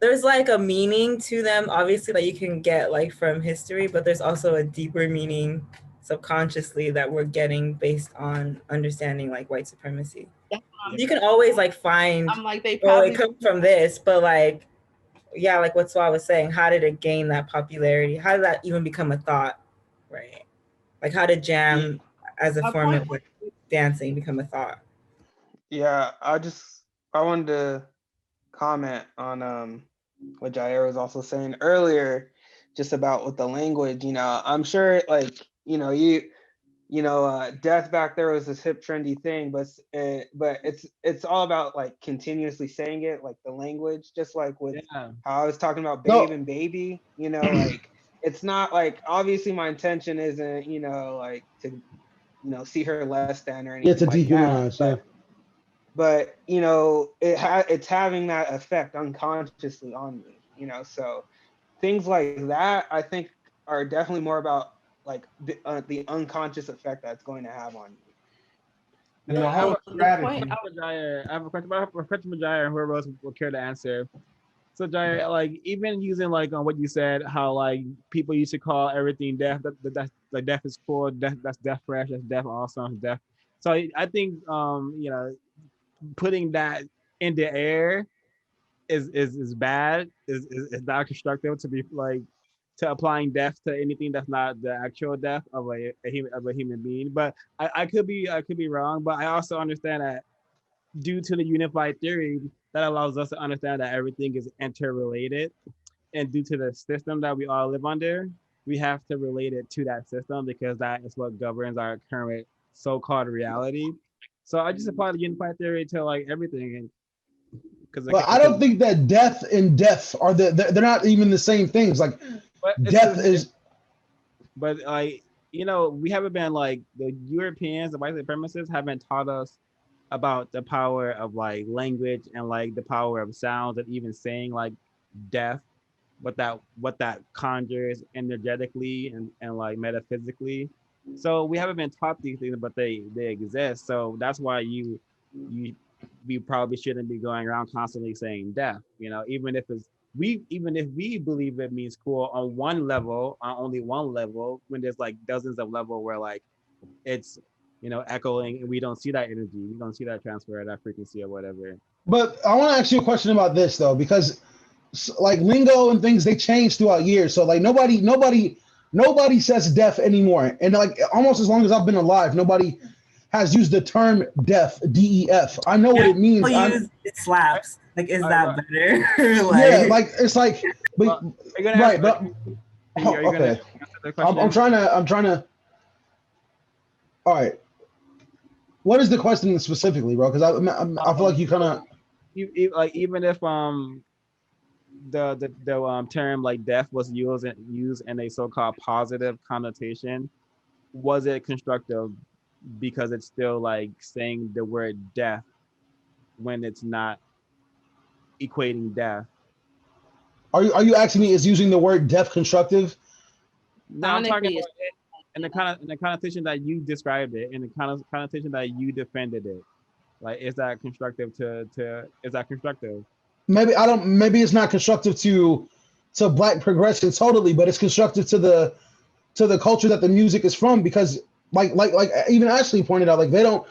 There's like a meaning to them, obviously, that you can get like from history, but there's also a deeper meaning subconsciously that we're getting based on understanding like white supremacy. You can always like find, I'm like, they probably, it comes from this, but like, yeah, like what Swa was saying, how did it gain that popularity? How did that even become a thought, right? Like, how did jam as a form of like dancing become a thought? Yeah, I wanted to comment on what Jair was also saying earlier, just about with the language. You know, I'm sure, like, death back there was this hip trendy thing, but it's all about like continuously saying it, like the language, just like with how I was talking about babe and baby. You know, like it's not like, obviously my intention isn't, you know, like to, you know, see her less than or anything. Yeah, to dehumanize. That, but you know, it's having that effect unconsciously on me, you know. So things like that, I think, are definitely more about like the unconscious effect that's going to have on you. And the whole strategy. I have a question for Jair, and whoever else will care to answer. So Jair, like, even using like on what you said, how like people used to call everything deaf, that's like deaf is cool, that's deaf fresh, that's deaf awesome, deaf. So I think you know, putting that in the air is bad, is not constructive to be like to applying death to anything that's not the actual death of a human being. But I could be wrong, but I also understand that due to the unified theory that allows us to understand that everything is interrelated, and due to the system that we all live under, we have to relate it to that system because that is what governs our current so-called reality. So I just apply the unified theory to like everything. And but I don't think that death and death are they're not even the same things. Like death is. But like, you know, we haven't been like the Europeans, the white supremacists haven't taught us about the power of like language and like the power of sounds and even saying like death, what that conjures energetically and like metaphysically. So we haven't been taught these things, but they exist. So that's why we probably shouldn't be going around constantly saying death, you know, even if we believe it means cool on one level, on only one level, when there's like dozens of levels where like it's, you know, echoing and we don't see that energy, we don't see that transfer, that frequency or whatever. But I want to ask you a question about this though, because like lingo and things, they change throughout years. So like nobody says deaf anymore. And like almost as long as I've been alive, nobody has used the term deaf, DEF. I know what it means. It slaps. Like, is that better? Yeah, like it's like, but right, but okay. I'm trying to. All right. What is the question specifically, bro? Because I feel like you kind of like even if the term like deaf was used in a so-called positive connotation, was it constructive because it's still like saying the word deaf when it's not equating deaf? Are you asking me, is using the word deaf constructive? No, I'm talking about in the connotation that you described it, in the connotation that you defended it. Like, is that constructive is that constructive? Maybe it's not constructive to Black progression totally, but it's constructive to the culture that the music is from, because like even Ashley pointed out, like they don't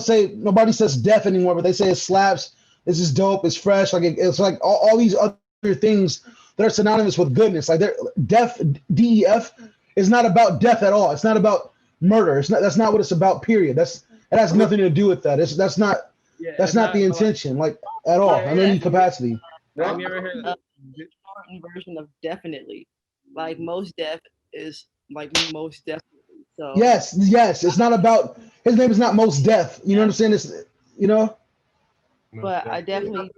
say, nobody says deaf anymore, but they say it slaps, this is dope, it's fresh, like it's like all these other things that are synonymous with goodness. Like they're deaf, DEF is not about death at all. It's not about murder. That's not what it's about, period. It has nothing to do with that. That's not the intention, like at all, in any capacity. Have you ever heard a shortened version of definitely? Like most deaf is like most definitely. So yes, it's not about, his name is not Most Def. You know what I'm saying? It's, you know. But I definitely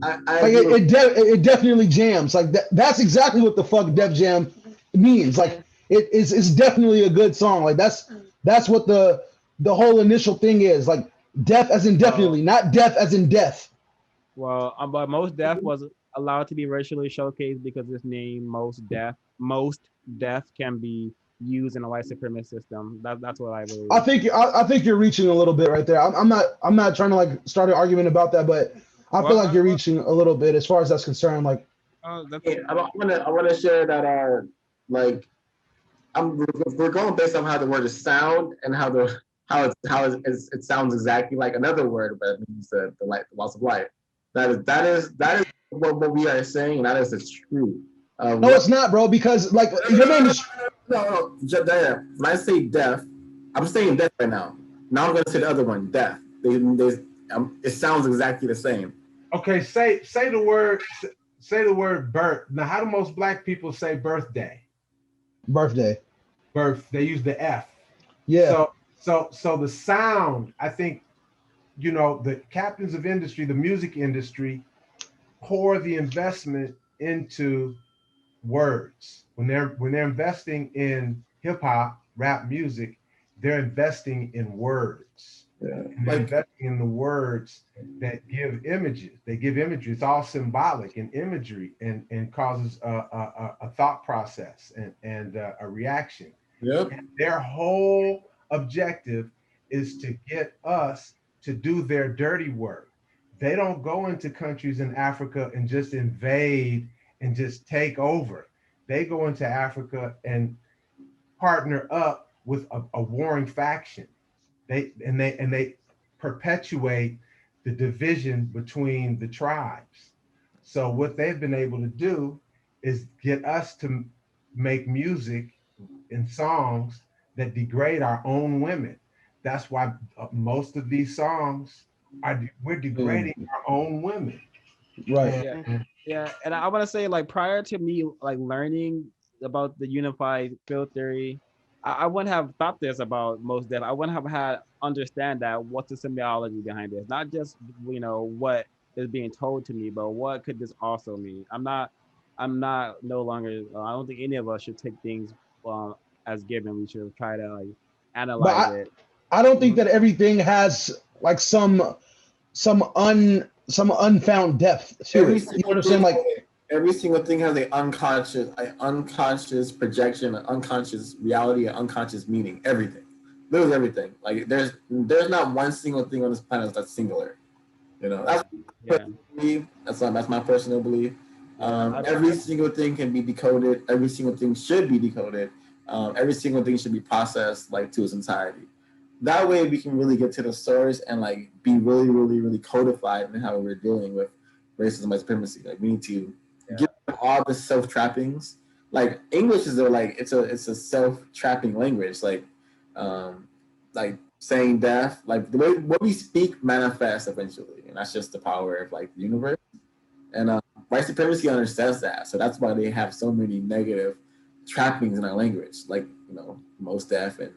it definitely jams. Like that's exactly what the fuck Def Jam means. Like it's definitely a good song. Like that's what the whole initial thing is. Like deaf as in definitely, not deaf as in death. Well, but Most Def was allowed to be racially showcased because his name Most Def can be used in a white supremacist system. That's what I believe. I think you're reaching a little bit right there. I'm not trying to like start an argument about that, but I feel like you're reaching a little bit as far as that's concerned. Like, I want to share that like we're going based on how the word is sound and how it sounds exactly like another word, but it means the loss of light. That is what we are saying, and that is the truth. No, it's not, bro, because like your name is no. When I say deaf, I'm saying deaf right now. Now I'm going to say the other one, deaf. It sounds exactly the same. Okay, say the word birth. Now, how do most Black people say birthday? Birthday. They use the F. Yeah. So the sound, I think, the captains of industry, the music industry, pour the investment into words. When they're investing in hip hop, rap music, they're investing in words. Yeah. And they're investing in the words that give images. They give imagery. It's all symbolic and imagery, and causes a thought process and a reaction. Yep. And their whole objective is to get us to do their dirty work. They don't go into countries in Africa and just invade and just take over. They go into Africa and partner up with a warring faction. They perpetuate the division between the tribes. So what they've been able to do is get us to make music and songs that degrade our own women. That's why most of these songs we're degrading our own women. Right. Yeah. And I want to say, like, prior to me like learning about the unified field theory, I wouldn't have thought this about Most Def. I wouldn't have had understand that what's the symbology behind this, not just what is being told to me, but what could this also mean. I'm not no longer. I don't think any of us should take things as given. We should try to like analyze it. I don't think that everything has like some unfound depth to it. You know what I'm saying? Like every single thing has an unconscious projection, an unconscious reality, an unconscious meaning. Everything, literally everything. Like there's not one single thing on this planet that's singular. That's that's my personal belief. Every single thing can be decoded. Every single thing should be decoded. Every single thing should be processed like to its entirety. that way we can really get to the source and like be really, really, really codified in how we're dealing with racism and white supremacy. Like we need to get all the self trappings. Like English is it's a self trapping language. Like saying death, like the way what we speak manifests eventually, and that's just the power of like the universe. And white supremacy understands that, so that's why they have so many negative trappings in our language, like most deaf and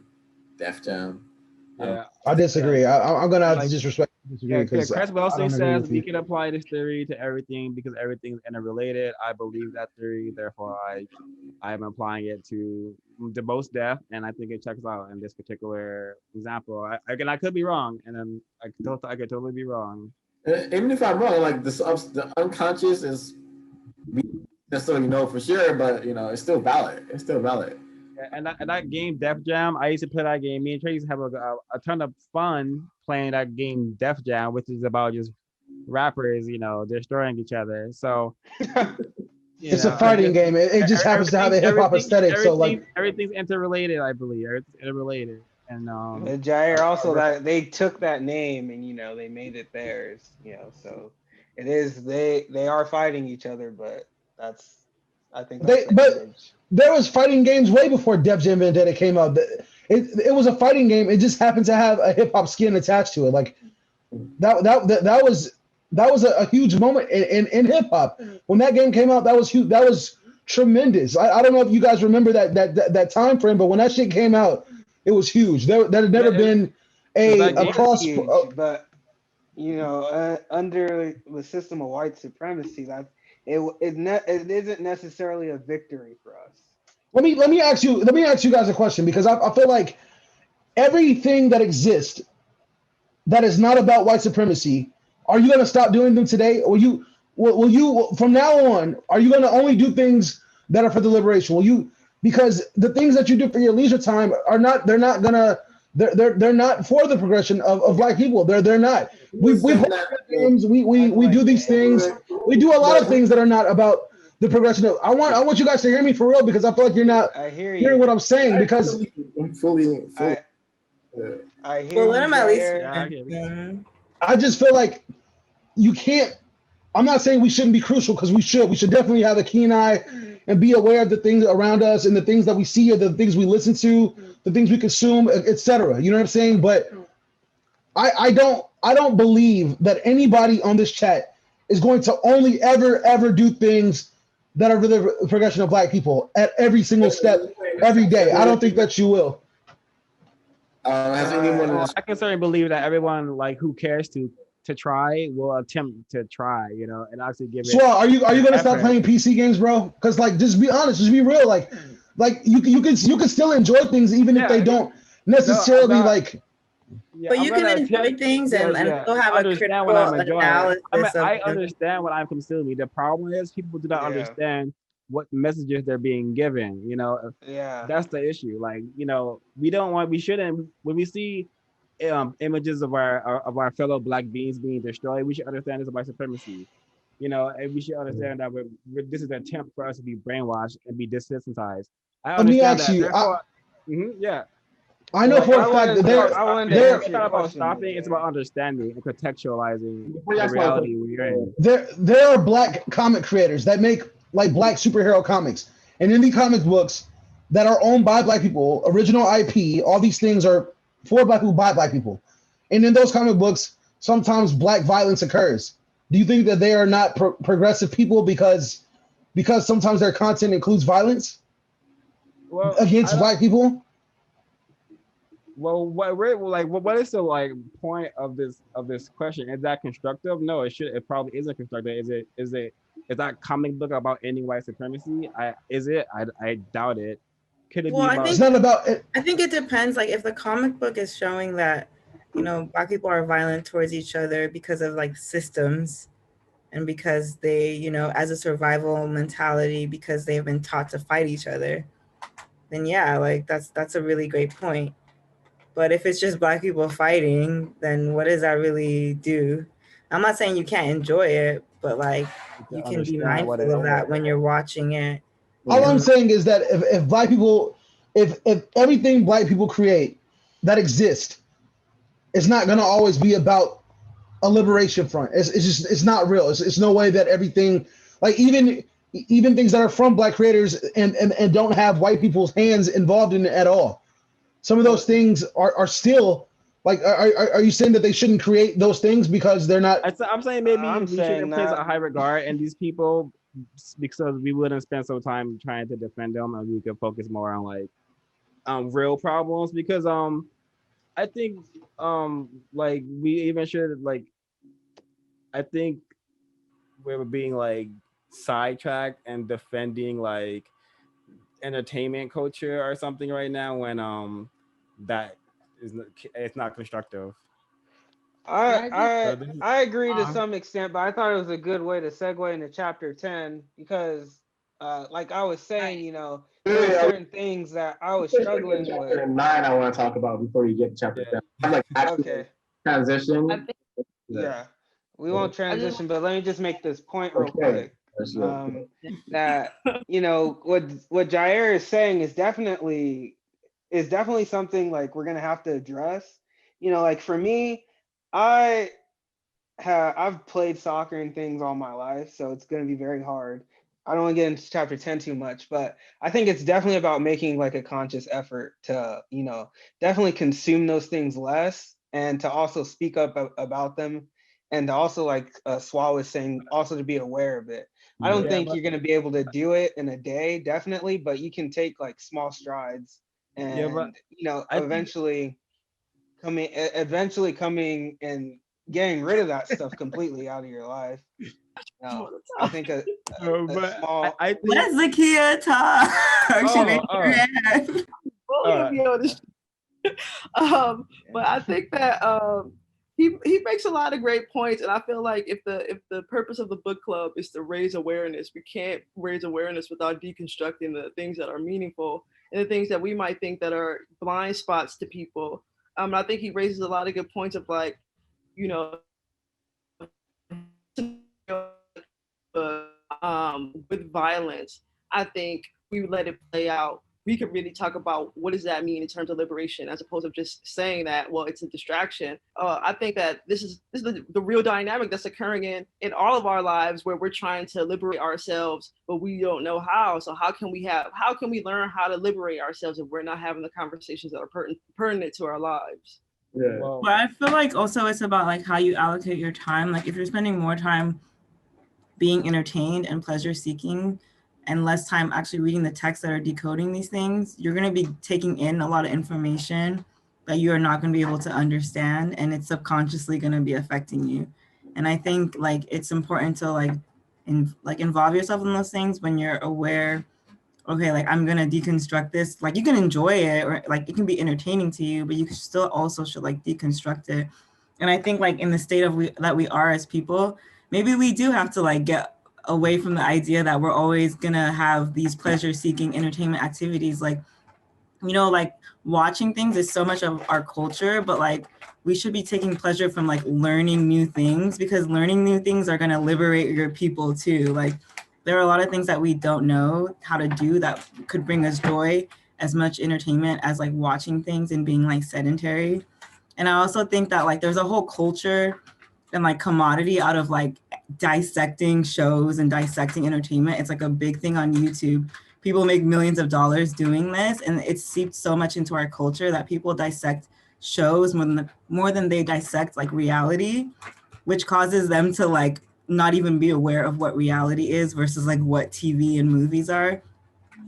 Def Jam. Yeah, I disagree. I'm gonna have to just disagree Cress I Welsing don't agree says with we you. can apply this theory to everything because everything's interrelated. I believe that theory, therefore I am applying it to the most deaf, and I think it checks out in this particular example. I could be wrong, and then I could totally be wrong. Even if I'm wrong, like the unconscious is we necessarily know for sure, but it's still valid. It's still valid. And that game Def Jam, I used to play that game. Me and Trey used to have a ton of fun playing that game Def Jam, which is about just rappers, destroying each other. So it's a fighting game. It just happens to have a hip hop aesthetic. So like everything's interrelated, I believe. Everything's interrelated. And Jair also that they took that name and they made it theirs. So it is they are fighting each other, but I think there was fighting games way before Def Jam Vendetta came out. It was a fighting game. It just happened to have a hip hop skin attached to it. Like that was a huge moment in hip hop when that game came out. That was huge. That was tremendous. I don't know if you guys remember that time frame, but when that shit came out, it was huge. There had never been a cross. Huge, but under the system of white supremacy, that it isn't necessarily a victory for us. Let me ask you guys a question, because I feel like everything that exists that is not about white supremacy, are you going to stop doing them today? Or will you from now on, are you going to only do things that are for the liberation? Will you, because the things that you do for your leisure time are not, they're not for the progression of black people. They're not. We play games, we do these things. We do a lot of things that are not about the progression of. I want you guys to hear me for real, because I feel like you're not hearing what I'm saying, because I'm fully I hear well, let him at least. I just feel like you can't. I'm not saying we shouldn't be crucial, because we should. We should definitely have a keen eye and be aware of the things around us and the things that we see, or the things we listen to, the things we consume, etc. You know what I'm saying? But I don't believe that anybody on this chat is going to only ever do things that are for the progression of black people at every single step, every day. I don't think that you will. Has anyone? I can certainly believe that everyone who cares to try will attempt to try, and actually give it. So are you gonna stop playing PC games, bro? Because just be honest, just be real. Like you can still enjoy things even if they don't necessarily but you can enjoy things and still have a critical analysis. I understand what I'm consuming. The problem is people do not understand what messages they're being given. That's the issue. We shouldn't, when we see images of our fellow black beings being destroyed, we should understand this is white supremacy. And we should understand that this is an attempt for us to be brainwashed and be desensitized. I understand that. I know for a fact that it's not about stopping, it's about understanding and contextualizing the reality we're in. There are black comic creators that make black superhero comics, and in the comic books that are owned by black people, original IP, all these things are for black people by black people. And in those comic books, sometimes black violence occurs. Do you think that they are not progressive people because sometimes their content includes violence against black people? Well, what is the point of this question? Is that constructive? No, it probably isn't constructive. Is that comic book about ending white supremacy? I doubt it. Could it be about? It's not about it. I think it depends. If the comic book is showing that black people are violent towards each other because of systems, and because they as a survival mentality, because they've been taught to fight each other, then that's a really great point. But if it's just black people fighting, then what does that really do? I'm not saying you can't enjoy it, but you can be mindful of that when you're watching it. All I'm saying is that if black people, if everything black people create that exists it's not gonna always be about a liberation front. It's not real. It's no way that everything, like even things that are from Black creators and don't have white people's hands involved in it at all. Some of those things are still like. Are you saying that they shouldn't create those things because they're not? I'm saying maybe I'm we saying shouldn't place that. a high regard in these people because we wouldn't spend so time trying to defend them, and we could focus more on like real problems. Because I think like we even should like I think we were being like sidetracked and defending like entertainment culture or something right now when that is it's not constructive. I agree to some extent, but I thought it was a good way to segue into chapter 10 because like I was saying, you know, there were certain things that I was struggling with. Chapter 9 I want to talk about before you get to chapter 10. I'm like Okay. Transition. Yeah. We won't transition, but let me just make this point real quick. That you know what Jair is saying is definitely something like we're gonna have to address. You know, like for me, I've played soccer and things all my life, so it's gonna be very hard. I don't want to get into chapter 10 too much, but I think it's definitely about making like a conscious effort to, you know, definitely consume those things less and to also speak up about them and to also like Swa was saying, also to be aware of it. I don't think you're gonna be able to do it in a day, definitely, but you can take like small strides and you know, eventually coming and getting rid of that stuff completely out of your life. No, I think a small. Let Zakia talk. She raised her hand. But I think that he makes a lot of great points, and I feel like if the purpose of the book club is to raise awareness, we can't raise awareness without deconstructing the things that are meaningful and the things that we might think that are blind spots to people. I think he raises a lot of good points of like, you know, with violence. I think we would let it play out. We could really talk about what does that mean in terms of liberation, as opposed to just saying that, well, it's a distraction. I think that this is the real dynamic that's occurring in all of our lives, where we're trying to liberate ourselves, but we don't know how. So how can we learn how to liberate ourselves if we're not having the conversations that are pertinent to our lives? Yeah. But I feel like also it's about like how you allocate your time. Like if you're spending more time being entertained and pleasure seeking and less time actually reading the texts that are decoding these things, you're going to be taking in a lot of information that you are not going to be able to understand, and it's subconsciously going to be affecting you. And I think like it's important to like involve yourself in those things when you're aware, okay, like I'm going to deconstruct this. Like you can enjoy it or like it can be entertaining to you, but you still also should like deconstruct it. And I think like in the state of that we are as people, maybe we do have to like get away from the idea that we're always gonna have these pleasure-seeking entertainment activities. Like, you know, like watching things is so much of our culture, but like we should be taking pleasure from like learning new things, because learning new things are gonna liberate your people too. Like there are a lot of things that we don't know how to do that could bring us joy, as much entertainment as like watching things and being like sedentary. And I also think that like there's a whole culture and like commodity out of like dissecting shows and dissecting entertainment. It's like a big thing on YouTube. People make millions of dollars doing this, and it's seeped so much into our culture that people dissect shows more than they dissect like reality, which causes them to like not even be aware of what reality is versus like what TV and movies are,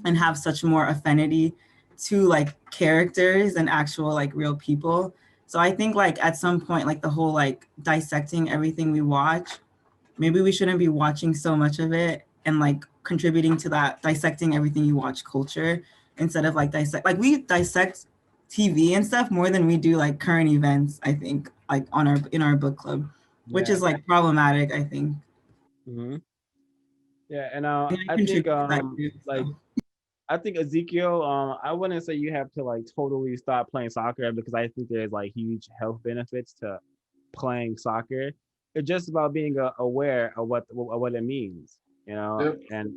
and have such more affinity to like characters and actual like real people. So I think like at some point, like the whole like dissecting everything we watch, maybe we shouldn't be watching so much of it and like contributing to that dissecting everything you watch culture, instead of like we dissect TV and stuff more than we do like current events, I think, like in our book club, which is like problematic, I think. Mm-hmm. Yeah, and I think like I think Ezekiel, I wouldn't say you have to like totally stop playing soccer, because I think there's like huge health benefits to playing soccer. It's just about being aware of what it means, you know, and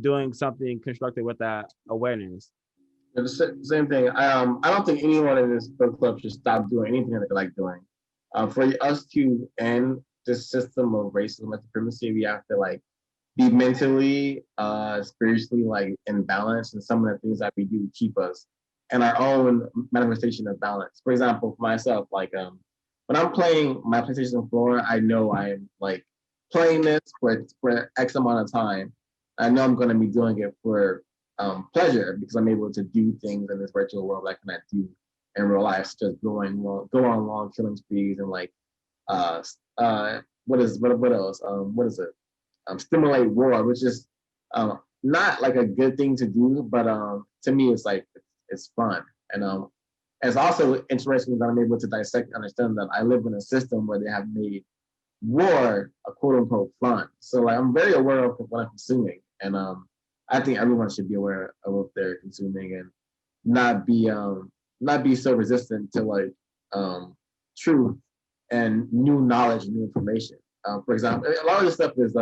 doing something constructive with that awareness. Same thing. I don't think anyone in this book club should stop doing anything that they like doing. For us to end this system of racism and supremacy, we have to like be mentally, spiritually like in balance, and some of the things that we do keep us in our own manifestation of balance. For example, for myself, like when I'm playing my PlayStation 4, I know I'm like playing this for X amount of time. I know I'm going to be doing it for pleasure because I'm able to do things in this virtual world that I cannot do in real life, such as go on long killing sprees and like uh what else? What is it? Stimulate war, which is not like a good thing to do, but to me it's like it's fun. And it's also interesting that I'm able to dissect and understand that I live in a system where they have made war a quote unquote fun. So like I'm very aware of what I'm consuming. And I think everyone should be aware of what they're consuming and not be so resistant to like truth and new knowledge, new information. For example, a lot of this stuff is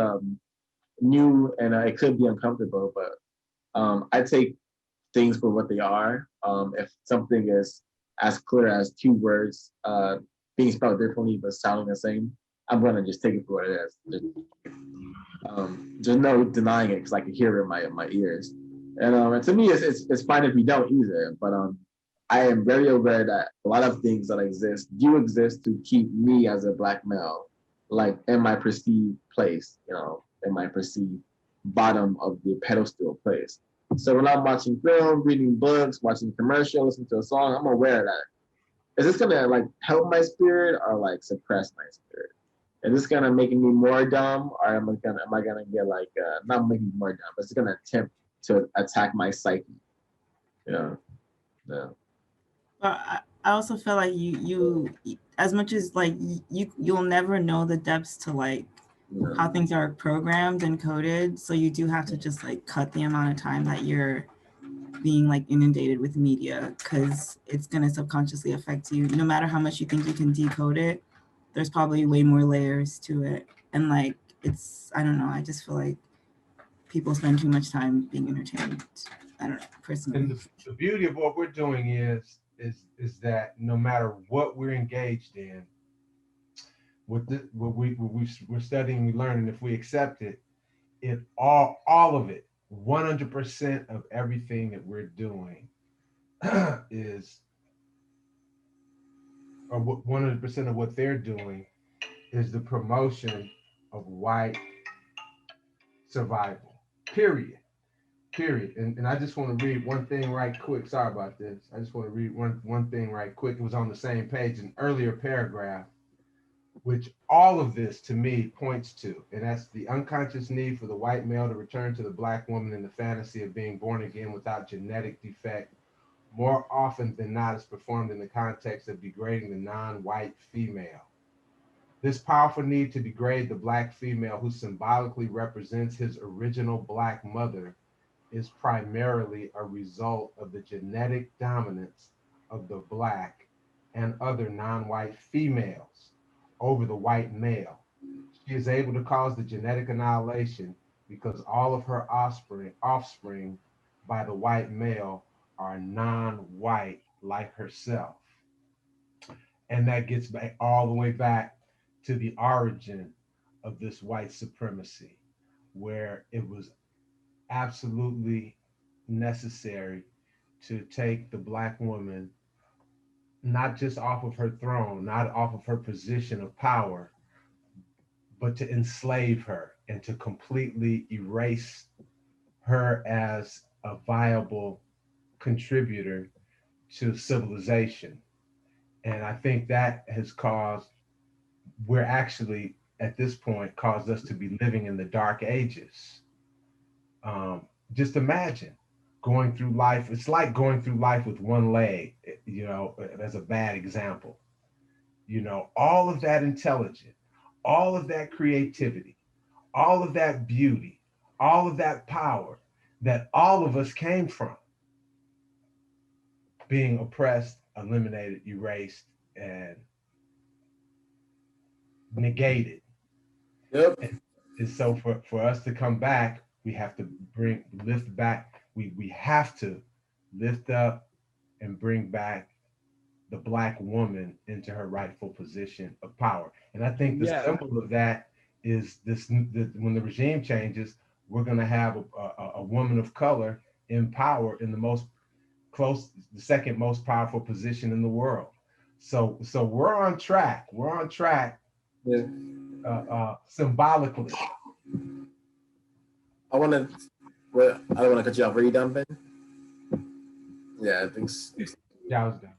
new and it could be uncomfortable, but I take things for what they are. If something is as clear as two words being spelled differently but sounding the same, I'm gonna just take it for what it is. There's no denying it because I can hear it in my ears. And to me, it's fine if we don't use it, but I am very aware that a lot of things that exist do exist to keep me as a Black male, like in my perceived place, in my perceived bottom of the pedestal place. So when I'm watching film, reading books, watching commercials, listening to a song, I'm aware that is this gonna like help my spirit or like suppress my spirit? Is this gonna make me more dumb, or am I gonna get like not making me more dumb, but it's gonna attempt to attack my psyche? Yeah. But I also feel like you as much as like you'll never know the depths to like how things are programmed and coded. So you do have to just like cut the amount of time that you're being like inundated with media, because it's gonna subconsciously affect you. No matter how much you think you can decode it, there's probably way more layers to it. And like I don't know, I just feel like people spend too much time being entertained. I don't know, personally. And the beauty of what we're doing is that no matter what we're engaged in, what we're studying, we learn, and if we accept it, all of it, 100% of everything that we're doing is, or 100% of what they're doing is the promotion of white survival. Period. And I just want to read one thing right quick. Sorry about this. I just want to read one thing right quick. It was on the same page, an earlier paragraph, which all of this to me points to, and that's the unconscious need for the white male to return to the Black woman in the fantasy of being born again without genetic defect, more often than not is performed in the context of degrading the non-white female. This powerful need to degrade the Black female who symbolically represents his original Black mother is primarily a result of the genetic dominance of the Black and other non-white females over the white male. She is able to cause the genetic annihilation because all of her offspring by the white male are non-white like herself. And that gets back all the way back to the origin of this white supremacy, where it was absolutely necessary to take the Black woman not just off of her throne, not off of her position of power, but to enslave her and to completely erase her as a viable contributor to civilization. And I think that has we're actually at this point caused us to be living in the dark ages. Just imagine going through life. It's like going through life with one leg, as a bad example. All of that intelligence, all of that creativity, all of that beauty, all of that power that all of us came from, being oppressed, eliminated, erased, and negated. Yep. And so for us to come back, we have to lift back. We have to lift up and bring back the Black woman into her rightful position of power. And I think the symbol of that is when the regime changes, we're going to have a woman of color in power in the second most powerful position in the world. So we're on track. We're on track. Symbolically. I don't want to cut you off. Were you done, Ben? Yeah, I think so. Yeah, I was done.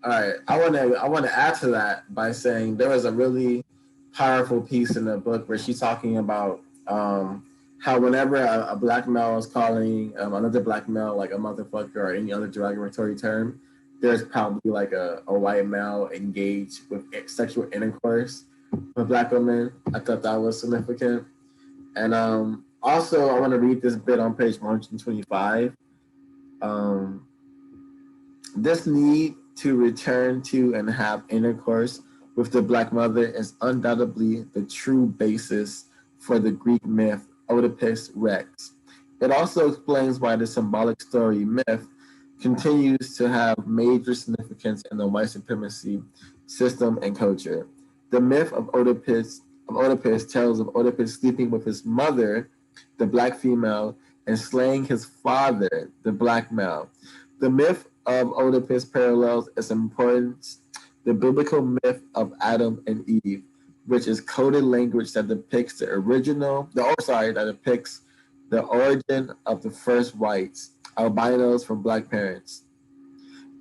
All right, I want to add to that by saying there was a really powerful piece in the book where she's talking about how whenever a Black male is calling another Black male like a motherfucker or any other derogatory term, there's probably like a white male engaged with sexual intercourse with Black women. I thought that was significant. And also, I want to read this bit on page 125. This need to return to and have intercourse with the Black mother is undoubtedly the true basis for the Greek myth Oedipus Rex. It also explains why the symbolic story myth continues to have major significance in the white supremacy system and culture. The myth of Oedipus tells of Oedipus sleeping with his mother, the Black female, and slaying his father, the Black male. The myth of Oedipus parallels its importance the biblical myth of Adam and Eve, which is coded language that depicts the origin of the first whites, albinos from Black parents.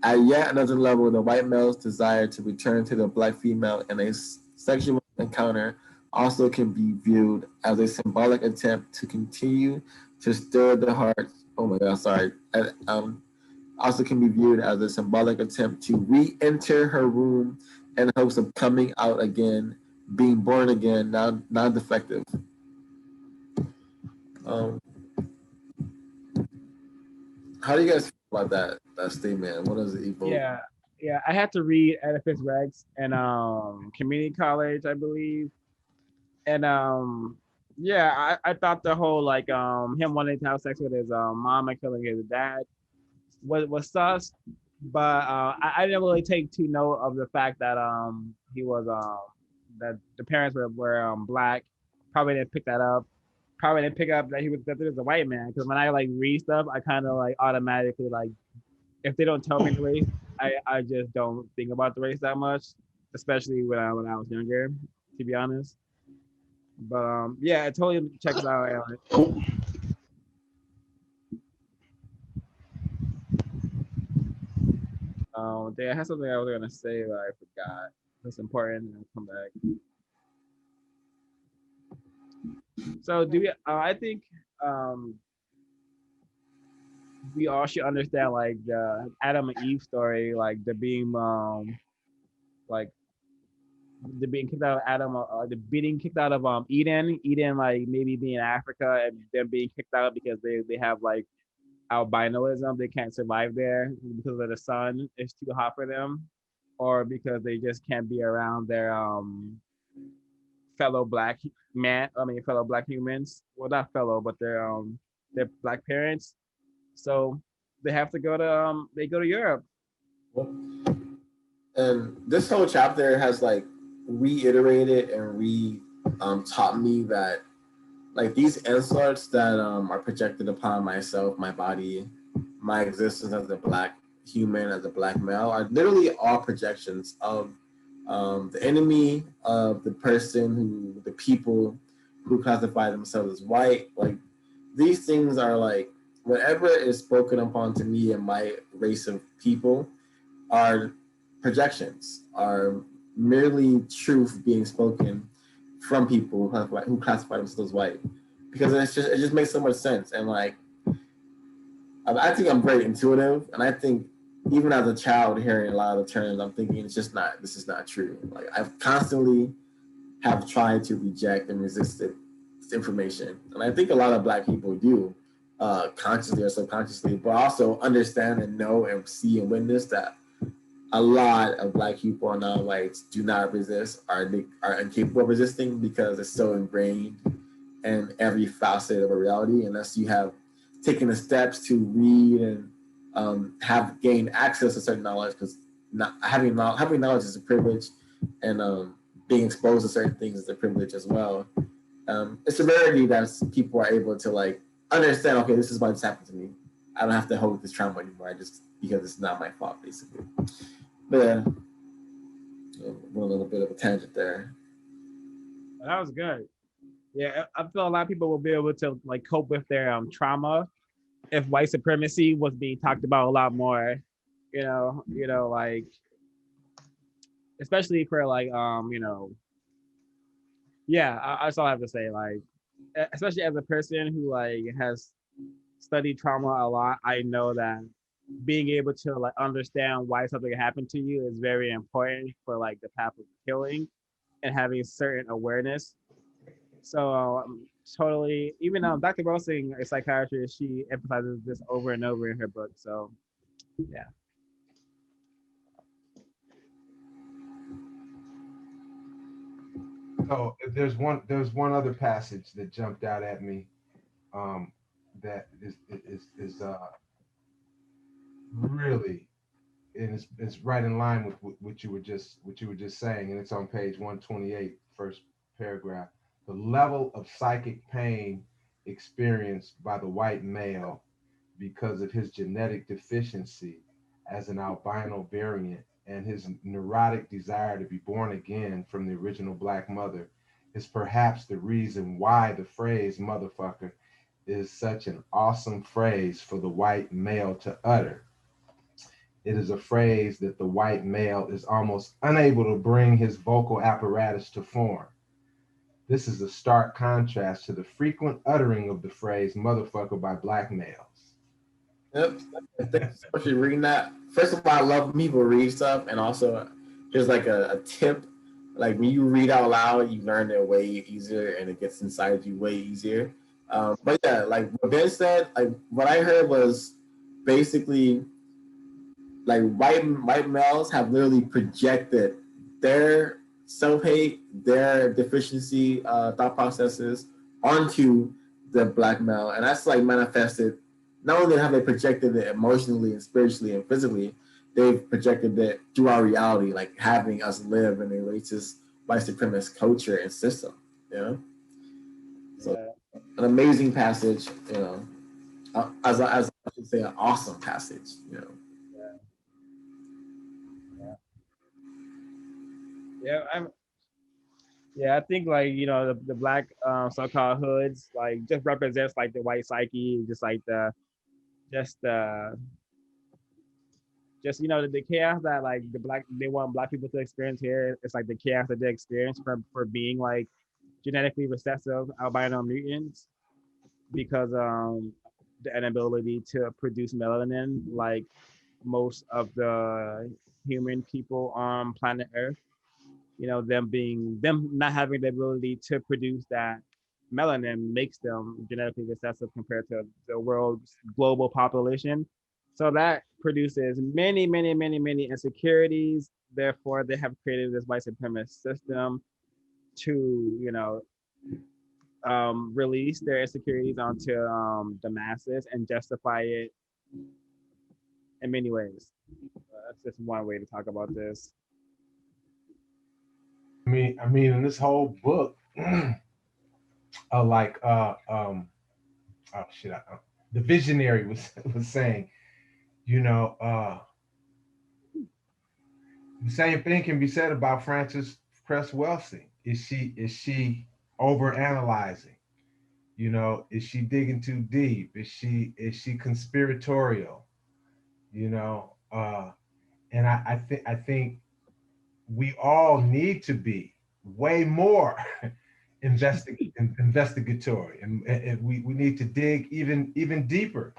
At yet another level, the white male's desire to return to the Black female in a sexual encounter also can be viewed as a symbolic attempt to continue to stir the heart. Also can be viewed as a symbolic attempt to re-enter her womb in hopes of coming out again, being born again, non-defective. How do you guys feel about that statement? What does it evoke? Yeah, I had to read Oedipus Rex in community college, I believe. And I thought the whole like him wanting to have sex with his mom and killing his dad was sus, but I didn't really take too note of the fact that he was that the parents were Black. Probably didn't pick that up. Probably didn't pick up that he was a white man, because when I like read stuff, I kind of like automatically like, if they don't tell me the race, I just don't think about the race that much, especially when I was younger, to be honest. But yeah, it totally checks out, Aaron. I had something I was gonna say, but I forgot. It's important, and I'll come back. So do we? I think we all should understand like the Adam and Eve story, like the being like the being kicked out of the being kicked out of Eden, like maybe being in Africa, and them being kicked out because they have like albinoism, they can't survive there because of the sun, it's too hot for them, or because they just can't be around their fellow black humans, well, not fellow, but their Black parents, so they have to go to Europe. And this whole chapter has like reiterated and taught me that like these insults that are projected upon myself, my body, my existence as a Black human, as a Black male, are literally all projections of the enemy, of the people who classify themselves as white. Like these things are like, whatever is spoken upon to me and my race of people are projections, are merely truth being spoken from people who classify themselves as white, because it just makes so much sense. And like, I think I'm very intuitive, and I think even as a child hearing a lot of the terms, I'm thinking this is not true. Like I've constantly have tried to reject and resist this information, and I think a lot of Black people do, consciously or subconsciously, but also understand and know and see and witness that a lot of Black people and non-whites do not resist, are incapable of resisting, because it's so ingrained in every facet of a reality, unless you have taken the steps to read and have gained access to certain knowledge, because not having knowledge is a privilege, and being exposed to certain things is a privilege as well. It's a rarity that people are able to like understand, okay, this is why this happened to me. I don't have to hold this trauma anymore. Because it's not my fault, basically. But yeah, a little bit of a tangent there. That was good. Yeah, I feel a lot of people will be able to like cope with their trauma if white supremacy was being talked about a lot more. Like especially for like that's all I have to say. Like, especially as a person who like has studied trauma a lot, I know that being able to like understand why something happened to you is very important for like the path of healing and having certain awareness. So totally, even Dr. Welsing, a psychiatrist, she emphasizes this over and over in her book. So yeah. So there's one other passage that jumped out at me, that is really, and it's right in line with what you were just saying, and it's on page 128, first paragraph. The level of psychic pain experienced by the white male because of his genetic deficiency as an albino variant and his neurotic desire to be born again from the original black mother is perhaps the reason why the phrase motherfucker is such an awesome phrase for the white male to utter. It is a phrase that the white male is almost unable to bring his vocal apparatus to form. This is a stark contrast to the frequent uttering of the phrase motherfucker by black males. Yep. Especially reading that. First of all, I love when people read stuff, and also there's like a tip. Like when you read out loud, you learn it way easier, and it gets inside you way easier. But yeah, like what Ben said, like what I heard was basically like white males have literally projected their self-hate, their deficiency thought processes onto the black male, and that's like manifested. Not only have they projected it emotionally and spiritually and physically, they've projected it through our reality, like having us live in a racist, white supremacist culture and system. You know, so an amazing passage. You know, as I should say, an awesome passage. You know. I think like the black so-called hoods like just represents like the white psyche, just like just the chaos that like they want black people to experience here. It's like the chaos that they experience for being like genetically recessive albino mutants, because the inability to produce melanin like most of the human people on planet Earth. Them not having the ability to produce that melanin makes them genetically recessive compared to the world's global population. So that produces many, many, many, many insecurities. Therefore, they have created this white supremacist system to, release their insecurities onto the masses and justify it in many ways. That's just one way to talk about this. I mean, in this whole book, the visionary was saying, the same thing can be said about Frances Cress Welsing. Is she overanalyzing? Is she digging too deep? Is she conspiratorial? And I think we all need to be way more investigatory, and we need to dig even deeper.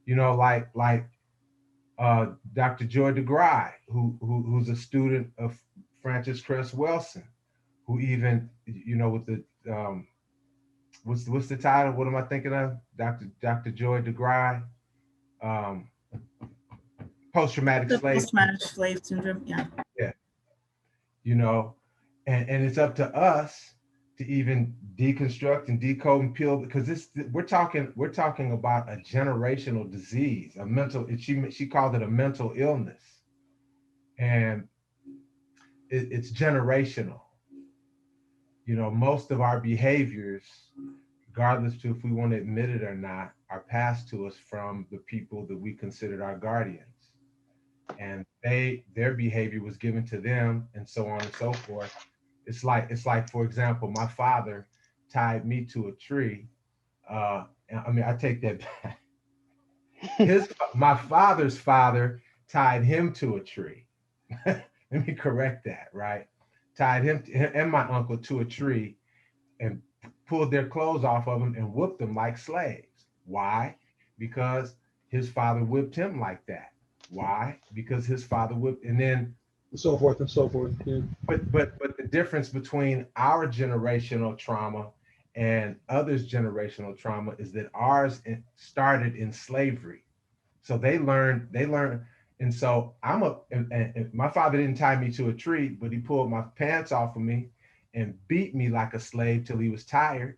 Like Dr. Joy DeGry, who's a student of Frances Cress Welsing, who even with the what's the title? What am I thinking of? Dr. Joy DeGry, post-traumatic slave syndrome. Yeah. Yeah. And it's up to us to even deconstruct and decode and peel, because we're talking about a generational disease, a mental. She called it a mental illness, and it's generational. You know, most of our behaviors, regardless to if we want to admit it or not, are passed to us from the people that we considered our guardians, and their behavior was given to them, and so on and so forth. It's like, for example, my father tied me to a tree. I mean, I take that back. My father's father tied him to a tree. Let me correct that, right? Tied him and my uncle to a tree and pulled their clothes off of them and whooped them like slaves. Why? Because his father whipped him like that. Why? Because his father whipped, and then so forth and so forth. Yeah. But the difference between our generational trauma and others' generational trauma is that ours started in slavery. So they learned, and so and my father didn't tie me to a tree, but he pulled my pants off of me and beat me like a slave till he was tired.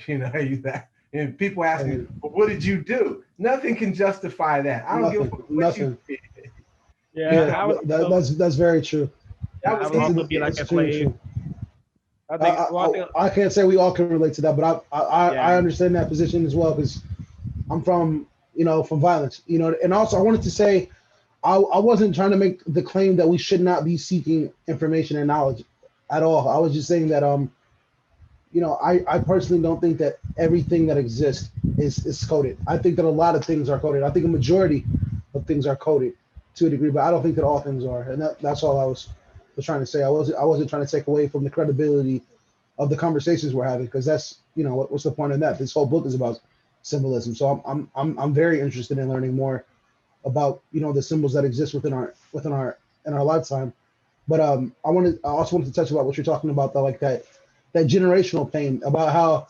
You know, and people ask me, well, what did you do? Nothing can justify that. I don't give a fuck what you did. Yeah, that's very true. I would also be like a slave. I can't say we all can relate to that, but I understand that position as well, because I'm from violence, and also I wanted to say I wasn't trying to make the claim that we should not be seeking information and knowledge at all. I was just saying that I personally don't think that everything that exists is coded. I think that a lot of things are coded. I think a majority of things are coded to a degree, but I don't think that all things are, and that's all I was trying to say. I wasn't trying to take away from the credibility of the conversations we're having, because that's what's the point of that? This whole book is about symbolism, so I'm very interested in learning more about the symbols that exist within our lifetime. But I also wanted to touch about what you're talking about, that generational pain, about how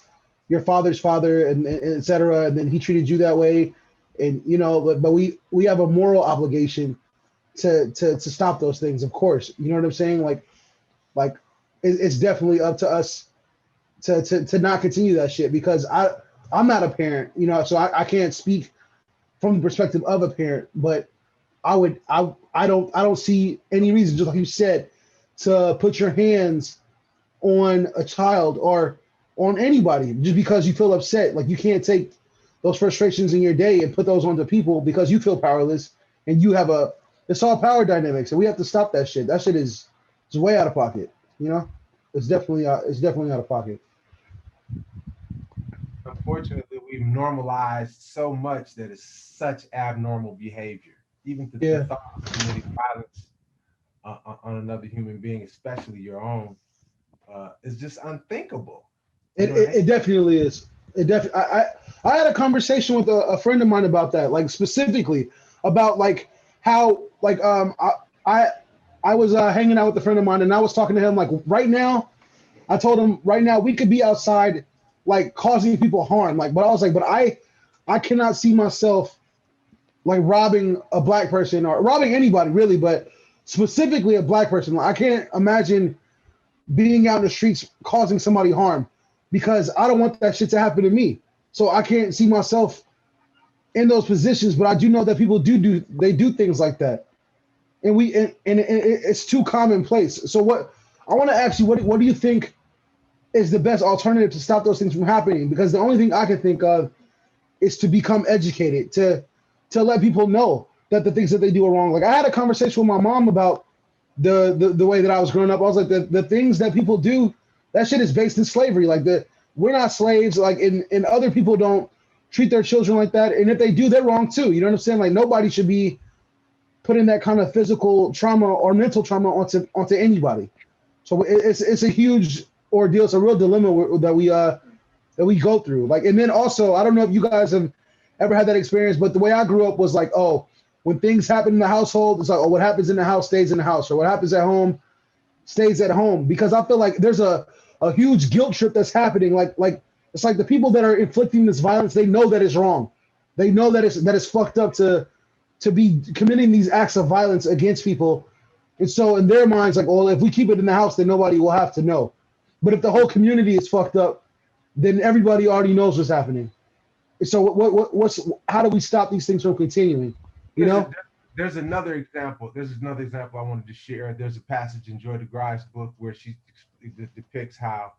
your father's father and et cetera, and then he treated you that way. And but we have a moral obligation to stop those things, of course. You know what I'm saying? Like it's definitely up to us to not continue that shit, because I'm not a parent, so I can't speak from the perspective of a parent, but I don't see any reason, just like you said, to put your hands on a child or on anybody just because you feel upset. Like, you can't take those frustrations in your day and put those onto people because you feel powerless, and you have it's all power dynamics, and we have to stop that shit. That shit is way out of pocket. It's definitely out of pocket. Unfortunately, we've normalized so much that it's such abnormal behavior. Even the thought of committing violence on another human being, especially your own, is just unthinkable. It definitely is. I had a conversation with a friend of mine about that, like specifically about how I was hanging out with a friend of mine, and I was talking to him right now. I told him right now we could be outside causing people harm, but I was but I cannot see myself robbing a black person or robbing anybody really, but specifically a black person. I can't imagine being out in the streets causing somebody harm, because I don't want that shit to happen to me. So I can't see myself in those positions, but I do know that people do things like that, and it's too commonplace. So what I want to ask you, what do you think is the best alternative to stop those things from happening? Because the only thing I can think of is to become educated, to let people know that the things that they do are wrong. I had a conversation with my mom about the way that I was growing up. I was the things that people do, that shit is based in slavery. We're not slaves, and other people don't treat their children like that. And if they do, they're wrong too. You know what I'm saying? Nobody should be putting that kind of physical trauma or mental trauma onto anybody. So it's a huge ordeal. It's a real dilemma that we go through. And then also, I don't know if you guys have ever had that experience, but the way I grew up was when things happen in the household, it's what happens in the house stays in the house, or what happens at home stays at home. Because I feel like there's a huge guilt trip that's happening. It's the people that are inflicting this violence, they know that it's wrong. They know that it's fucked up to be committing these acts of violence against people. And so in their minds, if we keep it in the house, then nobody will have to know. But if the whole community is fucked up, then everybody already knows what's happening. So what's how do we stop these things from continuing? You know? There's another example. There's another example I wanted to share. There's a passage in Joy DeGraff's book where she depicts how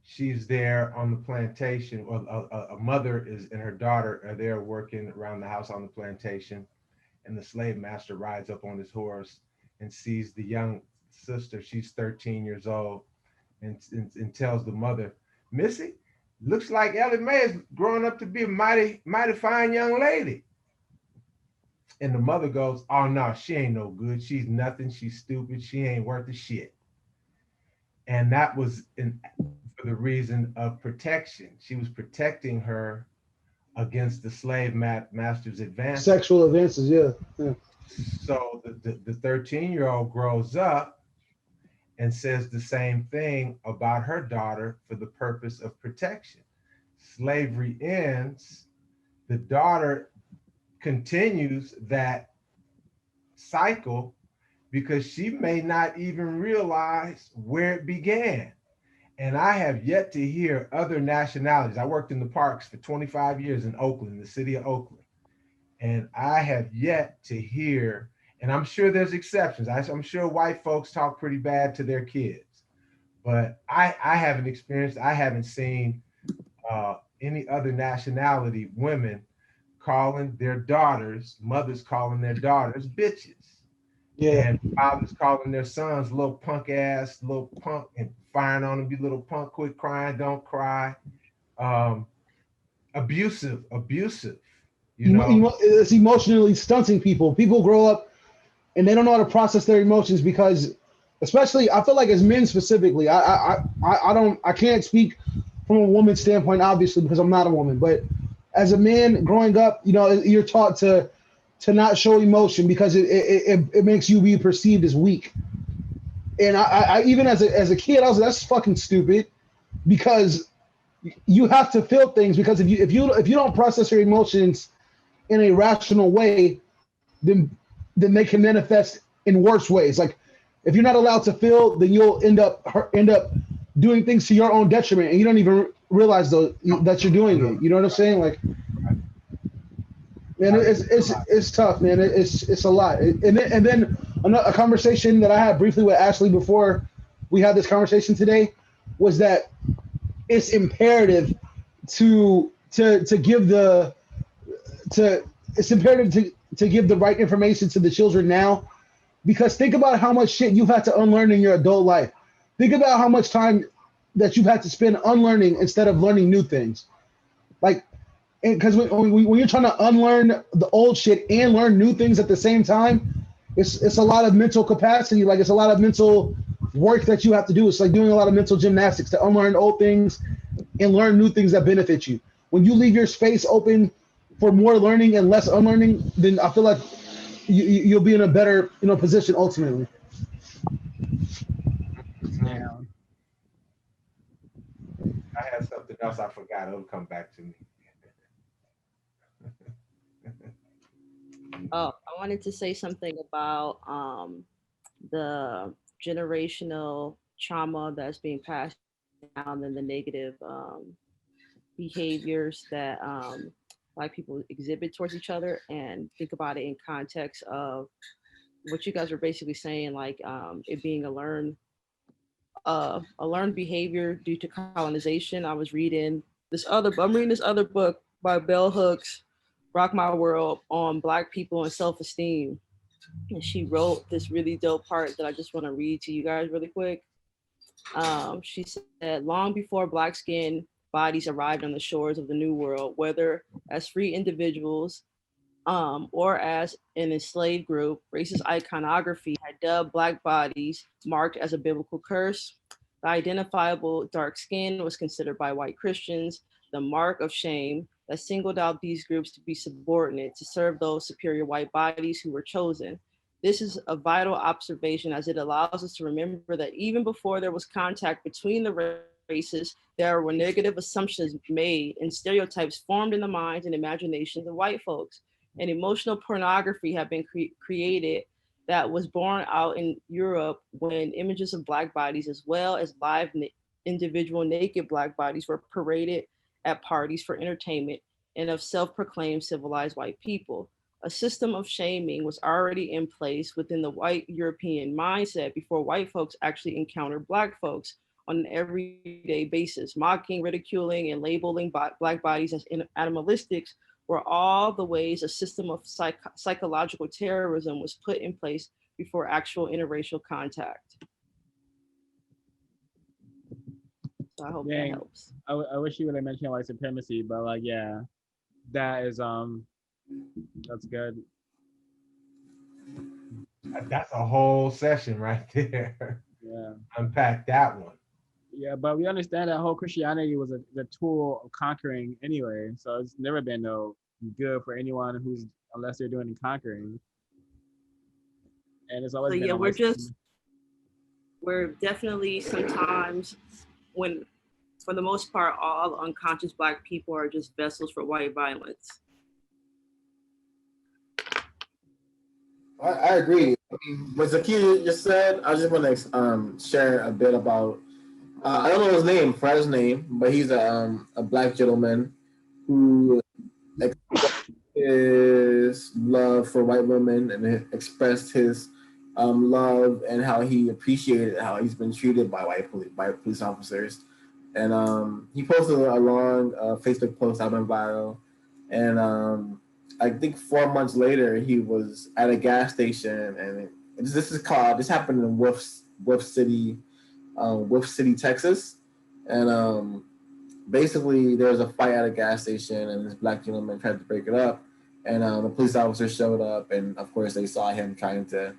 she's there on the plantation, or a mother is and her daughter are there working around the house on the plantation, and the slave master rides up on his horse and sees the young sister. She's 13 years old, and tells the mother, "Missy, looks like Ellie Mae is growing up to be a mighty fine young lady." And the mother goes, "Oh no, she ain't no good. She's nothing. She's stupid. She ain't worth a shit." And that was for the reason of protection. She was protecting her against the slave master's advances. Sexual advances, yeah. So the 13-year-old grows up and says the same thing about her daughter for the purpose of protection. Slavery ends, the daughter continues that cycle because she may not even realize where it began. And I have yet to hear other nationalities. I worked in the parks for 25 years in Oakland, the city of Oakland. And I have yet to hear, and I'm sure there's exceptions. I'm sure white folks talk pretty bad to their kids, but I haven't experienced, I haven't seen any other nationality women calling their daughters, mothers calling their daughters bitches. Yeah. And fathers calling their sons little punk ass, little punk, and firing on them, you little punk, quit crying, don't cry. Abusive, you know. It's emotionally stunting people. People grow up and they don't know how to process their emotions because, especially, I feel like as men specifically, I can't speak from a woman's standpoint, obviously, because I'm not a woman, but as a man growing up, you know, you're taught to not show emotion because it makes you be perceived as weak. And I even as a kid, I was like, that's fucking stupid, because you have to feel things, because if you don't process your emotions in a rational way, then they can manifest in worse ways. Like if you're not allowed to feel, then you'll end up doing things to your own detriment, and you don't even realize that you're doing it. You know what I'm saying? Like, man, it's tough, man. It's a lot. And then a conversation that I had briefly with Ashley before we had this conversation today was that it's imperative to give the right information to the children now, because think about how much shit you've had to unlearn in your adult life. Think about how much time that you've had to spend unlearning instead of learning new things. Like, because when you're trying to unlearn the old shit and learn new things at the same time, it's a lot of mental capacity. Like, it's a lot of mental work that you have to do. It's like doing a lot of mental gymnastics to unlearn old things and learn new things that benefit you. When you leave your space open for more learning and less unlearning, then I feel like you'll be in a better position ultimately. Yeah. I had something else I forgot. It'll come back to me. Oh, I wanted to say something about the generational trauma that's being passed down and the negative behaviors that Black people exhibit towards each other, and think about it in context of what you guys were basically saying, like it being a learned behavior due to colonization. I'm reading this other book by Bell Hooks, Rock My World, on Black people and self-esteem. And she wrote this really dope part that I just want to read to you guys really quick. She said, long before Black skin bodies arrived on the shores of the New World, whether as free individuals or as an enslaved group, racist iconography had dubbed Black bodies marked as a biblical curse. The identifiable dark skin was considered by white Christians the mark of shame that singled out these groups to be subordinate to serve those superior white bodies who were chosen. This is a vital observation, as it allows us to remember that even before there was contact between the races, there were negative assumptions made and stereotypes formed in the minds and imaginations of white folks. And emotional pornography have been created that was born out in Europe when images of Black bodies as well as live individual naked Black bodies were paraded at parties for entertainment and of self-proclaimed civilized white people. A system of shaming was already in place within the white European mindset before white folks actually encountered Black folks on an everyday basis. Mocking, ridiculing, and labeling Black bodies as animalistics were all the ways a system of psychological terrorism was put in place before actual interracial contact. So I hope that helps. I wish you would have mentioned white supremacy, but like, yeah, that is that's good. That's a whole session right there. Yeah. Unpack that one. Yeah, but we understand that whole Christianity was a tool of conquering anyway. So it's never been no good for anyone who's, unless they're doing the conquering. And it's always been. Yeah, we're definitely sometimes, when for the most part, all unconscious Black people are just vessels for white violence. I agree. I mean, what Zakia just said, I just want to share a bit about. I don't know his name, Fred's name, but he's a Black gentleman who expressed his love for white women and expressed his love and how he appreciated how he's been treated by white police officers. And he posted a long Facebook post that went viral. And I think 4 months later, he was at a gas station, and this happened in Wolf City, Texas. And basically there was a fight at a gas station, and this Black gentleman tried to break it up, and the police officer showed up, and of course they saw him trying to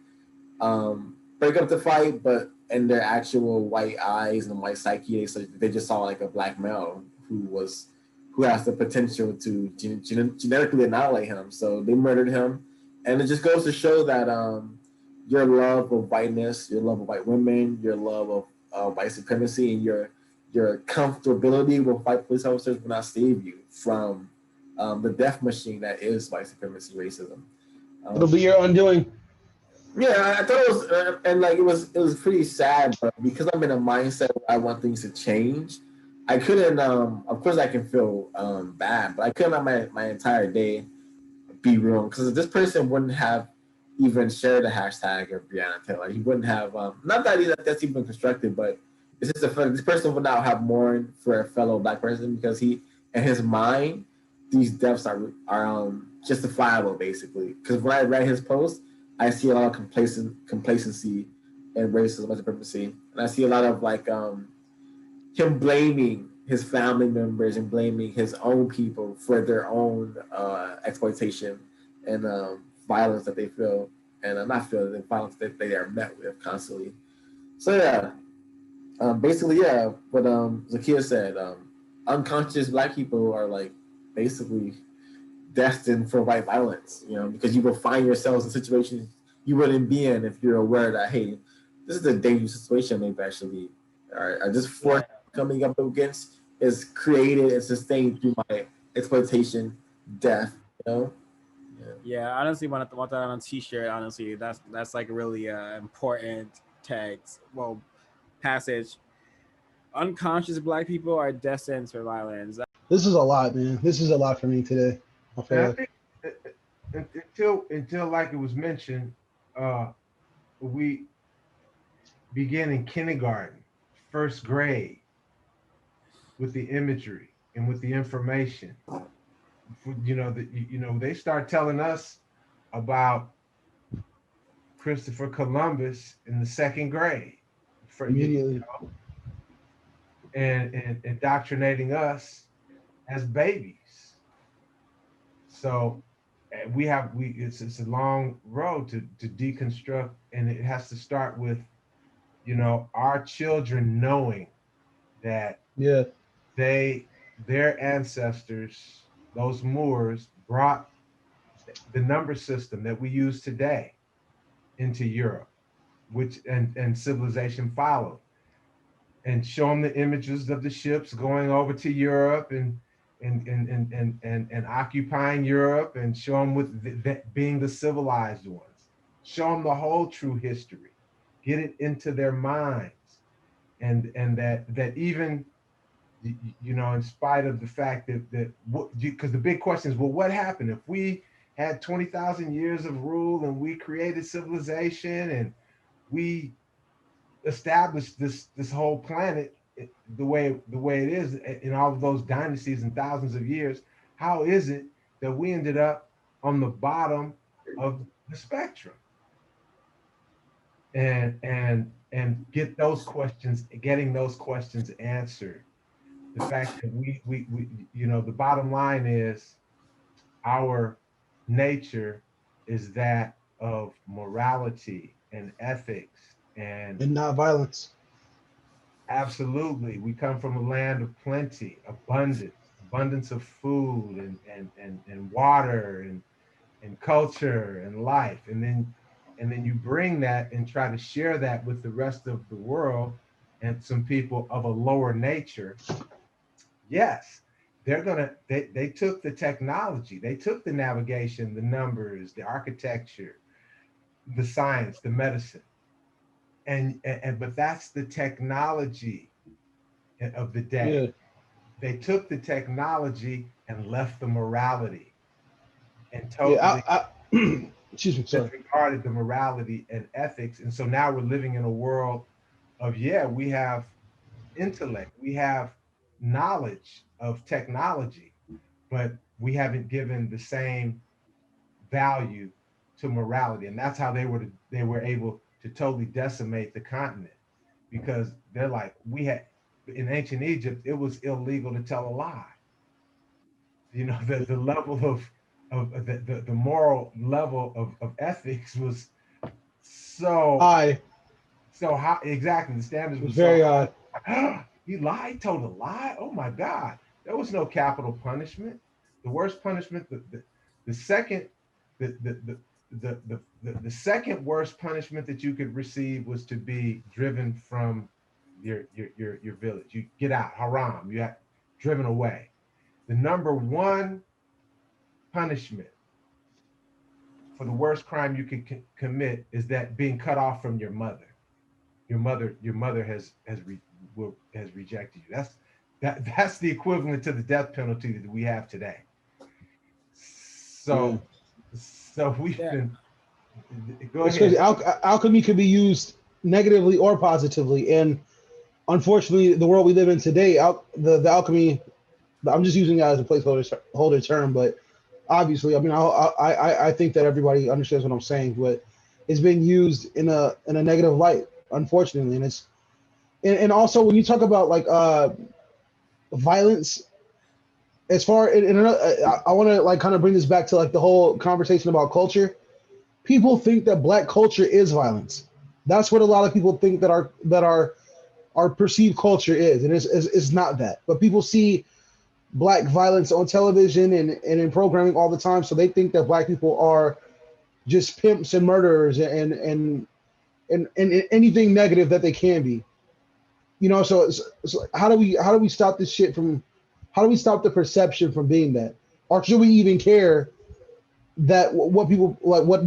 break up the fight, but in their actual white eyes and white psyche, they just saw like a Black male who has the potential to genetically annihilate him. So they murdered him. And it just goes to show that your love of whiteness, your love of white women, your love of white supremacy, and your comfortability with white police officers will not save you from the death machine that is white supremacy racism. It'll be your undoing. Yeah, I thought it was, and like it was pretty sad, but because I'm in a mindset where I want things to change, I couldn't. Of course, I can feel bad, but I couldn't let my entire day be ruined, because this person wouldn't have even shared the hashtag of Breonna Taylor. He wouldn't have. Not that that's even constructive, but it's just this person would not have mourned for a fellow Black person, because in his mind, these deaths are justifiable, basically. Because when I read his post, I see a lot of complacency and racism and supremacy, and I see a lot of like him blaming his family members and blaming his own people for their own exploitation and violence that they feel, and not feel, the violence that they are met with constantly. So yeah, basically, yeah, what Zakia said, unconscious Black people are like basically destined for white violence, because you will find yourselves in situations you wouldn't be in if you're aware that, hey, this is a dangerous situation maybe I should be. This force coming up against is created and sustained through my exploitation, death, Yeah, I honestly want that on a t-shirt. Honestly, that's like a really important text. Well, passage. Unconscious Black people are destined for violence. This is a lot, man. This is a lot for me today. I think until like it was mentioned, we begin in kindergarten, first grade, with the imagery and with the information. They start telling us about Christopher Columbus in the second grade, and indoctrinating us as babies. So it's a long road to deconstruct, and it has to start with, our children knowing that their ancestors, those Moors, brought the number system that we use today into Europe, and civilization followed, and show them the images of the ships going over to Europe and occupying Europe, and show them with being the civilized ones. show them the whole true history, get it into their minds, and that even, you know, in spite of the fact that because the big question is, well, what happened if we had 20,000 years of rule and we created civilization and we established this whole planet the way it is in all of those dynasties and thousands of years? How is it that we ended up on the bottom of the spectrum? And getting those questions answered. The fact that we you know, the bottom line is our nature is that of morality and ethics and not violence. Absolutely. We come from a land of plenty, abundance of food and water and culture and life. And then you bring that and try to share that with the rest of the world and some people of a lower nature. Yes, they took the technology, they took the navigation, the numbers, the architecture, the science, the medicine. But that's the technology of the day. Yeah. They took the technology and left the morality and totally excuse me, sorry. disregarded the morality and ethics. And so now we're living in a world of, yeah, we have intellect, we have knowledge of technology, but we haven't given the same value to morality. And that's how they were able to totally decimate the continent, because they're like, we had in ancient Egypt, it was illegal to tell a lie. You know, the level of the moral level of ethics was so high. So high, exactly. The standards were very so high. He lied, told a lie. Oh my God. There was no capital punishment. The worst punishment, the second, the second worst punishment that you could receive was to be driven from your village. You get out, haram. You got driven away. The number one punishment for the worst crime you could commit is that being cut off from your mother. Your mother has rejected you. That's the equivalent to the death penalty that we have today. So we've been. Go ahead. Alchemy could be used negatively or positively, and unfortunately, the world we live in today, the alchemy. I'm just using that as a placeholder term, but obviously, I mean, I think that everybody understands what I'm saying, but it's being used in a negative light, unfortunately, and also when you talk about like violence, as far I want to like kind of bring this back to like the whole conversation about culture. People think that Black culture is violence. That's what a lot of people think that our perceived culture is, and it's not that. But people see Black violence on television and in programming all the time, so they think that Black people are just pimps and murderers and anything negative that they can be. You know, so how do we stop this shit from? How do we stop the perception from being that? Or should we even care that what people like what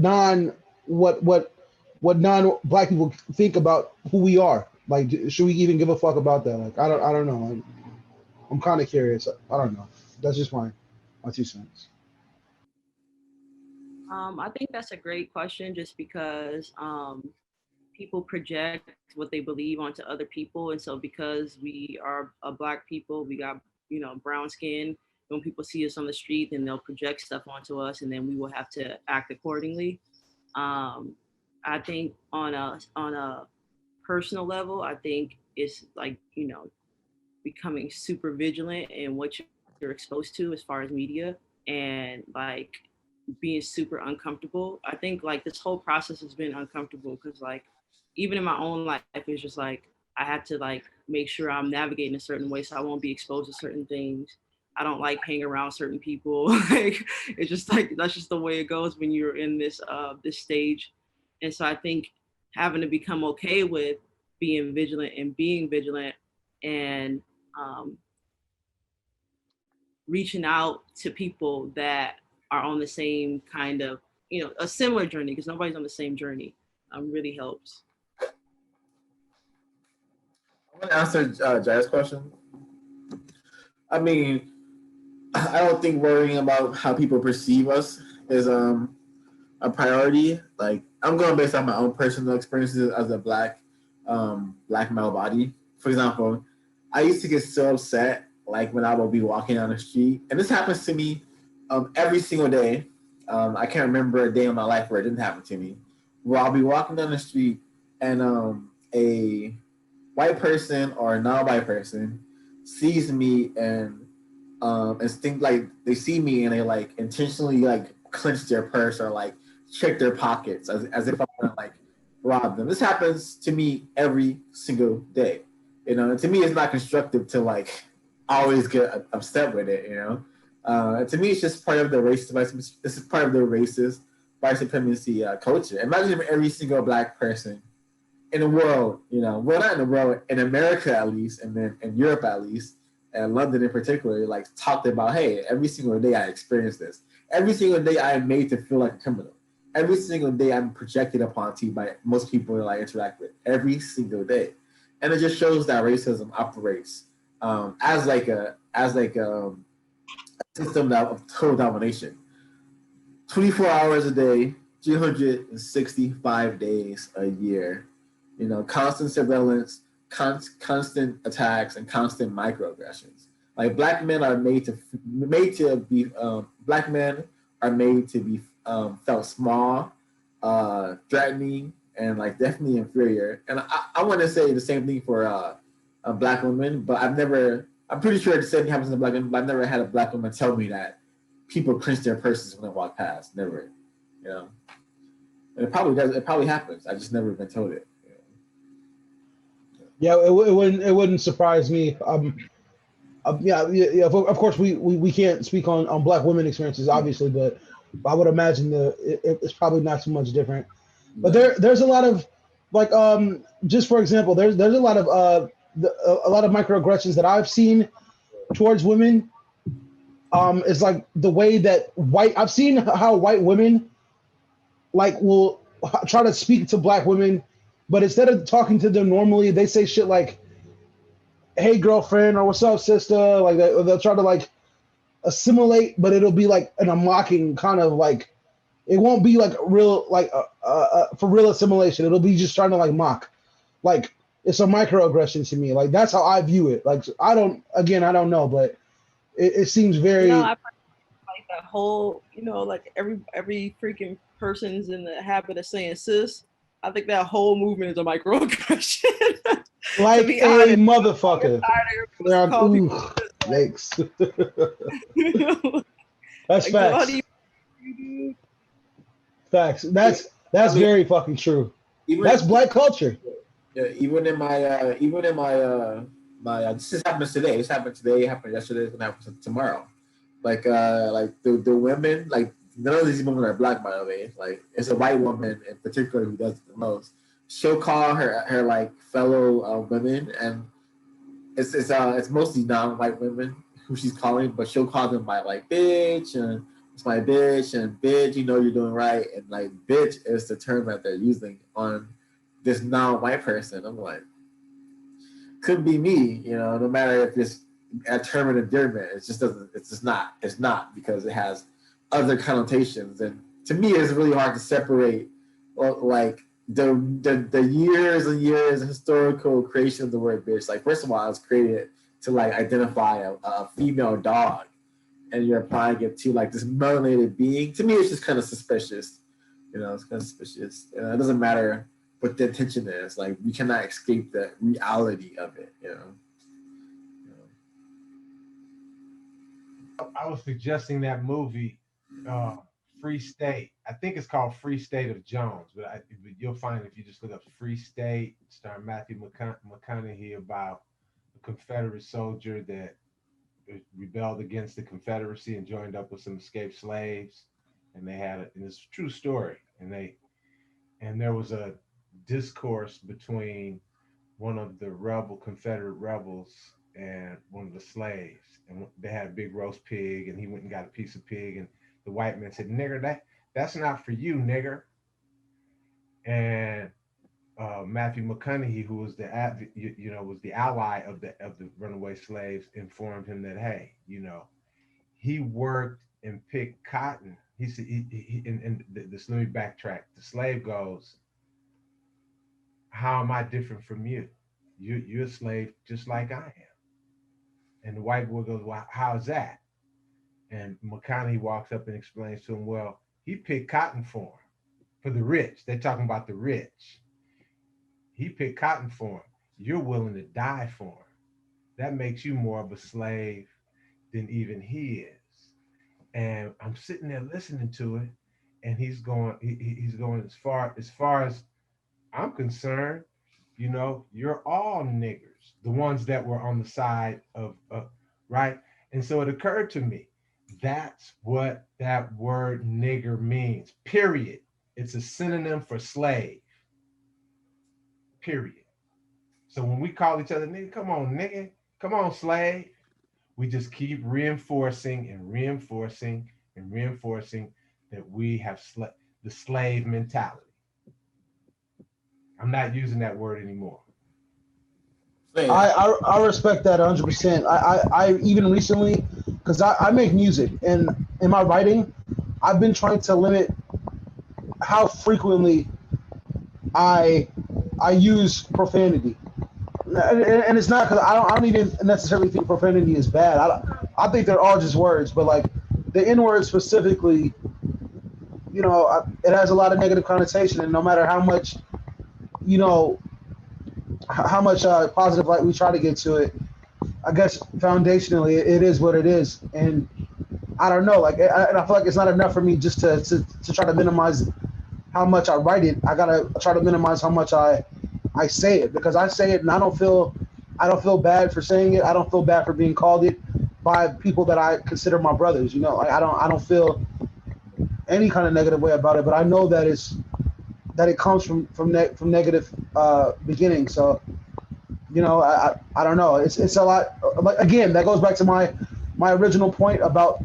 non-Black people think about who we are? Like, should we even give a fuck about that? Like, I don't know. I'm kind of curious. I don't know. That's just my 2 cents. I think that's a great question, just because people project what they believe onto other people, and so because we are a Black people, we got brown skin. When people see us on the street, then they'll project stuff onto us, and then we will have to act accordingly. I think on a personal level, I think it's like becoming super vigilant in what you're exposed to as far as media, and like being super uncomfortable. I think like this whole process has been uncomfortable because like even in my own life, it's just like I have to like make sure I'm navigating a certain way so I won't be exposed to certain things. I don't like hang around certain people. Like it's just like that's just the way it goes when you're in this stage. And so I think having to become okay with being vigilant and reaching out to people that are on the same kind of you know, a similar journey, because nobody's on the same journey, really helps. I want to answer Jai's question. I mean, I don't think worrying about how people perceive us is a priority. Like, I'm going based on my own personal experiences as a black male body. For example, I used to get so upset like when I would be walking down the street, and this happens to me every single day. I can't remember a day in my life where it didn't happen to me, where I'll be walking down the street and a white person or a non-white person sees me and think like they see me and they like intentionally like clench their purse or like check their pockets as if I want to like rob them. This happens to me every single day. You know, and to me it's not constructive to like always get upset with it, you know. To me it's just part of the racist, this is part of the racist white supremacy culture. Imagine if every single black person in the world, you know, well, not in the world, in America at least, and then in Europe at least, and London in particular, like talked about, hey, every single day I experience this. Every single day I am made to feel like a criminal. Every single day I'm projected upon to by most people that I interact with. Every single day, and it just shows that racism operates as a system of total domination. 24 hours a day, 365 days a year. You know, constant surveillance, constant attacks, and constant microaggressions. Like black men are made to be black men are made to be felt small, threatening, and like definitely inferior. And I want to say the same thing for black women, but I'm pretty sure the same thing happens to black women, but I've never had a black woman tell me that people clench their purses when they walk past. Never, you know. And it probably does. It probably happens. I just never been told it. Yeah, it wouldn't surprise me. Yeah. Of course, we can't speak on black women experiences, obviously, but I would imagine it's probably not so much different. But there's a lot of like just for example, there's a lot of microaggressions that I've seen towards women. It's like the way that I've seen how white women like will try to speak to black women, but instead of talking to them normally, they say shit like, "Hey, girlfriend," or "What's up, sister?" Like they'll try to like assimilate, but it'll be like in a mocking kind of like, it won't be like real like for real assimilation. It'll be just trying to like mock. Like it's a microaggression to me. Like that's how I view it. Like I don't know, but it seems very. You know, I like that whole, you know, like every freaking person's in the habit of saying sis. I think that whole movement is a microaggression. Like a honest, motherfucker. Yikes. That's facts. Facts. That's very fucking true. That's black culture. Yeah, even in my this happens today. This happened today. It happened yesterday. It's gonna happen tomorrow. Like the women, like none of these women are black, by the way. Like it's a white woman in particular who does it the most. She'll call her like fellow women, and it's mostly non-white women who she's calling, but she'll call them by like bitch and it's my bitch and bitch, you know you're doing right, and like bitch is the term that they're using on this non-white person. I'm like, could be me, you know, no matter if it's a term of endearment, it's not because it has other connotations. And to me, it's really hard to separate like the years and years of historical creation of the word bitch. Like, first of all, it was created to like identify a female dog, and you're applying it to like this melanated being. To me, it's just kind of suspicious. You know, it's kind of suspicious. It doesn't matter what the intention is. Like, we cannot escape the reality of it. You know. I was suggesting that movie, Free State. I think it's called Free State of Jones, but you'll find if you just look up Free State, starring Matthew McConaughey, about a Confederate soldier that rebelled against the Confederacy and joined up with some escaped slaves, and and it's a true story. And there was a discourse between one of the Confederate rebels and one of the slaves, and they had a big roast pig, and he went and got a piece of pig, and the white man said, "Nigger, That's not for you, nigger. And Matthew McConaughey, who was was the ally of the runaway slaves, informed him that, hey, he worked and picked cotton. He said, let me backtrack. The slave goes, how am I different from you? You're a slave just like I am. And the white boy goes, well, how's that? And McConaughey walks up and explains to him, well, he picked cotton for him, for the rich. They're talking about the rich. He picked cotton for him. You're willing to die for him. That makes you more of a slave than even he is. And I'm sitting there listening to it, and he's going as far as I'm concerned, you're all niggers, the ones that were on the side of right. And so it occurred to me, that's what that word nigger means, period. It's a synonym for slave, period. So when we call each other nigga, come on, nigga, come on, slave, we just keep reinforcing and reinforcing and reinforcing that we have the slave mentality. I'm not using that word anymore. I respect that 100%. I even recently, because I make music, and in my writing, I've been trying to limit how frequently I use profanity. And it's not because I don't even necessarily think profanity is bad. I think they're all just words, but like the N-word specifically, it has a lot of negative connotation, and no matter how much, positive light we try to get to it, I guess foundationally it is what it is. And I don't know, and I feel like it's not enough for me just to try to minimize how much I write it. I gotta try to minimize how much I say it, because I say it and I don't feel bad for saying it. I don't feel bad for being called it by people that I consider my brothers. I don't feel any kind of negative way about it, but I know that it comes from negative beginnings. So I don't know. It's a lot. Again, that goes back to my original point about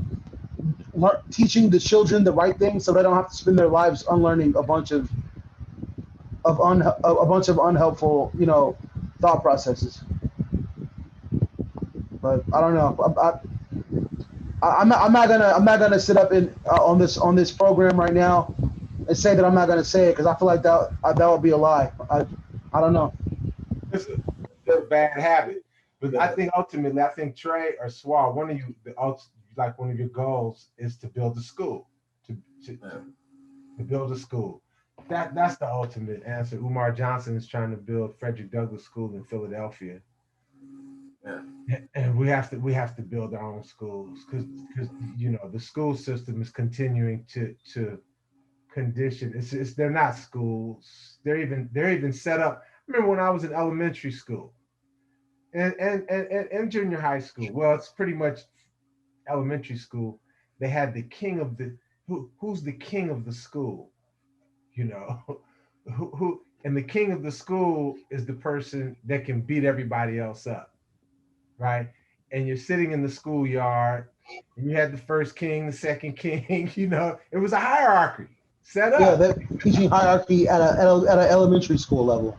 teaching the children the right thing, so they don't have to spend their lives unlearning a bunch of unhelpful thought processes. But I don't know. I'm not gonna sit up on this program right now and say that I'm not gonna say it, because I feel like that would be a lie. I don't know. It's a bad habit, but I think ultimately, Trey or Swar, one of your goals is to build a school, to build a school. That's the ultimate answer. Umar Johnson is trying to build Frederick Douglass School in Philadelphia. Yeah. And we have to build our own schools, because the school system is continuing to condition. They're not schools. They're even set up. I remember when I was in elementary school and junior high school. Well, it's pretty much elementary school. They had the king of who's the king of the school, who and the king of the school is the person that can beat everybody else up, right? And you're sitting in the schoolyard, and you had the first king, the second king. It was a hierarchy set up. Yeah, they're teaching hierarchy at an elementary school level.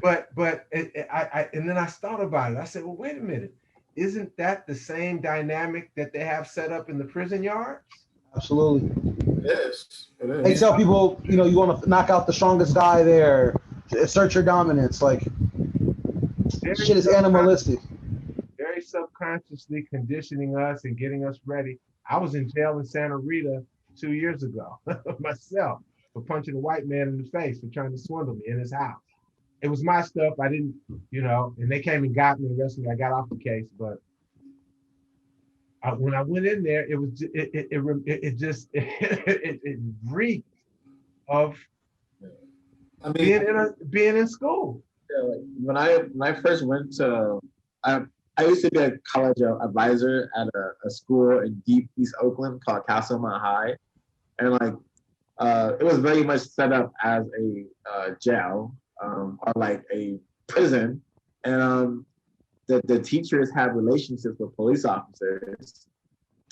But and then I thought about it. I said, well, wait a minute. Isn't that the same dynamic that they have set up in the prison yards? Absolutely. It is. They tell people, you want to knock out the strongest guy there, assert your dominance. Like, shit is animalistic. Very subconsciously conditioning us and getting us ready. I was in jail in Santa Rita 2 years ago myself for punching a white man in the face for trying to swindle me in his house. It was my stuff. I didn't, and they came and got me and arrested me. I got off the case, but when I went in there, it was it reeked of being in school. Yeah, like when I first went to, I used to be a college advisor at a school in deep East Oakland called Castlemont High, and it was very much set up as a jail or like a prison, and the teachers had relationships with police officers,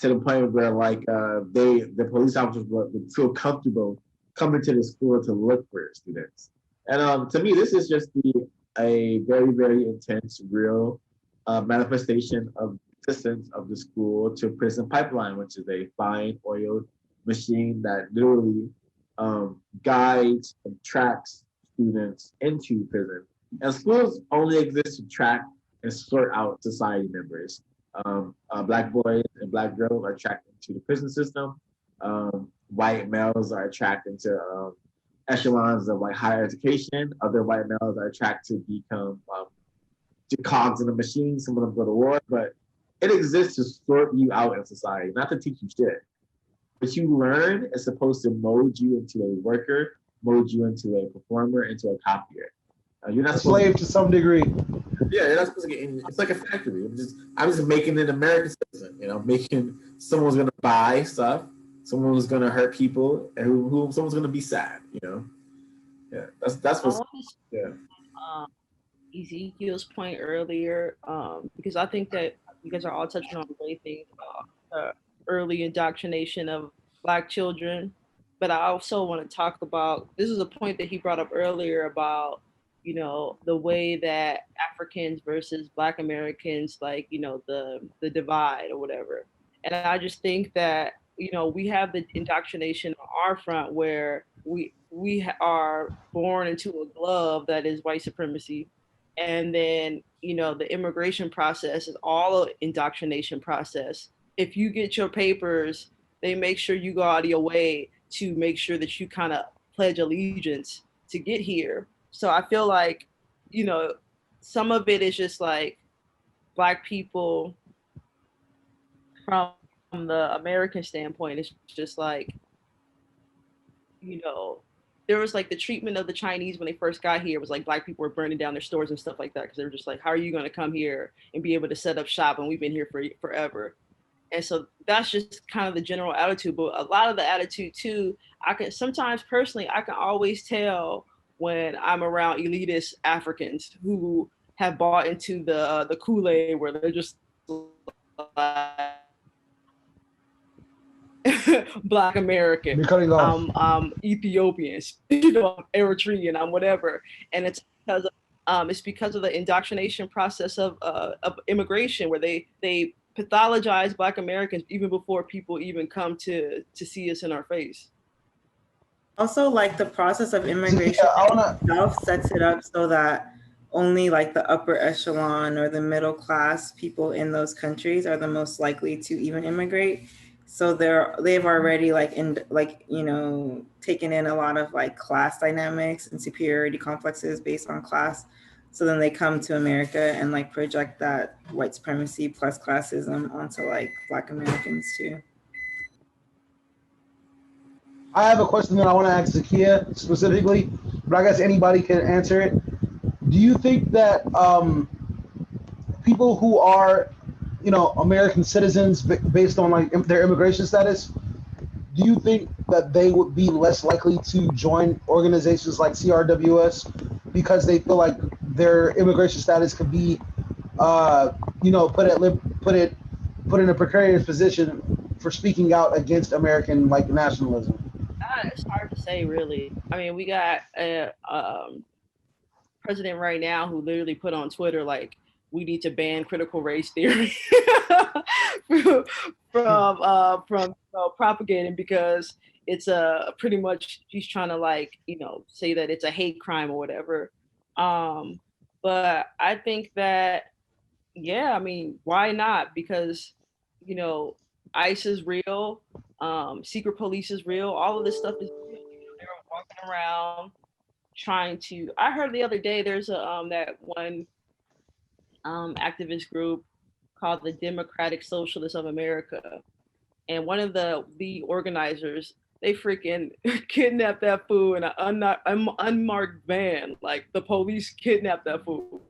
to the point where like the police officers would feel comfortable coming to the school to look for students. And to me, this is just a very, very intense, real manifestation of existence of the school to prison pipeline, which is a fine oiled machine that literally guides and tracks students into prison. And schools only exist to track and sort out society members. Black boys and Black girls are tracked into the prison system. White males are tracked into echelons of like higher education. Other white males are tracked to become cogs in the machine. Some of them go to war, but it exists to sort you out in society, not to teach you shit. What you learn is supposed to mold you into a worker, mold you into a performer, into a copier. You're not a slave to some degree. Yeah, you're not supposed to get in. It's like a factory. I'm just making an American citizen. You know, making someone's gonna buy stuff, someone's gonna hurt people, and who someone's gonna be sad. You know, yeah, that's what's yeah. Ezekiel's point earlier, because I think that you guys are all touching on great things about early indoctrination of Black children, but I also want to talk about, this is a point that he brought up earlier about, you know, the way that Africans versus Black Americans, like, you know, the divide or whatever. And I just think that, you know, we have the indoctrination on our front where we are born into a glove that is white supremacy. And then, you know, the immigration process is all an indoctrination process. If you get your papers, they make sure you go out of your way to make sure that you kind of pledge allegiance to get here. So I feel like, you know, some of it is just like Black people from the American standpoint, it's just like, you know, there was like the treatment of the Chinese when they first got here was like Black people were burning down their stores and stuff like that because they were just like, how are you going to come here and be able to set up shop and we've been here for forever? And so that's just kind of the general attitude. But a lot of the attitude too, I can sometimes personally, I can always tell when I'm around elitist Africans who have bought into the Kool-Aid where they're just like, Black American, Ethiopians, you know, Eritrean, I'm whatever, and it's because of the indoctrination process of immigration, where they pathologize Black Americans even before people even come to see us in our face. Also, like the process of immigration itself sets it up so that only like the upper echelon or the middle class people in those countries are the most likely to even immigrate. So they've already you know, taken in a lot of like class dynamics and superiority complexes based on class. So then they come to America and like project that white supremacy plus classism onto like Black Americans too. I have a question that I want to ask Zakia specifically, but I guess anybody can answer it. Do you think that people who are, you know, American citizens based on like their immigration status, do you think that they would be less likely to join organizations like CRWS because they feel like their immigration status could be, you know, put in a precarious position for speaking out against American like nationalism? It's hard to say, really. I mean, we got a president right now who literally put on Twitter like, we need to ban critical race theory from propagating because it's pretty much he's trying to like, you know, say that it's a hate crime or whatever. But I think that, yeah, I mean, why not? Because, you know, ICE is real, secret police is real, all of this stuff is real. You know, they're walking around trying to, I heard the other day there's that one activist group called the Democratic Socialists of America. And one of the organizers, they freaking kidnapped that fool in an unmarked van. Like the police kidnapped that fool.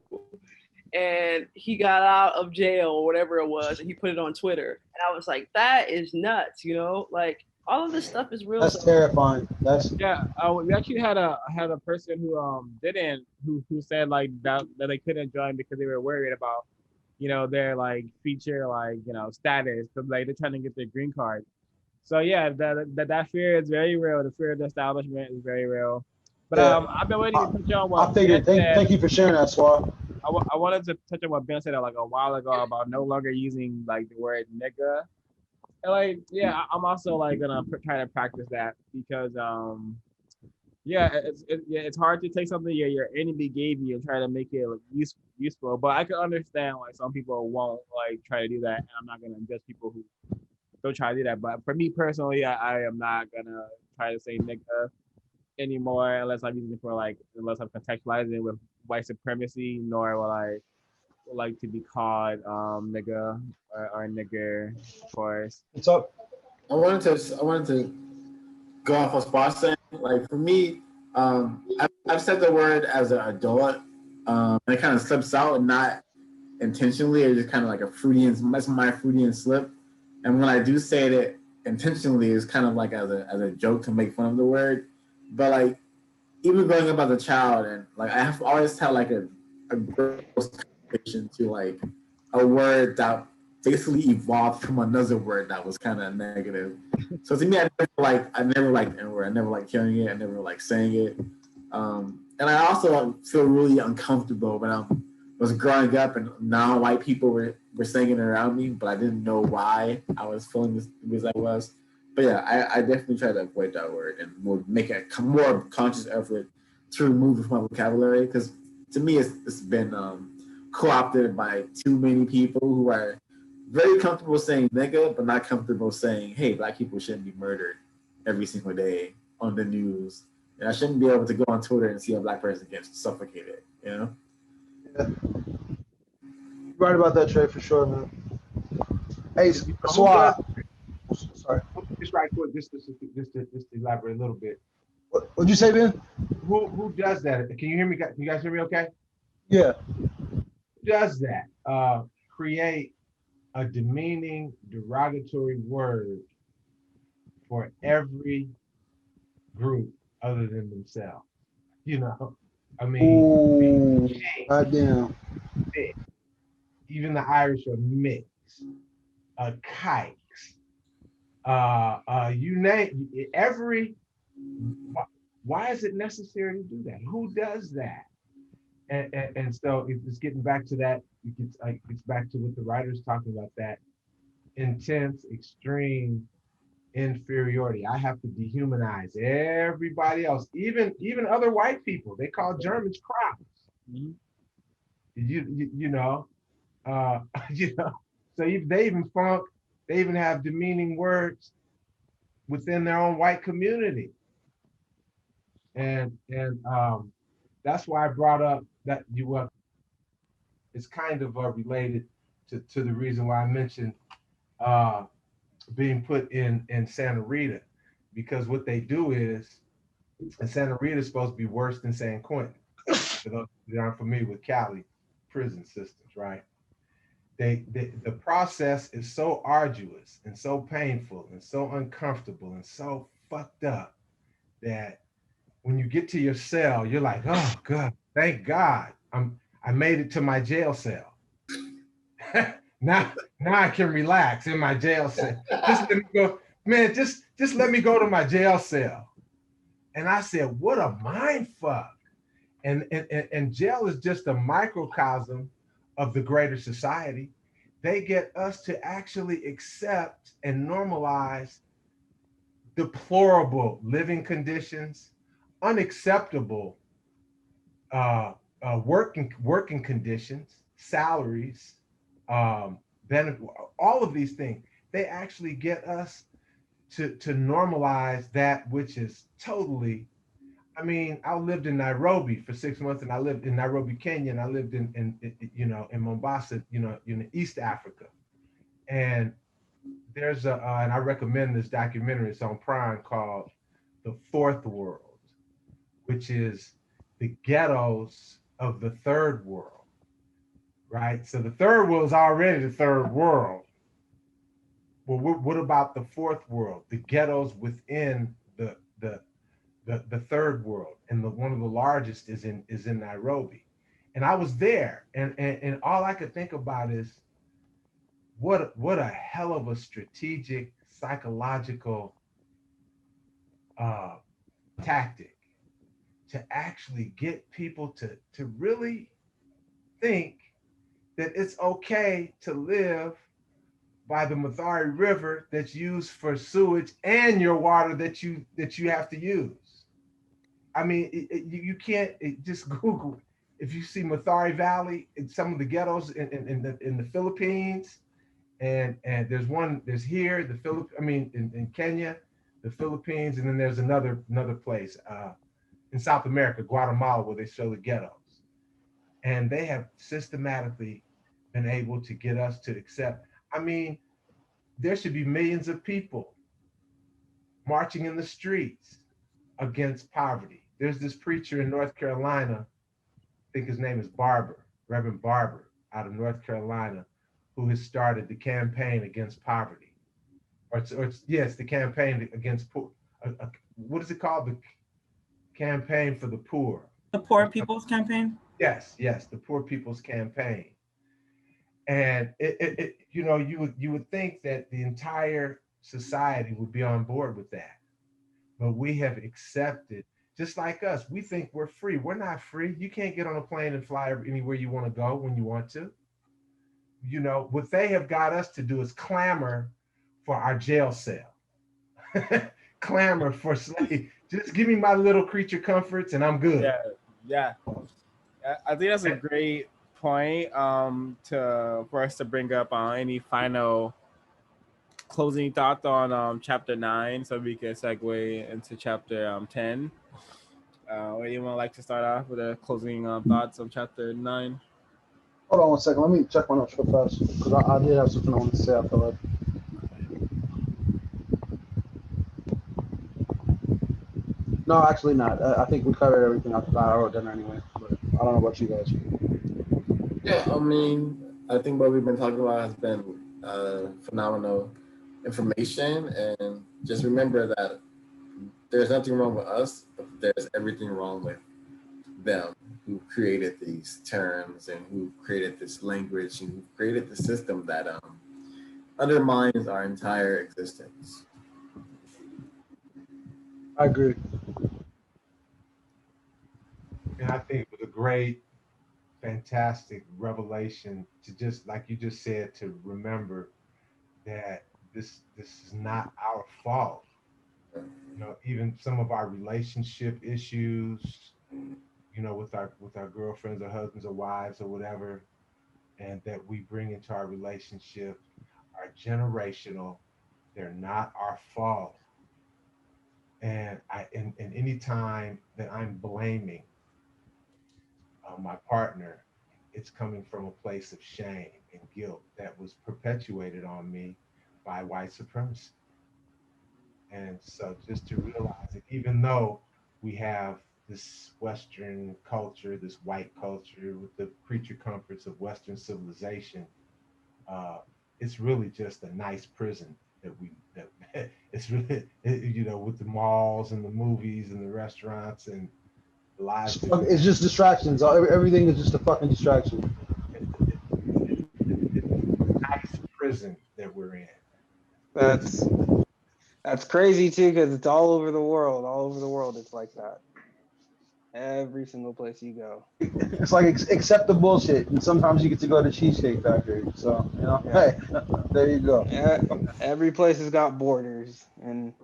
And he got out of jail or whatever it was, and he put it on Twitter. And I was like, that is nuts, you know? Like all of this stuff is real. That's terrifying. That's yeah. We actually had a person who who said like that they couldn't join because they were worried about their like feature like status, but like they're trying to get their green card. So yeah, that fear is very real. The fear of the establishment is very real. But Yeah. I've been waiting to touch on I what Ben figured. said. Thank you for sharing that, Swab. I wanted to touch on what Ben said like a while ago about no longer using like the word nigga. And like, yeah, I'm also like gonna try to practice that because yeah, it's hard to take something your enemy gave you and try to make it like, useful. But I can understand like some people won't like try to do that, and I'm not gonna judge people who don't try to do that. But for me personally, I am not gonna try to say nigga anymore unless I'm using it for like unless I'm contextualizing it with white supremacy, nor will I like to be called nigga or nigger, of course. What's up? I wanted to go off of Spot saying, like for me, I've said the word as an adult, and it kind of slips out, not intentionally, or just kind of like a Freudian, that's my Freudian slip. And when I do say it intentionally, it's kind of like as a joke to make fun of the word. But like even growing up as a child, and like I have always had like a gross connection to like a word that basically evolved from another word that was kind of negative. So to me, I never liked the N-word. I never liked hearing it. I never liked saying it. And I also feel really uncomfortable when I was growing up and non-white people were saying it around me, but I didn't know why I was feeling this as I was. But yeah, I definitely try to avoid that word and would make a more conscious effort to remove it from my vocabulary, because to me it's been co-opted by too many people who are very comfortable saying nigga, but not comfortable saying, hey, black people shouldn't be murdered every single day on the news. And I shouldn't be able to go on Twitter and see a black person get suffocated, Yeah. You're right about that, Trey, for sure, man. Hey, Swab. Sorry. Just right quick, just to elaborate a little bit. What'd you say, Ben? Who does that? Can you hear me? Can you guys hear me okay? Yeah. Who does that? Create a demeaning, derogatory word for every group other than themselves. I mean, goddamn. Even the Irish are mixed, kikes. You name every. Why is it necessary to do that? Who does that? And so it's getting back to that. It's back to what the writer's talking about, that intense, extreme inferiority. I have to dehumanize everybody else, even other white people. They call Germans crops. Mm-hmm. You know. So they even have demeaning words within their own white community, and that's why I brought up that it's kind of related to the reason why I mentioned being put in Santa Rita, because what they do is, and Santa Rita is supposed to be worse than San Quentin. For those that aren't familiar with Cali prison systems, right? The process is so arduous and so painful and so uncomfortable and so fucked up that when you get to your cell, you're like, oh God, thank God, I made it to my jail cell. now I can relax in my jail cell. Just let me go, man. Just let me go to my jail cell. And I said, what a mind fuck. And jail is just a microcosm of the greater society. They get us to actually accept and normalize deplorable living conditions, unacceptable working conditions, salaries, benefit, all of these things. They actually get us to normalize that which is totally. I mean, I lived in Nairobi for 6 months, and I lived in Nairobi, Kenya, and I lived in Mombasa, in East Africa. And there's and I recommend this documentary. It's on Prime, called The Fourth World, which is the ghettos of the third world, right? So the third world is already the third world. Well, what about the fourth world? The ghettos within the third world, and one of the largest is in Nairobi. And I was there, and all I could think about is what a hell of a strategic psychological tactic to actually get people to really think that it's okay to live by the Mathari River that's used for sewage and your water that you have to use. I mean, you can't just Google if you see Mathari Valley in some of the ghettos in the Philippines, and there's here in Kenya, the Philippines, and then there's another place in South America, Guatemala, where they show the ghettos, and they have systematically been able to get us to accept. I mean, there should be millions of people marching in the streets against poverty. There's this preacher in North Carolina, I think his name is Barber, Reverend Barber, out of North Carolina, who has started the campaign against poverty. It's the campaign against poor. What is it called? The campaign for the poor. The Poor People's Campaign? Yes, the Poor People's Campaign. And you would think that the entire society would be on board with that. But we have accepted, just like us, we think we're free. We're not free. You can't get on a plane and fly anywhere you want to go when you want to. What they have got us to do is clamor for our jail cell. Clamor for slave. Just give me my little creature comforts and I'm good. Yeah. I think that's a great point for us to bring up any final closing thoughts on chapter 9, so we can segue into chapter 10. Anyone like to start off with the closing thoughts on chapter 9? Hold on one second. Let me check my notes real fast because I did have something I wanted to say after that. No, actually not. I think we covered everything I wrote down anyway. But I don't know about you guys. Yeah, I mean, I think what we've been talking about has been phenomenal information, and just remember that there's nothing wrong with us, but there's everything wrong with them who created these terms and who created this language and who created the system that undermines our entire existence. I agree. And I think it was a great, fantastic revelation to just, like you just said, to remember that this is not our fault. Even some of our relationship issues, with our girlfriends or husbands or wives or whatever, and that we bring into our relationship are generational. They're not our fault. And any time that I'm blaming my partner, it's coming from a place of shame and guilt that was perpetuated on me by white supremacy. And so just to realize that even though we have this Western culture, this white culture with the creature comforts of Western civilization, it's really just a nice prison that it's really, with the malls and the movies and the restaurants and the lives. It's just distractions. Everything is just a fucking distraction. It's a nice prison that we're in. That's crazy too, because it's all over the world. All over the world, it's like that. Every single place you go. It's like accept the bullshit, and sometimes you get to go to Cheesecake Factory. So hey, there you go. Yeah, every place has got borders, and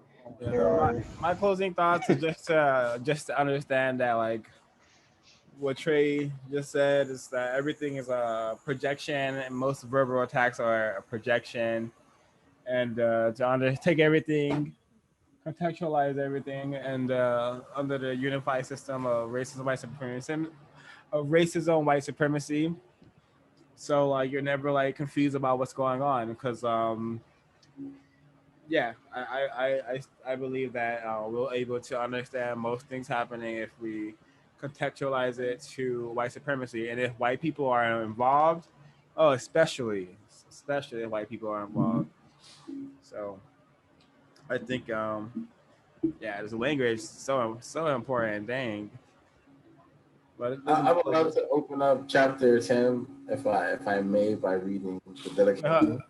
my closing thoughts is just to understand that, like what Trey just said, is that everything is a projection, and most verbal attacks are a projection, and to take everything, contextualize everything, and under the unified system of racism, white supremacy. So like you're never like confused about what's going on, because I believe that we're able to understand most things happening if we contextualize it to white supremacy, and if white people are involved, especially if white people are involved. So I think this language is so important. Dang. I would love to open up chapter 10, if I may, by reading the dedication.